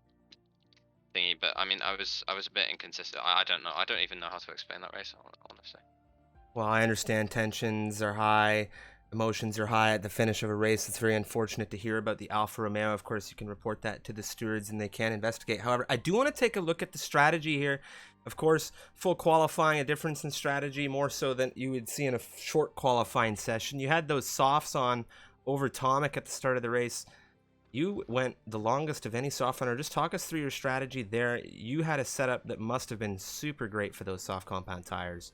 thingy. But I mean, I was a bit inconsistent. I don't know, I don't even know how to explain that race, honestly.
Well, I understand tensions are high, emotions are high at the finish of a race. It's very unfortunate to hear about the Alfa Romeo. Of course, you can report that to the stewards and they can investigate. However, I do want to take a look at the strategy here. Of course, full qualifying, a difference in strategy, more so than you would see in a short qualifying session. You had those softs on over Tomek at the start of the race. You went the longest of any soft runner. Just talk us through your strategy there. You had a setup that must have been super great for those soft compound tires.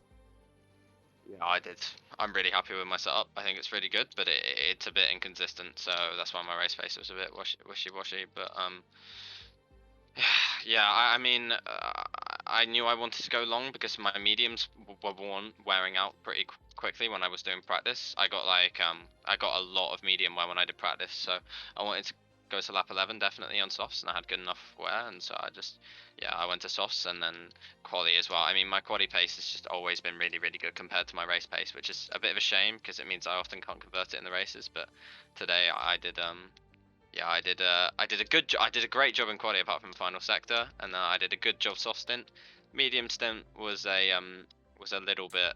Yeah, I did. I'm really happy with my setup. I think it's really good, but it's a bit inconsistent, so that's why my race pace was a bit wishy-washy. But yeah, I mean, I knew I wanted to go long because my mediums were wearing out pretty quickly when I was doing practice. I got like I got a lot of medium wear when I did practice, so I wanted to go to lap 11 definitely on softs, and I had good enough wear, and so I went to softs, and then quali as well. I mean, my quali pace has just always been really, really good compared to my race pace, which is a bit of a shame because it means I often can't convert it in the races. But today I did I did a great job in quali apart from final sector, and I did a good job soft stint. Medium stint was a little bit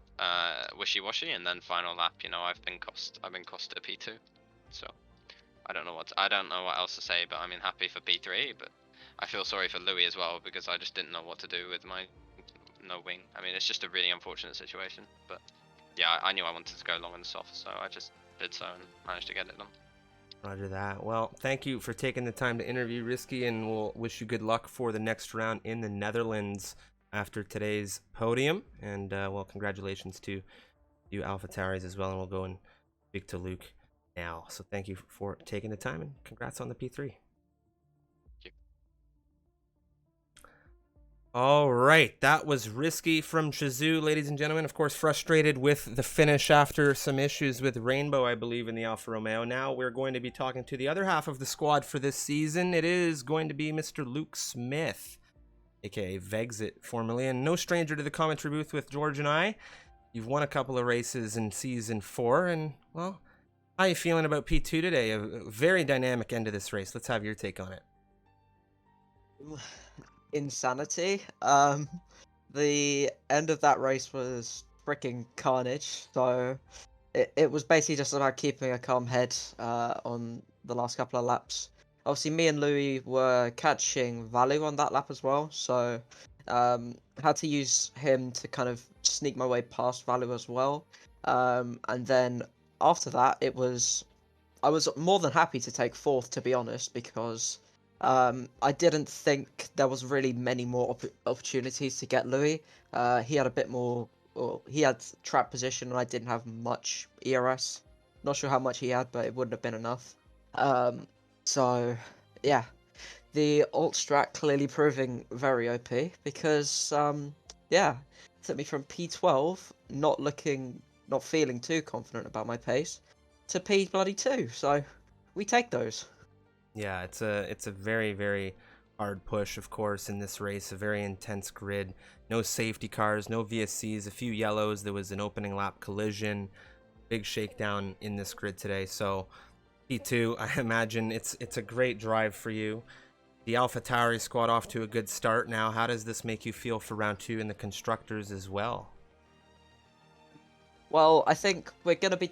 wishy-washy, and then final lap, you know, I've been cost a P2, so I don't know what else to say. But I mean, happy for P3, but I feel sorry for Louis as well, because I just didn't know what to do with my no wing. I mean, it's just a really unfortunate situation, but yeah, I knew I wanted to go long and soft, so I just did so and managed to get it done.
Roger that. Well, thank you for taking the time to interview Risky, and we'll wish you good luck for the next round in the Netherlands after today's podium. And well, congratulations to you AlphaTauri's as well, and we'll go and speak to Luke now. So thank you for taking the time, and congrats on the P3. All right, that was Risky from Shizou, ladies and gentlemen. Of course, frustrated with the finish after some issues with Rainbow, I believe, in the Alfa Romeo. Now we're going to be talking to the other half of the squad for this season. It is going to be Mr. Luke Smith, aka Vexit formerly, and no stranger to the commentary booth with George and I. You've won a couple of races in Season 4, and, well, how are you feeling about P2 today? A very dynamic end of this race. Let's have your take on it.
Insanity. The end of that race was freaking carnage. So it was basically just about keeping a calm head on the last couple of laps. Obviously, me and Louis were catching value on that lap as well, so had to use him to kind of sneak my way past value as well. And then after that, I was more than happy to take fourth, to be honest, because I didn't think there was really many more opportunities to get Louis. He had a bit more, well, he had trap position, and I didn't have much ERS. Not sure how much he had, but it wouldn't have been enough. So yeah, the alt strat clearly proving very OP, because yeah, took me from P12 not feeling too confident about my pace to P2. So we take those.
Yeah, it's a very, very hard push, of course, in this race. A very intense grid. No safety cars, no VSCs, a few yellows. There was an opening lap collision. Big shakedown in this grid today. So P2, I imagine it's a great drive for you. The AlphaTauri squad off to a good start now. How does this make you feel for round 2 in the constructors as well?
Well, I think we're gonna be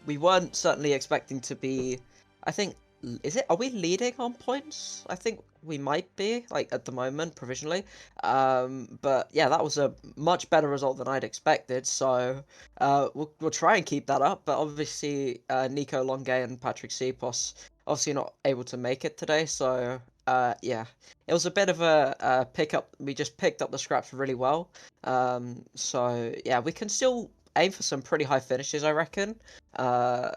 we weren't certainly expecting to be. I think are we leading on points? I think we might be, like, at the moment provisionally. But yeah, that was a much better result than I'd expected. So we'll try and keep that up. But obviously, Nico Longuet and Patrick Sipos obviously not able to make it today. So yeah, it was a bit of a pickup. We just picked up the scraps really well. So yeah, we can still aim for some pretty high finishes, I reckon.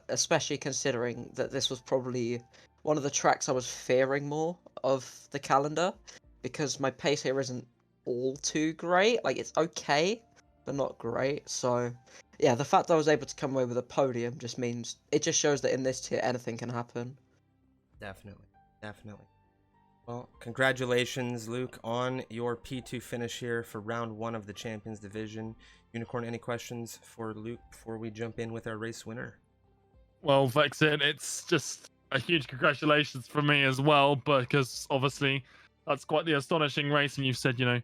Especially considering that this was probably one of the tracks I was fearing more of the calendar, because my pace here isn't all too great. Like, it's okay, but not great. So yeah, the fact that I was able to come away with a podium just means, it just shows that in this tier anything can happen.
Definitely. Well, congratulations, Luke, on your P2 finish here for round 1 of the Champions Division. Unicorn, any questions for Luke before we jump in with our race winner?
Well, Vexit, it's just a huge congratulations from me as well, because obviously that's quite the astonishing race, and you've said, you're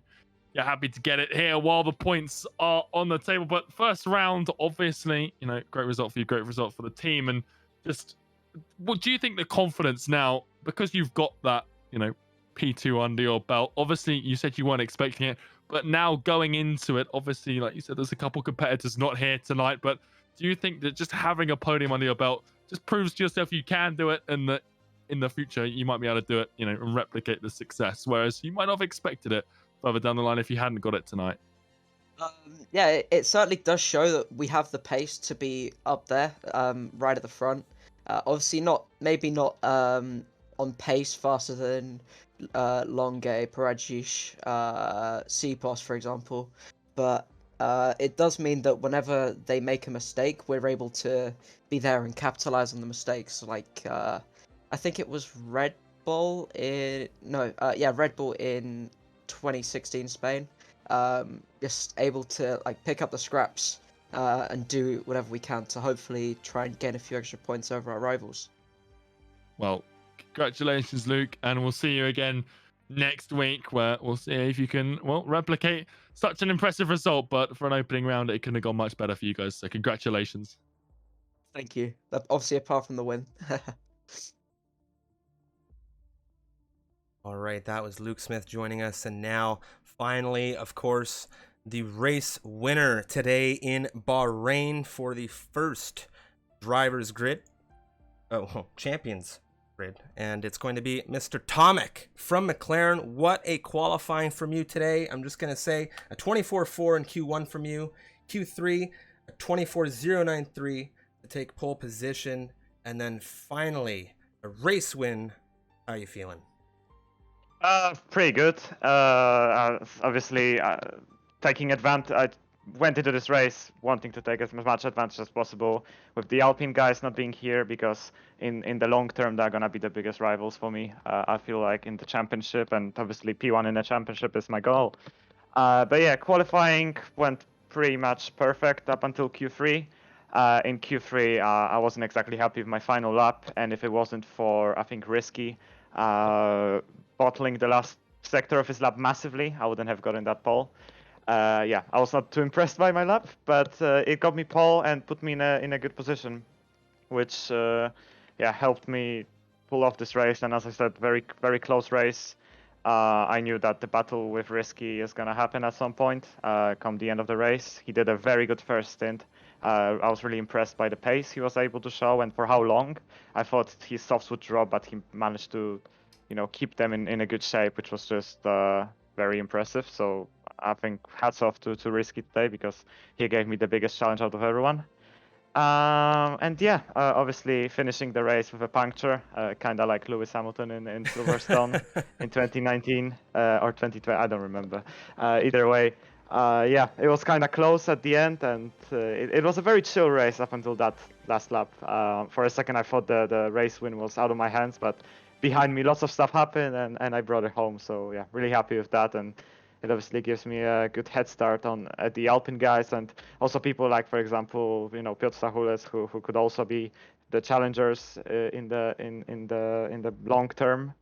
happy to get it here while the points are on the table. But first round, obviously, great result for you, great result for the team. And just, what do you think the confidence now, because you've got that, P2 under your belt? Obviously, you said you weren't expecting it, but now going into it, obviously, like you said, there's a couple competitors not here tonight, but do you think that just having a podium under your belt just proves to yourself you can do it, and that in the future you might be able to do it, and replicate the success, whereas you might not have expected it further down the line if you hadn't got it tonight?
Yeah, it certainly does show that we have the pace to be up there, right at the front. Obviously maybe not on pace faster than Longuet, Parajish, Sipos, for example, but it does mean that whenever they make a mistake, we're able to be there and capitalize on the mistakes. Like, I think it was Red Bull in 2016 Spain. Just able to, like, pick up the scraps and do whatever we can to hopefully try and gain a few extra points over our rivals.
Well, congratulations, Luke, and we'll see you again next week, where we'll see if you can, replicate such an impressive result. But for an opening round, it couldn't have gone much better for you guys, so congratulations.
Thank you. Obviously, apart from the win.
All right, that was Luke Smith joining us, and now finally, of course, the race winner today in Bahrain for the first drivers grid, champions grid, and it's going to be Mr. Tomek from McLaren. What a qualifying from you today. I'm just going to say a 24.4 in Q1 from you, Q3 a 24.093 to take pole position, and then finally a race win. How are you feeling?
Pretty good. Obviously, taking advantage. I went into this race wanting to take as much advantage as possible, with the Alpine guys not being here, because in the long term they're gonna be the biggest rivals for me. I feel like in the championship, and obviously P1 in the championship is my goal. But yeah, qualifying went pretty much perfect up until Q3. In Q3, I wasn't exactly happy with my final lap, and if it wasn't for, I think, Risky bottling the last sector of his lap massively, I wouldn't have gotten that pole. Yeah, I was not too impressed by my lap, but it got me pole and put me in a good position, which helped me pull off this race. And as I said, very, very close race. I knew that the battle with Risky is gonna happen at some point, come the end of the race. He did a very good first stint. I was really impressed by the pace he was able to show and for how long. I thought his softs would drop, but he managed to, keep them in a good shape, which was just very impressive. So I think hats off to Risky today, because he gave me the biggest challenge out of everyone. And yeah, obviously finishing the race with a puncture, kind of like Lewis Hamilton in Silverstone in 2019 or 2020, I don't remember. Either way, yeah, it was kind of close at the end, and it was a very chill race up until that last lap. For a second, I thought the race win was out of my hands, but behind me. Lots of stuff happened, and I brought it home. So yeah, really happy with that, and it obviously gives me a good head start on the Alpine guys, and also people like, for example, Piotr Stahules, who could also be the challengers in the long term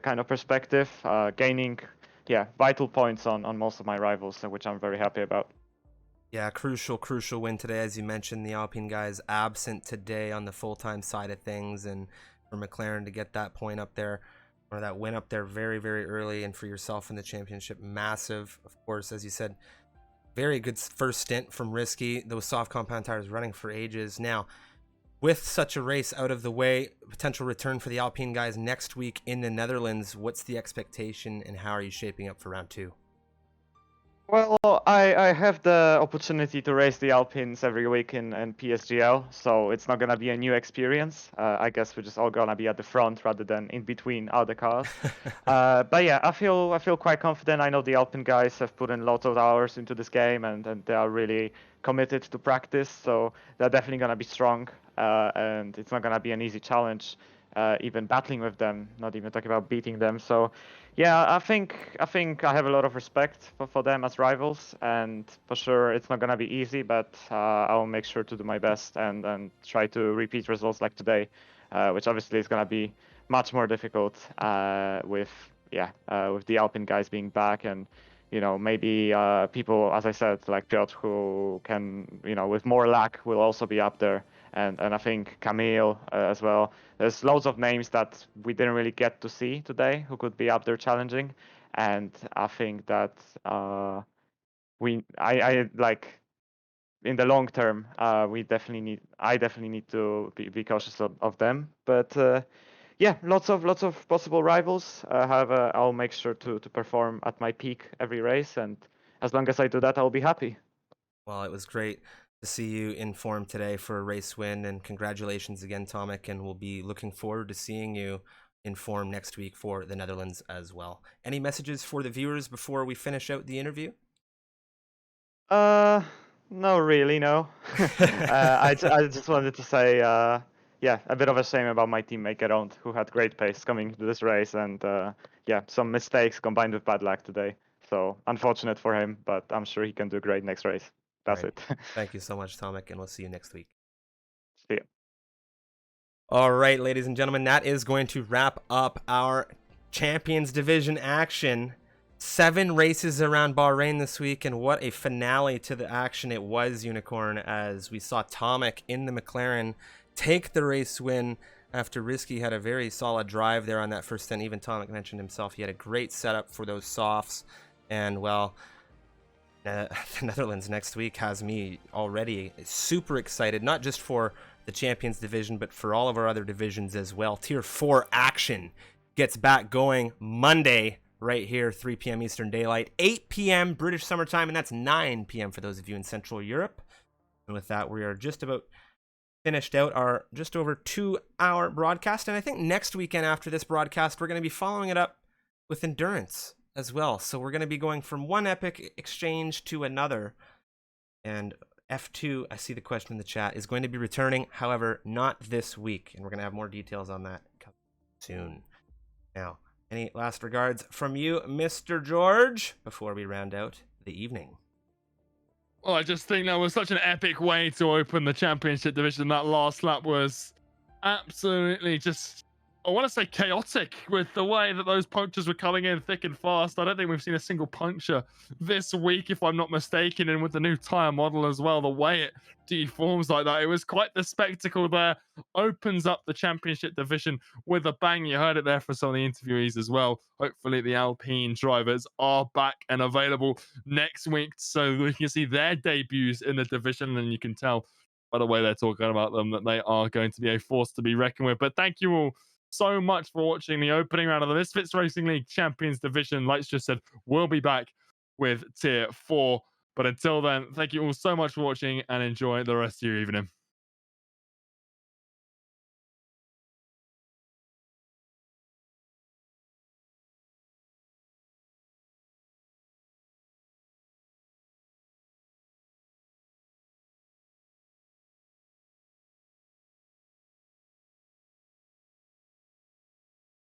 kind of perspective, gaining vital points on most of my rivals, which I'm very happy about.
Yeah, crucial win today. As you mentioned, the Alpine guys absent today on the full-time side of things, and for McLaren to get that point up there, or that win up there very, very early, and for yourself in the championship, massive. Of course, as you said, very good first stint from Risky. Those soft compound tires running for ages. Now, with such a race out of the way, potential return for the Alpine guys next week in the Netherlands, what's the expectation and how are you shaping up for round 2?
Well, I have the opportunity to race the Alpines every week in PSGL, so it's not gonna be a new experience. I guess we're just all gonna be at the front rather than in between other cars. But yeah, I feel quite confident. I know the Alpine guys have put in lots of hours into this game, and they are really committed to practice, so they're definitely gonna be strong, and it's not gonna be an easy challenge. Even battling with them, not even talking about beating them. So yeah, I think I have a lot of respect for them as rivals, and for sure it's not gonna be easy, but I'll make sure to do my best and try to repeat results like today, which obviously is gonna be much more difficult with the Alpine guys being back, and maybe people, as I said, like Piotr, who can with more luck will also be up there. And I think Camille as well. There's loads of names that we didn't really get to see today who could be up there challenging, and I think that I like in the long term I definitely need to be cautious of them. But yeah, lots of possible rivals. However, I'll make sure to perform at my peak every race, and as long as I do that, I'll be happy.
Well, it was great to see you in form today for a race win, and congratulations again, Tomek, and we'll be looking forward to seeing you in form next week for the Netherlands as well. Any messages for the viewers before we finish out the interview?
No, really, no. I just wanted to say, a bit of a shame about my teammate Gerond, who had great pace coming to this race, and some mistakes combined with bad luck today. So unfortunate for him, but I'm sure he can do great next race. That's
Right.
it.
Thank you so much, Tomek, and we'll see you next week.
See ya.
All right, ladies and gentlemen, that is going to wrap up our Champions Division action. 7 races around Bahrain this week, and what a finale to the action it was, Unicorn, as we saw Tomek in the McLaren take the race win after Risky had a very solid drive there on that first stint. Even Tomek mentioned himself, he had a great setup for those softs, and well, the Netherlands next week has me already super excited, not just for the Champions Division, but for all of our other divisions as well. Tier 4 action gets back going Monday, right here, 3 p.m. Eastern Daylight, 8 p.m. British Summer Time, and that's 9 p.m. for those of you in Central Europe. And with that, we are just about finished out our just over 2-hour broadcast. And I think next weekend after this broadcast, we're going to be following it up with Endurance as well. So we're going to be going from one epic exchange to another. And F2, I see the question in the chat, is going to be returning, however, not this week. And we're going to have more details on that soon. Now, any last regards from you, Mr. George, before we round out the evening?
Well, I just think that was such an epic way to open the championship division. That last lap was absolutely just, I want to say, chaotic with the way that those punctures were coming in thick and fast. I don't think we've seen a single puncture this week, if I'm not mistaken, and with the new tyre model as well, the way it deforms like that, it was quite the spectacle there. Opens up the championship division with a bang. You heard it there for some of the interviewees as well. Hopefully the Alpine drivers are back and available next week so we can see their debuts in the division, and you can tell by the way they're talking about them that they are going to be a force to be reckoned with. But thank you all so much for watching the opening round of the Misfits Racing League Champions Division. Like just said, we'll be back with Tier 4. But until then, thank you all so much for watching and enjoy the rest of your evening.